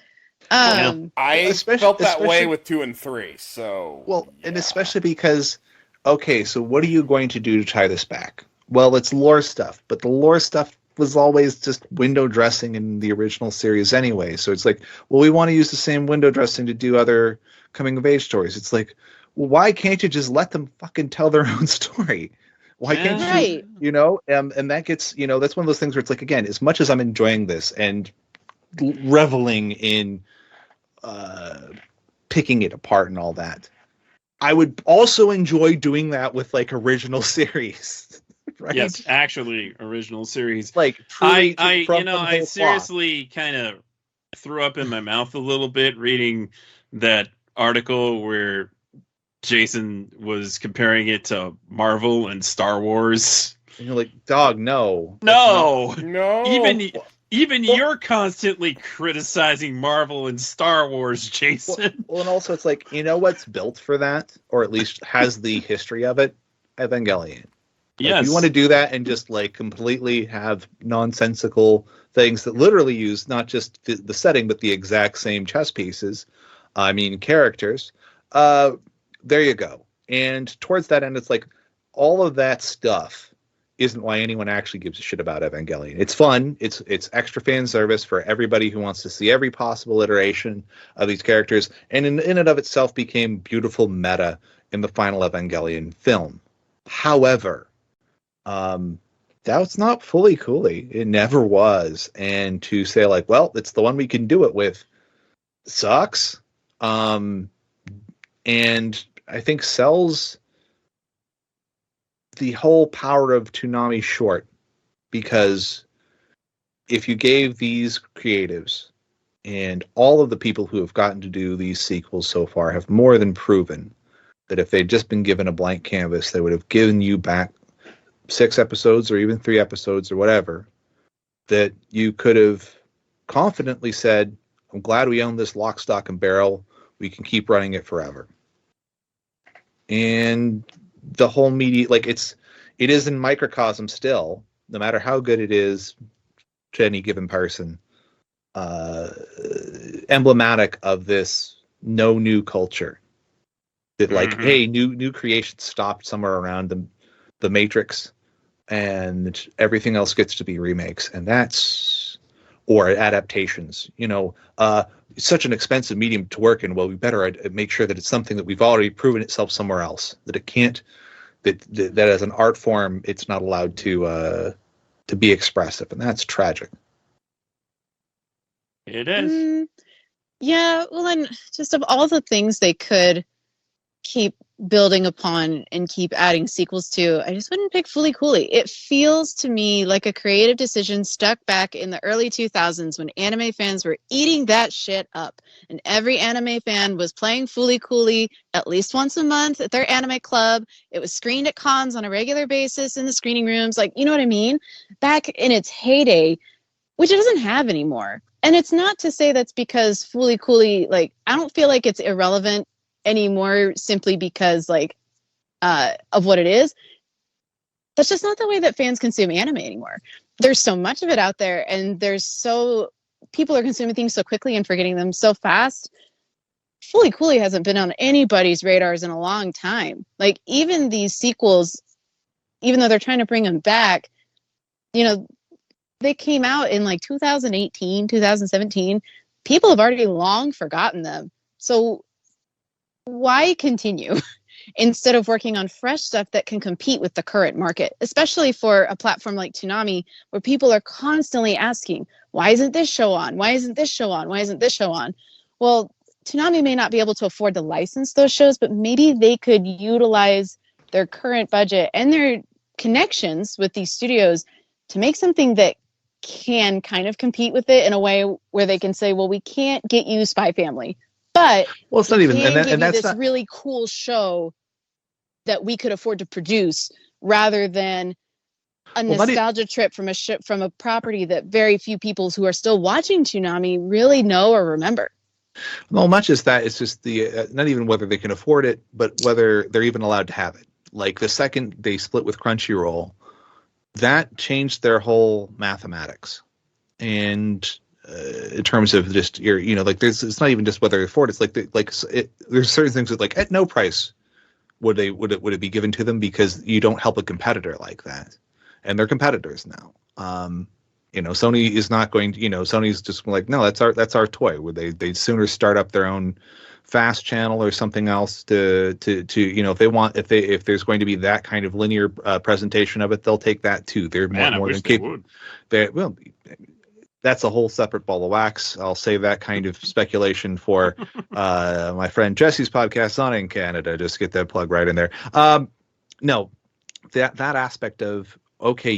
I felt that way with 2 and 3, so... Well, and especially because, okay, so what are you going to do to tie this back? Well, it's lore stuff, but the lore stuff was always just window dressing in the original series anyway. So it's like, well, we want to use the same window dressing to do other coming-of-age stories. It's like, well, why can't you just let them fucking tell their own story? Why can't you, and that gets, that's one of those things where it's like, again, as much as I'm enjoying this and reveling in picking it apart and all that, I would also enjoy doing that with like original series. Right? Yes, actually, original series. Like, I seriously kind of threw up in my mouth a little bit reading that article where Jason was comparing it to Marvel and Star Wars. And you're like, dog, no. Even you're constantly criticizing Marvel and Star Wars, Jason. Well, and also it's like, what's built for that, or at least has the history of it? Evangelion. Yes. You want to do that and just like completely have nonsensical things that literally use not just the setting, but the exact same chess pieces. I mean, characters. There you go. And towards that end, it's like all of that stuff isn't why anyone actually gives a shit about Evangelion. It's fun. It's extra fan service for everybody who wants to see every possible iteration of these characters. And in and of itself became beautiful meta in the final Evangelion film. However, that's not fully Cooley. It never was. And to say like, well, it's the one we can do it with sucks. And I think sells the whole power of Toonami short, because if you gave these creatives and all of the people who have gotten to do these sequels so far have more than proven that if they'd just been given a blank canvas, they would have given you back 6 episodes or even 3 episodes or whatever, that you could have confidently said, I'm glad we own this lock, stock, and barrel. We can keep running it forever. And the whole media, like it is in microcosm still, no matter how good it is to any given person. emblematic of this no new culture. That like, hey, new creation stopped somewhere around the Matrix, and everything else gets to be remakes, and that's or adaptations. It's such an expensive medium to work in. Well, we better make sure that it's something that we've already proven itself somewhere else. That it can't. That as an art form, it's not allowed to be expressive, and that's tragic. It is. Yeah, well, and just of all the things they could keep building upon and keep adding sequels to, I just wouldn't pick Fooly Cooly. It feels to me like a creative decision stuck back in the early 2000s when anime fans were eating that shit up. And every anime fan was playing Fooly Cooly at least once a month at their anime club. It was screened at cons on a regular basis in the screening rooms. Like, you know what I mean? Back in its heyday, which it doesn't have anymore. And it's not to say that's because Fooly Cooly, like, I don't feel like it's irrelevant anymore simply because, like, of what it is. That's just not the way that fans consume anime anymore. There's so much of it out there, and people are consuming things so quickly and forgetting them so fast. Fooly Cooly hasn't been on anybody's radars in a long time. Like, even these sequels, even though they're trying to bring them back, they came out in like 2018, 2017. People have already long forgotten them. So why continue instead of working on fresh stuff that can compete with the current market, especially for a platform like Toonami, where people are constantly asking, why isn't this show on? Why isn't this show on? Why isn't this show on? Well, Toonami may not be able to afford to license those shows, but maybe they could utilize their current budget and their connections with these studios to make something that can kind of compete with it in a way where they can say, well, we can't get you Spy Family, but it's not even, and that's this not really cool show that we could afford to produce, rather than a nostalgia trip from a property that very few people who are still watching Toonami really know or remember. Well, much as that, it's just the not even whether they can afford it, but whether they're even allowed to have it. Like the second they split with Crunchyroll, that changed their whole mathematics, and in terms of just it's not even just whether they afford it. It's there's certain things that like at no price would it be given to them, because you don't help a competitor like that, and they're competitors now. Sony is not going to, Sony's just like, no, that's our toy. Would they'd sooner start up their own fast channel or something else to if there's going to be that kind of linear presentation of it, they'll take that too. They're more than capable. Well, that's a whole separate ball of wax. I'll save that kind of speculation for my friend Jesse's podcast on in Canada. Just get that plug right in there. No, that aspect of, okay,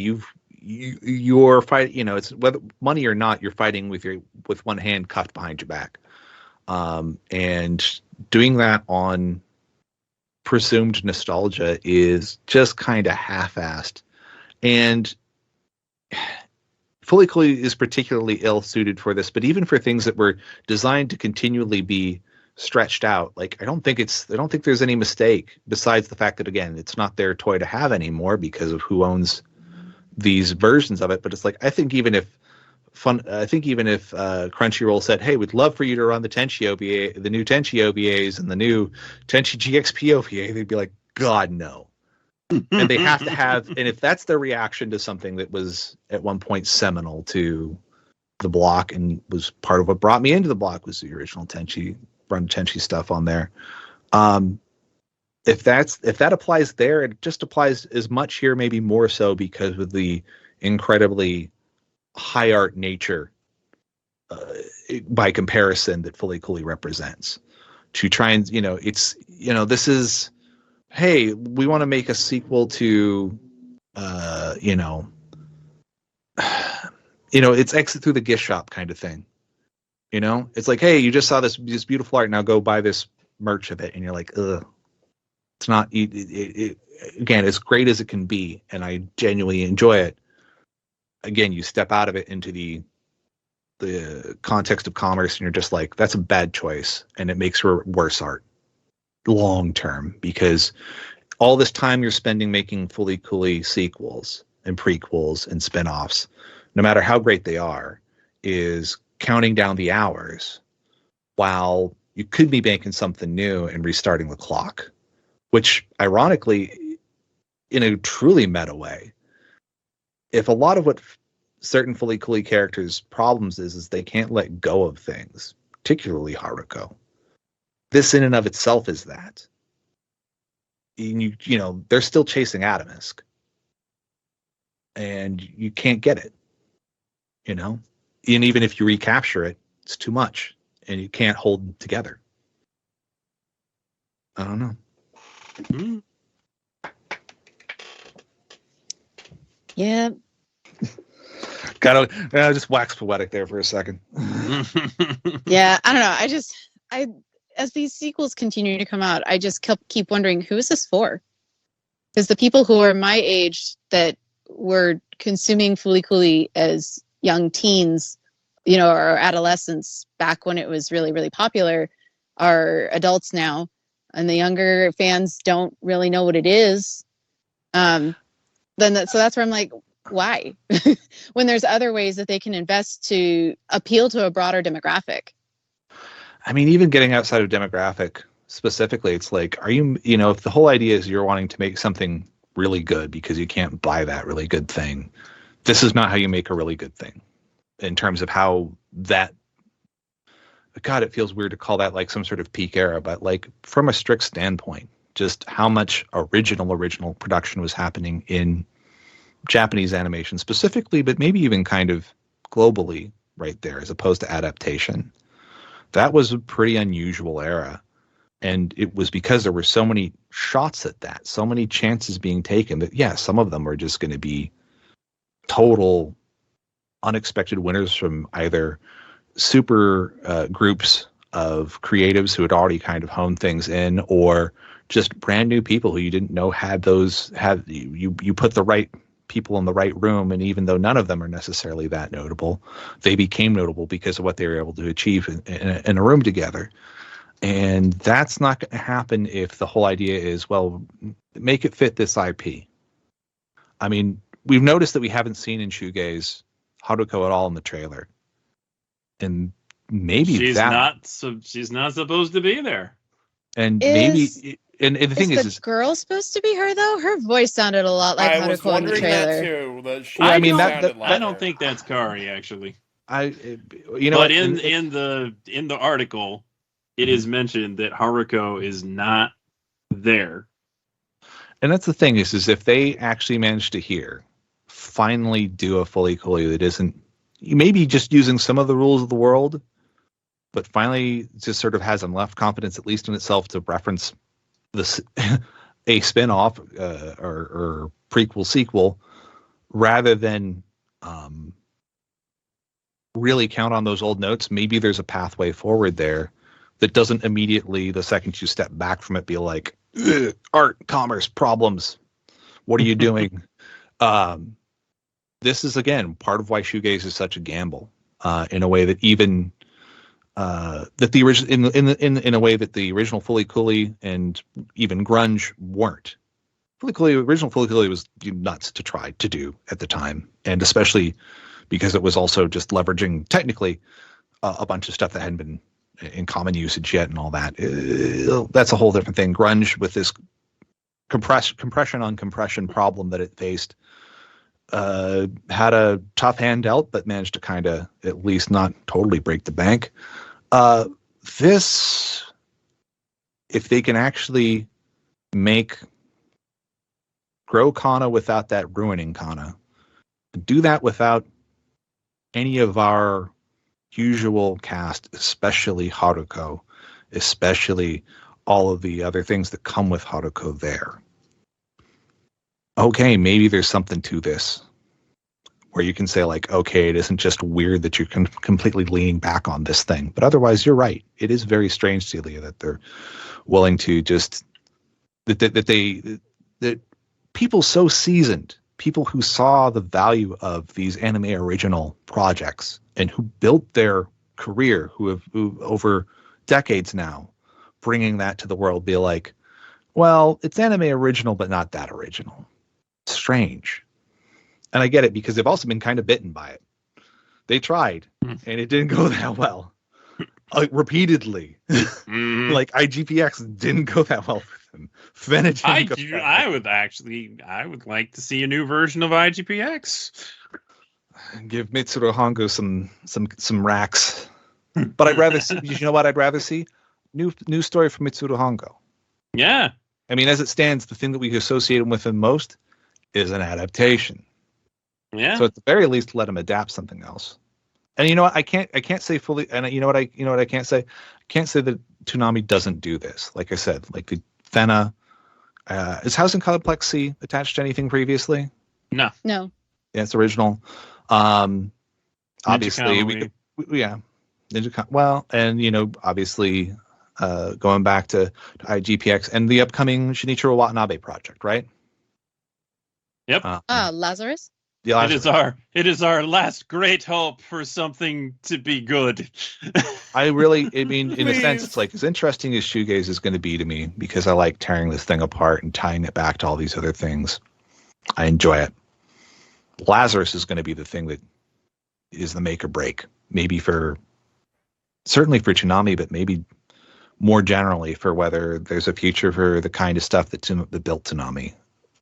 you're fighting, it's whether money or not, you're fighting with one hand cuffed behind your back. And doing that on presumed nostalgia is just kind of half-assed. And Fooly Cooly is particularly ill-suited for this, but even for things that were designed to continually be stretched out, like I don't think there's any mistake, besides the fact that, again, it's not their toy to have anymore because of who owns these versions of it. But it's like, I think even if Crunchyroll said, hey, we'd love for you to run the Tenchi OVA, the new Tenchi OVAs and the new Tenchi GXP OVA, they'd be like, God, no. And they have to have, and if that's their reaction to something that was at one point seminal to the block and was part of what brought me into the block, was the original Run Tenchi stuff on there. If that applies there, it just applies as much here, maybe more so because of the incredibly high art nature by comparison that Fooly Cooly represents. To try and, this is, hey, we want to make a sequel to, it's exit through the gift shop kind of thing. It's like, hey, you just saw this beautiful art, now go buy this merch of it, and you're like, ugh. It's not, again, as great as it can be, and I genuinely enjoy it. Again, you step out of it into the context of commerce, and you're just like, that's a bad choice, and it makes for worse art long term, because all this time you're spending making Fooly Cooly sequels and prequels and spin-offs, no matter how great they are, is counting down the hours while you could be making something new and restarting the clock, which ironically, in a truly meta way, if a lot of what certain Fully Cooley characters' problems is they can't let go of things, particularly Haruko. This in and of itself is that. You know, they're still chasing Atomisk. And you can't get it, you know? And even if you recapture it, it's too much. And you can't hold them together. I don't know. Mm. Yeah. Gotta just wax poetic there for a second. Yeah, I don't know. As these sequels continue to come out, I just keep wondering, who is this for? Because the people who are my age that were consuming Fooly Cooley as young teens, you know, or adolescents back when it was really, really popular, are adults now, and the younger fans don't really know what it is. So that's where I'm like, why? When there's other ways that they can invest to appeal to a broader demographic. I mean, even getting outside of demographic specifically, it's like, you know, if the whole idea is you're wanting to make something really good because you can't buy that really good thing, this is not how you make a really good thing in terms of how that, God, it feels weird to call that like some sort of peak era, but like from a strict standpoint, just how much original production was happening in Japanese animation specifically, but maybe even kind of globally right there, as opposed to adaptation. That was a pretty unusual era. And it was because there were so many shots at that, so many chances being taken that, yeah, some of them are just going to be total unexpected winners from either super groups of creatives who had already kind of honed things in, or just brand new people who you didn't know you put the right people in the right room, and even though none of them are necessarily that notable, they became notable because of what they were able to achieve in a room together. And that's not going to happen if the whole idea is, well, make it fit this IP. I mean, we've noticed that we haven't seen in Shoegaze Haruko at all in the trailer, and maybe she's not supposed to be there. And maybe. And the thing is, girl supposed to be her though? Her voice sounded a lot like Haruko in the trailer. I don't think that's Kari actually. But in the article, it is mentioned that Haruko is not there. And that's the thing is if they actually manage to finally do a Fully Cooley that isn't maybe just using some of the rules of the world, but finally just sort of has enough confidence, at least in itself, to reference a spin-off or prequel sequel, rather than really count on those old notes. Maybe there's a pathway forward there that doesn't immediately, the second you step back from it, be like, art, commerce, problems, what are you doing? This is, again, part of why Shoegaze is such a gamble, in a way that even that the original in a way that the original Fully Cooley and even Grunge weren't. Original Fully Cooley was nuts to try to do at the time, and especially because it was also just leveraging technically a bunch of stuff that hadn't been in common usage yet and all that. That's a whole different thing. Grunge, with this compression on compression problem that it faced, had a tough hand dealt, but managed to kind of at least not totally break the bank. This, if they can actually grow Kana without that ruining Kana, do that without any of our usual cast, especially Haruko, especially all of the other things that come with Haruko there. Okay, maybe there's something to this where you can say, like, okay, it isn't just weird that you're completely leaning back on this thing. But otherwise, you're right. It is very strange, Celia, that they're willing to just that people so seasoned, people who saw the value of these anime original projects and who built their career, who over decades now, bringing that to the world, be like, well, it's anime original, but not that original. It's strange. And I get it, because they've also been kind of bitten by it. They tried, and it didn't go that well. repeatedly. Mhm. Like IGPX didn't go that well for them. Fena didn't I go do. that I well. would like to see a new version of IGPX. Give Mitsuru Hongo some racks. But I'd rather see. You know what? I'd rather see new story from Mitsuru Hongo. Yeah. I mean, as it stands, the thing that we associate him with the most is an adaptation. Yeah. So at the very least, let him adapt something else. And you know what? I can't say fully. And you know what I can't say. I can't say that Toonami doesn't do this. Like I said, like the Fena. Is Housing Complex C attached to anything previously? No. No. Yeah, it's original. Obviously, well, and obviously, going back to IGPX and the upcoming Shinichiro Watanabe project, right? Yep. Lazarus? Yeah, It is our last great hope for something to be good. I mean, in a sense, it's like as interesting as shoegaze is going to be to me because I like tearing this thing apart and tying it back to all these other things. I enjoy it. Lazarus is going to be the thing that is the make or break. Certainly for Toonami, but maybe more generally for whether there's a future for the kind of stuff that built Toonami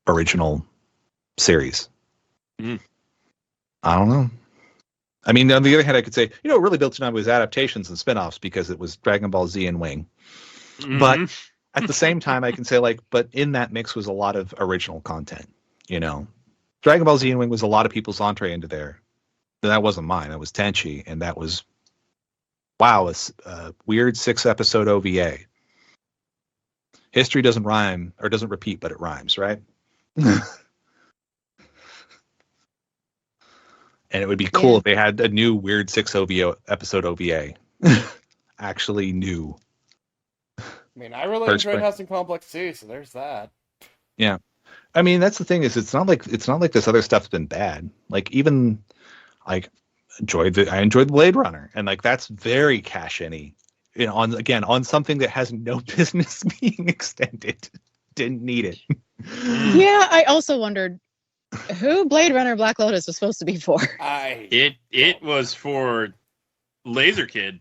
original series. I don't know. I mean, on the other hand, I could say, what really built Toonami was adaptations and spin-offs because it was Dragon Ball Z and Wing. Mm-hmm. But at the same time, I can say, but in that mix was a lot of original content, Dragon Ball Z and Wing was a lot of people's entree into there. That wasn't mine. That was Tenchi, and that was, wow, a weird 6-episode OVA. History doesn't rhyme, or doesn't repeat, but it rhymes, right? And it would be cool if they had a new weird 6-episode OVA. Actually new. I mean, I really enjoyed Housing Complex too, so there's that. Yeah. I mean, that's the thing is it's not like this other stuff's been bad. Like even like I enjoyed Blade Runner, and like that's very cash-in-y. On something that has no business being extended. Didn't need it. Yeah, I also wondered who Blade Runner Black Lotus was supposed to be for. It was for LaserKid.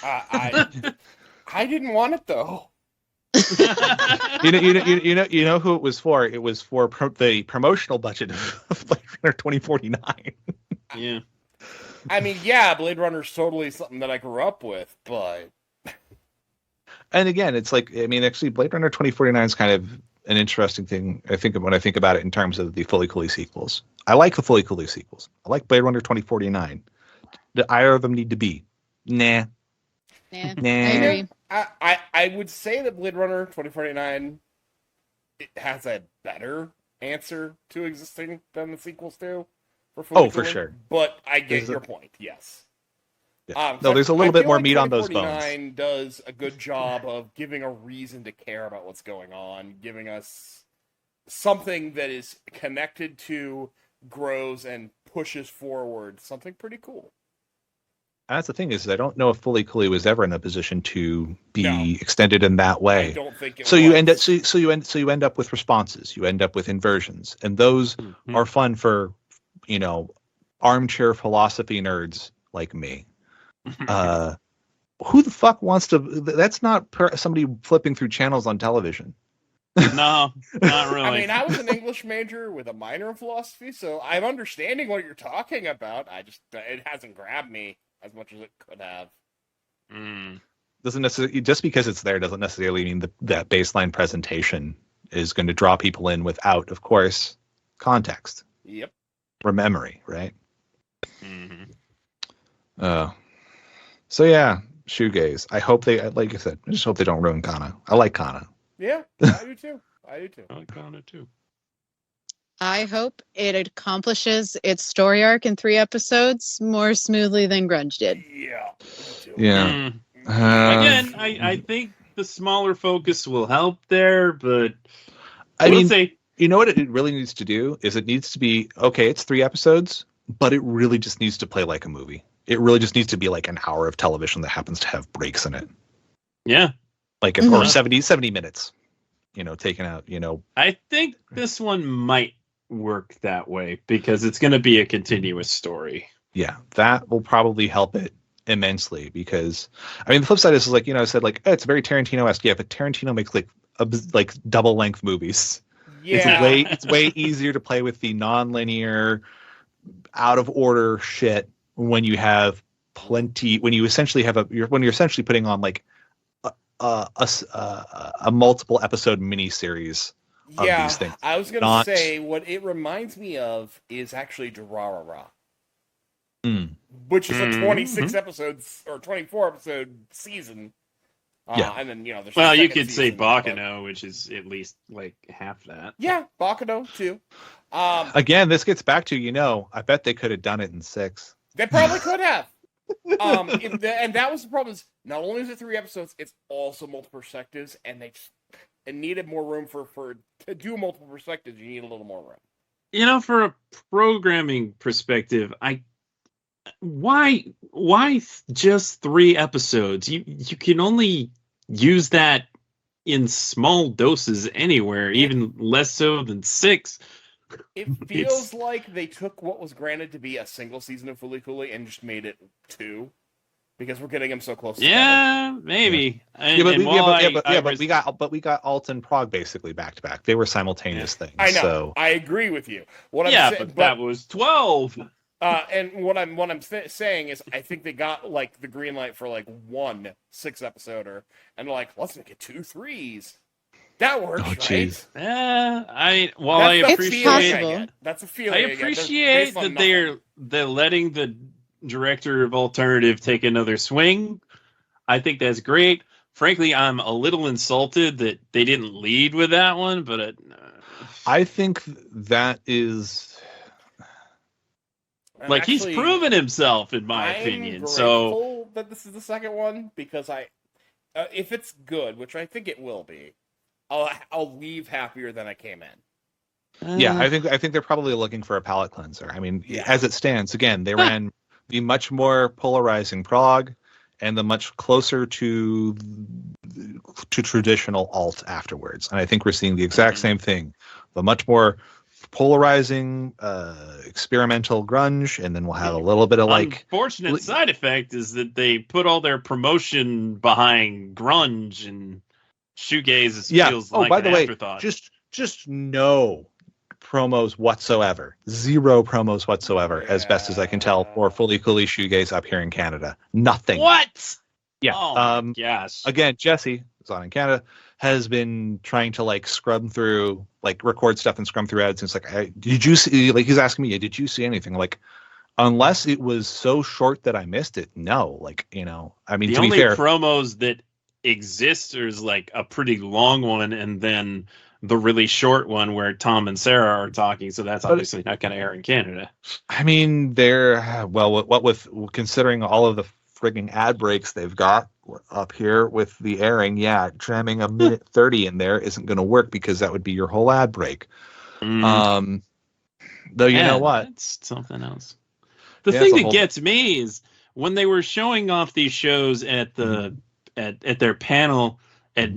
I didn't want it though. You know who it was for? It was for the promotional budget of Blade Runner 2049. Yeah. I mean, yeah, Blade Runner's totally something that I grew up with, but. And again, it's like, I mean, actually, Blade Runner 2049 is kind of an interesting thing. I think when I think about it in terms of the Fully Cooley sequels, I like the Fully Cooley sequels. I like Blade Runner 2049. Do either of them need to be? Nah. Nah. Nah. I agree. I would say that Blade Runner 2049 has a better answer to existing than the sequels do. For sure. But I get your point. Yes. Yeah. No, there's a little bit more meat on those bones. 2049 does a good job of giving a reason to care about what's going on, giving us something that is connected to, grows, and pushes forward. Something pretty cool. And that's the thing is, I don't know if Fully Cooley was ever in a position to be extended in that way. I don't think it so was. You end up with responses. You end up with inversions, and those are fun for armchair philosophy nerds like me. Who the fuck wants to? That's not somebody flipping through channels on television. No, not really. I mean, I was an English major with a minor in philosophy, so I'm understanding what you're talking about. It hasn't grabbed me as much as it could have. Doesn't necessarily, just because it's there doesn't necessarily mean that baseline presentation is going to draw people in without, of course, context. Yep. Or memory, right? So yeah, shoegaze. I hope like I said, I just hope they don't ruin Kana. I like Kana. Yeah, I do too. I like Kana too. I hope it accomplishes its story arc in 3 episodes more smoothly than Grunge did. Yeah. Yeah. Again, I think the smaller focus will help there, but I mean, you know what it really needs to do is it needs to be, okay, it's 3 episodes, but it really just needs to play like a movie. It really just needs to be like an hour of television that happens to have breaks in it. Yeah. Like or 70 minutes, taken out, I think this one might work that way because it's going to be a continuous story. Yeah, that will probably help it. immensely because, I mean, the flip side is like, I said like, oh, it's very Tarantino-esque. Yeah, but Tarantino makes like double length movies. Yeah. It's way easier to play with the non-linear, out of order shit when you have plenty, when you essentially have when you're essentially putting on like a multiple episode miniseries of these things. I was gonna say what it reminds me of is actually Durarara. Which is a 26 episodes or 24 episode season. And then there's you could say Baccano, which is at least like half that. Yeah, Baccano too. Again, this gets back to I bet they could have done it in 6. They probably could have. And that was the problem. Is not only is it 3 episodes, it's also multiple perspectives, and it needed more room for to do multiple perspectives. You need a little more room. For a programming perspective, why just 3 episodes? You can only use that in small doses anywhere, even less so than 6. It feels like they took what was granted to be a single season of Fooly Cooly and just made it 2, because we're getting them so close. Yeah, maybe. But we got Alt and Prague basically back to back. They were simultaneous things. I know. So. I agree with you. But that was 12. And what I'm saying is, I think they got like the green light for like 1 6-episoder, and they're like, let's make it 2 3s. That works, right? I appreciate that's a feeling. I appreciate that they're letting the director of alternative take another swing. I think that's great. Frankly, I'm a little insulted that they didn't lead with that one, but I think that is like he's proven himself, in my opinion. So that this is the second one, because if it's good, which I think it will be, I'll leave happier than I came in. Yeah, I think they're probably looking for a palate cleanser. I mean, as it stands, again, they ran the much more polarizing Prague and the much closer to traditional alt afterwards. And I think we're seeing the exact same thing. The much more polarizing experimental grunge, and then we'll have a little bit of like unfortunate side effect is that they put all their promotion behind grunge, and shoegaze feels like by the way, afterthought. Just no promos whatsoever. 0 promos whatsoever, as best as I can tell, for Fooly Cooly shoegaze up here in Canada. Nothing. What? Yeah. Oh my gosh. Again, Jesse, who's on in Canada, has been trying to like scrub through, like record stuff and scrum through ads. And it's like, did you see? Like he's asking me, did you see anything? Like, unless it was so short that I missed it, no. Like, I mean, the to only be fair, promos that exist is like a pretty long one, and then the really short one where Tom and Sarah are talking. So that's obviously not going to air in Canada. I mean, what with considering all of the frigging ad breaks they've got up here with the airing, jamming a minute 30 in there isn't going to work, because that would be your whole ad break. Though you know what? That's something else. The thing that gets me is when they were showing off these shows at the at their panel at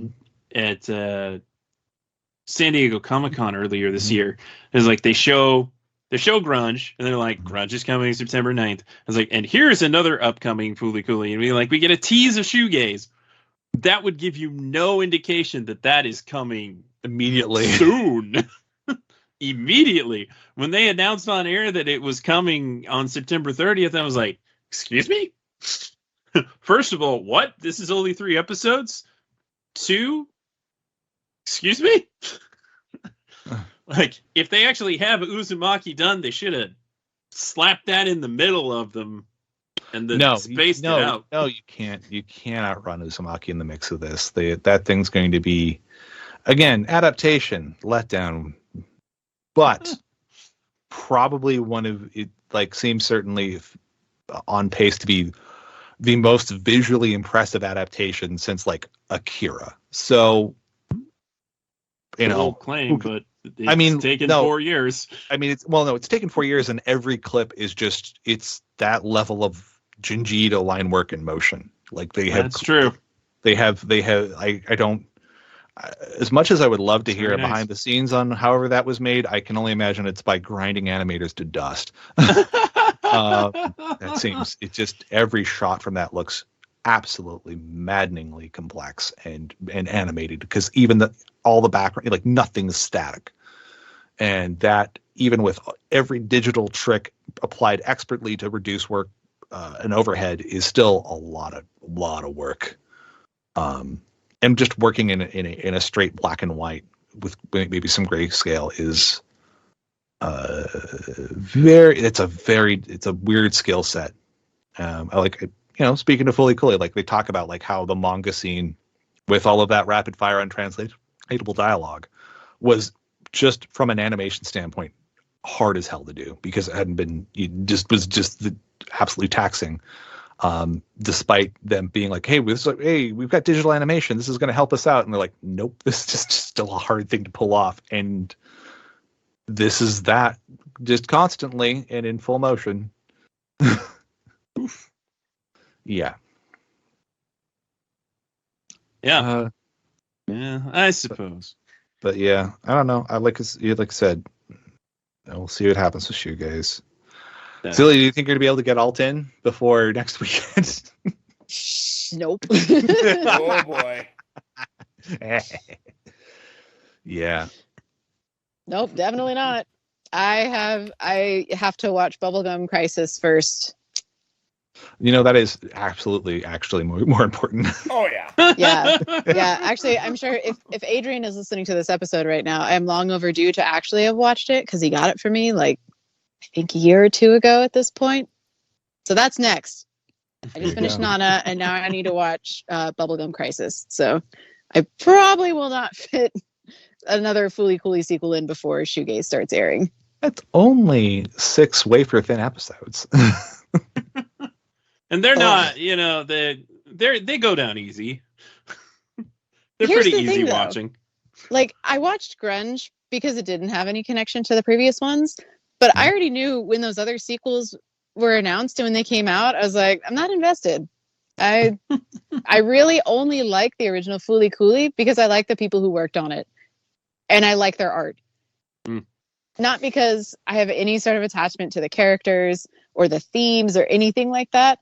San Diego Comic-Con earlier this year. It's like they show Grunge, and they're like, Grunge is coming September 9th. I was like, and here's another upcoming Fooly Cooly. And we get a tease of shoegaze. That would give you no indication that is coming immediately soon. Immediately. When they announced on air that it was coming on September 30th, I was like, excuse me? First of all, what? This is only 3 episodes? 2? Excuse me? Like, if they actually have Uzumaki done, they should have slapped that in the middle of them and then spaced it out. No, you can't. You can't outrun Uzumaki in the mix of this. That thing's going to be, again, adaptation, letdown, but probably one of it. Like, seems certainly on pace to be the most visually impressive adaptation since like Akira. So, claim, but it's taken 4 years. I mean, it's taken 4 years, and every clip is just, it's that level of Junji Ito line work in motion. Like that's true. They have. I don't. As much as I would love to hear behind the scenes on however that was made, I can only imagine it's by grinding animators to dust. That seems, it just, every shot from that looks absolutely maddeningly complex and animated, because even all the background, like nothing's static. And that, even with every digital trick applied expertly to reduce work and overhead, is still a lot of work. And just working in a straight black and white with maybe some grayscale is it's a weird skill set. I like, speaking of Fully Cooley, like they talk about like how the manga scene with all of that rapid fire untranslatable dialogue was just, from an animation standpoint, hard as hell to do, because it hadn't been, absolutely taxing. Despite them being like, hey, we've got digital animation, this is going to help us out. And they're like, nope, this is just still a hard thing to pull off. And this is that, just constantly and in full motion. Yeah. Yeah. Yeah, I suppose. But yeah, I don't know. Like I said, we'll see what happens with Shoegaze. Celia, do you think you're going to be able to get alt in before next weekend? Nope. Oh boy. Yeah. Nope, definitely not. I have to watch Bubblegum Crisis first. That is absolutely actually more important. Oh yeah. Yeah. Actually, I'm sure if Adrian is listening to this episode right now, I am long overdue to actually have watched it, because he got it for me like I think a year or two ago at this point. So that's next. I just finished Nana, and now I need to watch Bubblegum Crisis. So I probably will not fit another Fully Cooley sequel in before Shoegaze starts airing. That's only 6 wafer thin episodes. And they're not, they go down easy. They're Here's pretty the easy thing, though. watching. Like, I watched Grunge because it didn't have any connection to the previous ones, but I already knew when those other sequels were announced and when they came out, I was like, I'm not invested. I really only like the original Fully Cooley because I like the people who worked on it, and I like their art. Not because I have any sort of attachment to the characters or the themes or anything like that.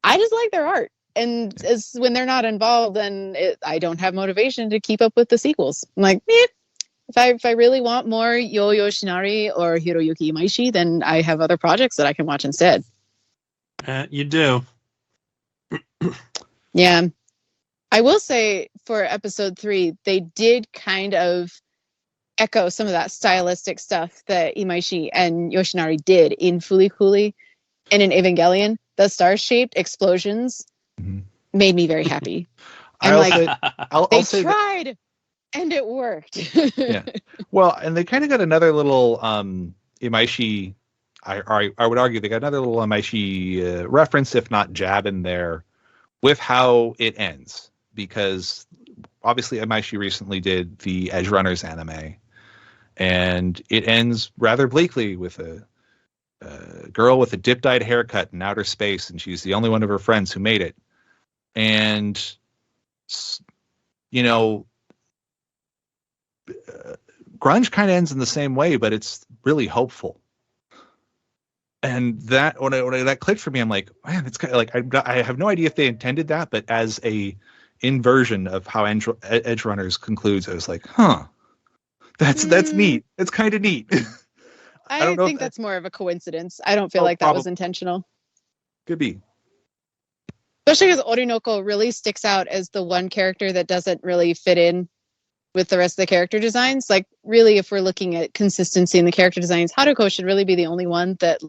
I just like their art. And when they're not involved, then I don't have motivation to keep up with the sequels. I'm like, if I really want more Yo Yoshinari or Hiroyuki Imaishi, then I have other projects that I can watch instead. You do. Yeah. I will say for episode 3, they did kind of echo some of that stylistic stuff that Imaishi and Yoshinari did in Fully Cooley and in Evangelion. The star-shaped explosions made me very happy. And they tried, and it worked. Yeah. Well, and they kind of got another little Imaishi. I would argue they got another little Imaishi reference, if not jab, in there with how it ends, because obviously Imaishi recently did the Edge Runners anime, and it ends rather bleakly with a girl with a dip-dyed haircut in outer space, and she's the only one of her friends who made it. And Grunge kind of ends in the same way, but it's really hopeful. And that when that clicked for me, I'm like, man, it's kind of like I have no idea if they intended that, but as a inversion of how Edge Runners concludes, I was like, that's neat. It's kind of neat. I don't think that's more of a coincidence. I don't feel like that was intentional. Could be. Especially because Orinoko really sticks out as the one character that doesn't really fit in with the rest of the character designs. Like, really, if we're looking at consistency in the character designs, Haruko should really be the only one that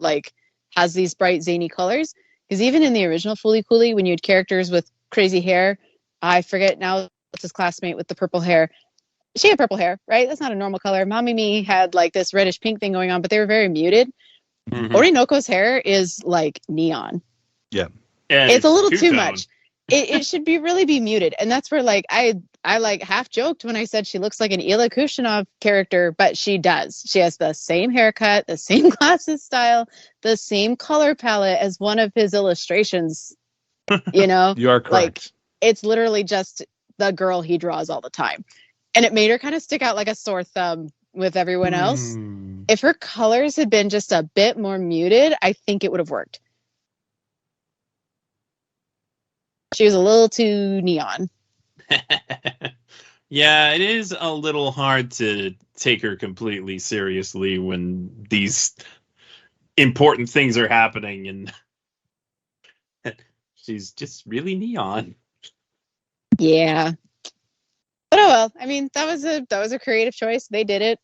has these bright, zany colors. Because even in the original Fully Cooley, when you had characters with crazy hair, I forget now what's his classmate with the purple hair. She had purple hair, right? That's not a normal color. Mamimi had this reddish pink thing going on, but they were very muted. Orinoko's hair is neon. Yeah. It's a little too much. It should really be muted. And that's where I half joked when I said she looks like an Ila Kushinov character, but she does. She has the same haircut, the same glasses style, the same color palette as one of his illustrations. You are correct. It's literally just the girl he draws all the time. And it made her kind of stick out like a sore thumb with everyone else. If her colors had been just a bit more muted, I think it would have worked. She was a little too neon. Yeah, it is a little hard to take her completely seriously when these important things are happening and she's just really neon. Yeah. But oh well. I mean, that was a creative choice. They did it.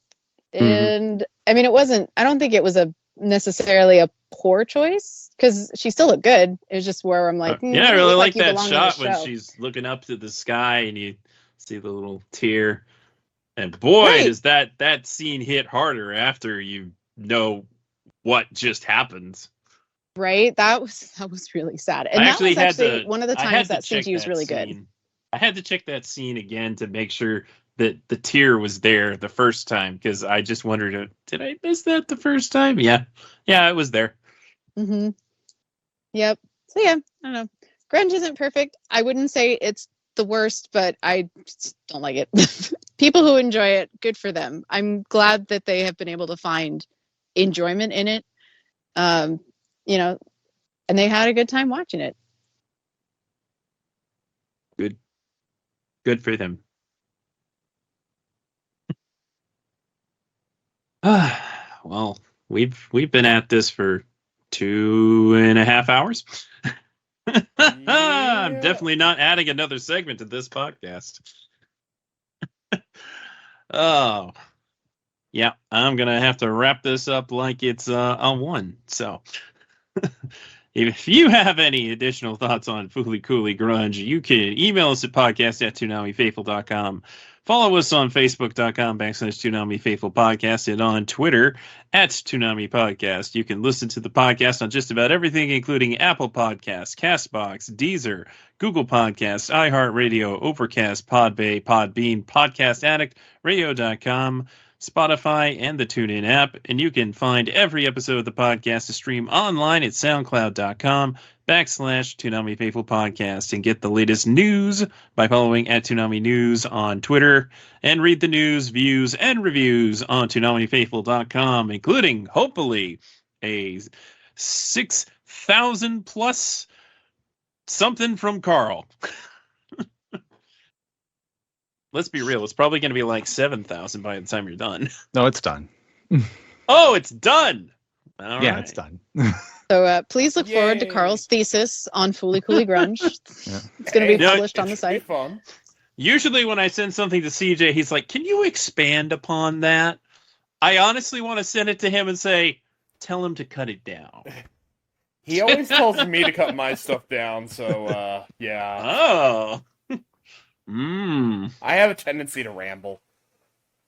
And I mean, I don't think it was necessarily a poor choice because she still looked good. It was just where I'm like, yeah, I really like you that belong in shot the when show. she's looking up to the sky and you see the little tear. And boy, Right. does that scene hit harder after you know what just happened. Right? That was really sad. And I that was actually to, one of the I had times to that check CG was that really scene. good. I had to check that scene again to make sure that the tear was there the first time because I just wondered, did I miss that the first time? Yeah, it was there. Mm-hmm. Yep. So yeah, I don't know. Grunge isn't perfect. I wouldn't say it's the worst, but I just don't like it. People who enjoy it, good for them. I'm glad that they have been able to find enjoyment in it. You know, and they had a good time watching it. Good for them. Well, we've been at this for 2.5 hours. I'm definitely not adding another segment to this podcast. Oh, yeah, I'm gonna have to wrap this up like it's a one. So, if you have any additional thoughts on Fooly Cooly Grunge, you can email us at podcast@toonamifaithful.com. Follow us on Facebook.com/Toonami Faithful Podcast and on Twitter @Toonami Podcast. You can listen to the podcast on just about everything, including Apple Podcasts, Castbox, Deezer, Google Podcasts, iHeartRadio, Overcast, Podbay, Podbean, Podcast Addict, Radio.com, Spotify, and the TuneIn app. And you can find every episode of the podcast to stream online at SoundCloud.com/Toonami Faithful Podcast and get the latest news by following @Toonami News on Twitter and read the news, views, and reviews on ToonamiFaithful.com, including, hopefully, a 6,000 plus something from Karl. Let's be real. It's probably going to be like 7,000 by the time you're done. No, it's done. Oh, it's done. All right. It's done. So please look forward to Karl's thesis on Fooly Cooly Grunge. It's going to be published on the site. Fun. Usually when I send something to CJ, he's like, can you expand upon that? I honestly want to send it to him and say, tell him to cut it down. He always tells me to cut my stuff down, so, yeah. Oh. I have a tendency to ramble.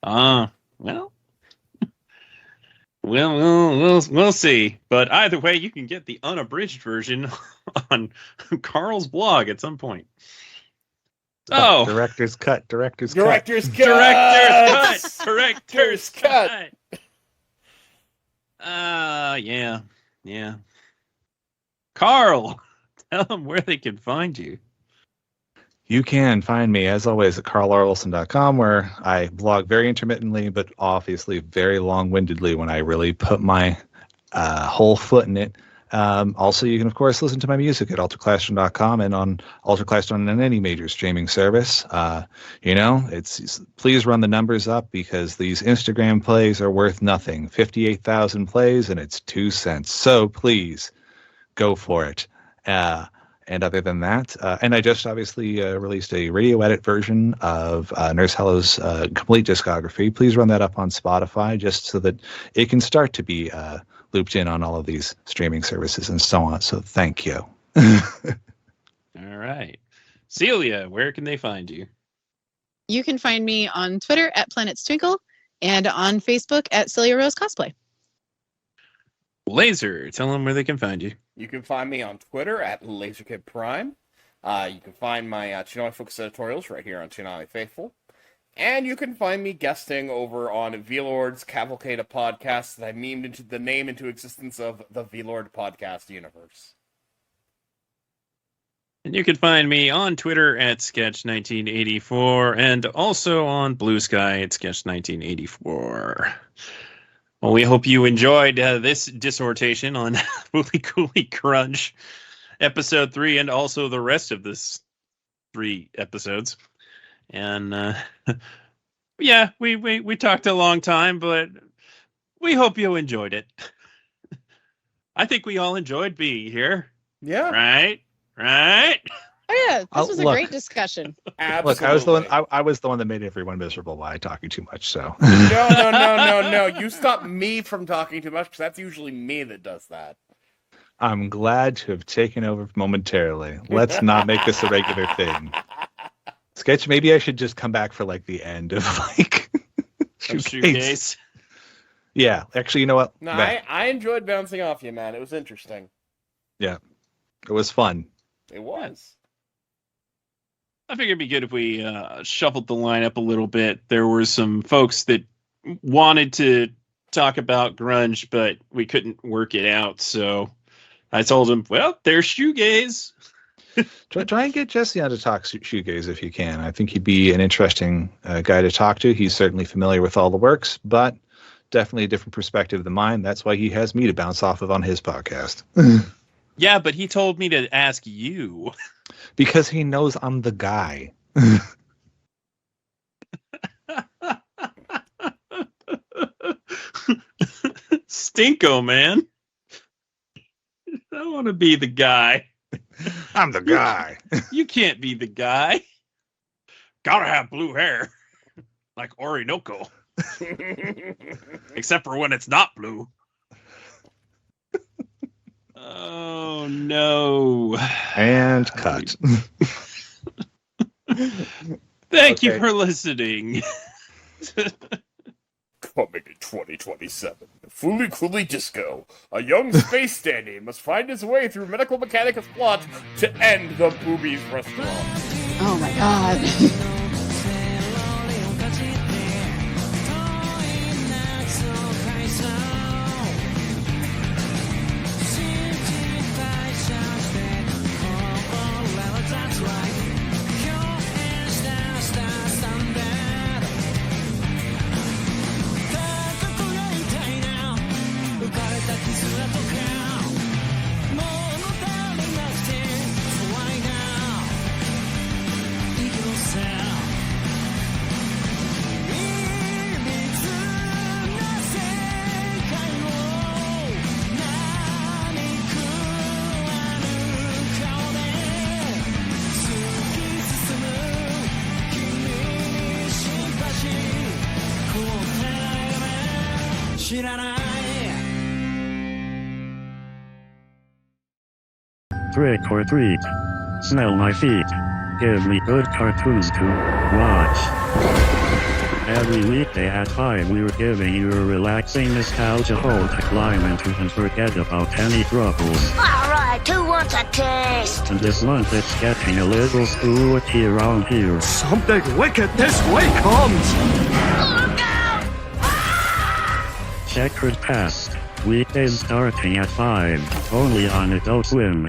Well, we'll see. But either way, you can get the unabridged version on Karl's blog at some point. Oh, Director's cut. Director's cut. Yeah. Karl, tell them where they can find you. You can find me, as always, at karlolson.com, where I blog very intermittently, but obviously very long-windedly when I really put my whole foot in it. Also, you can, of course, listen to my music at alterclassroom.com and on Alterclassroom on any major streaming service. Please run the numbers up because these Instagram plays are worth nothing. 58,000 plays, and it's 2 cents. So please go for it. And other than that, and I just obviously released a radio edit version of Nurse Hellow's complete discography. Please run that up on Spotify just so that it can start to be looped in on all of these streaming services and so on. So thank you. All right. Celia, where can they find you? You can find me on Twitter @PlanetsTwinkle and on Facebook @Celia Rose Cosplay. Laser, tell them where they can find you. You can find me on Twitter @LaserKid Prime. You can find my Toonami Focus editorials right here on Toonami Faithful. And you can find me guesting over on V-Lord's Cavalcade of Podcasts that I memed into the name into existence of the V-Lord podcast universe. And you can find me on Twitter at Sketch1984 and also on Blue Sky at Sketch1984. Well, we hope you enjoyed this dissertation on Fooly Cooly Grunge, episode 3, and also the rest of this 3 episodes. And yeah, we talked a long time, but we hope you enjoyed it. I think we all enjoyed being here. Yeah. Right? Right? Oh yeah, this was a look. great discussion. Absolutely. Look, I was the one that made everyone miserable by talking too much. So No. You stop me from talking too much because that's usually me that does that. I'm glad to have taken over momentarily. Let's not make this a regular thing. Sketch, maybe I should just come back for like the end of like Shoegaze. Yeah, actually, you know what? No, I enjoyed bouncing off you, man. It was interesting. Yeah, it was fun. It was. I figured it'd be good if we shuffled the lineup a little bit. There were some folks that wanted to talk about grunge, but we couldn't work it out. So I told them, well, there's Shoegaze. Try and get Jesse on to talk shoegaze if you can. I think he'd be an interesting guy to talk to. He's certainly familiar with all the works, but definitely a different perspective than mine. That's why he has me to bounce off of on his podcast. Yeah, but he told me to ask you. Because he knows I'm the guy. Stinko, man. I want to be the guy. I'm the guy. You can't be the guy. Gotta have blue hair. Like Orinoco. Except for when it's not blue. Oh, no. And cut. Thank you for listening. Coming in 2027, Fooly Cooly Disco. A young space dandy must find his way through Medical Mechanicus plot to end the Boobies restaurant. Oh my god. Trick or treat. Smell my feet. Give me good cartoons to watch. Every weekday at 5 we're giving you a relaxing nostalgia hole to climb into and forget about any troubles. Alright, who wants a taste? And this month it's getting a little spooky around here. Something wicked this way comes! Look out! Checkered Past. Weekdays starting at 5. Only on Adult Swim.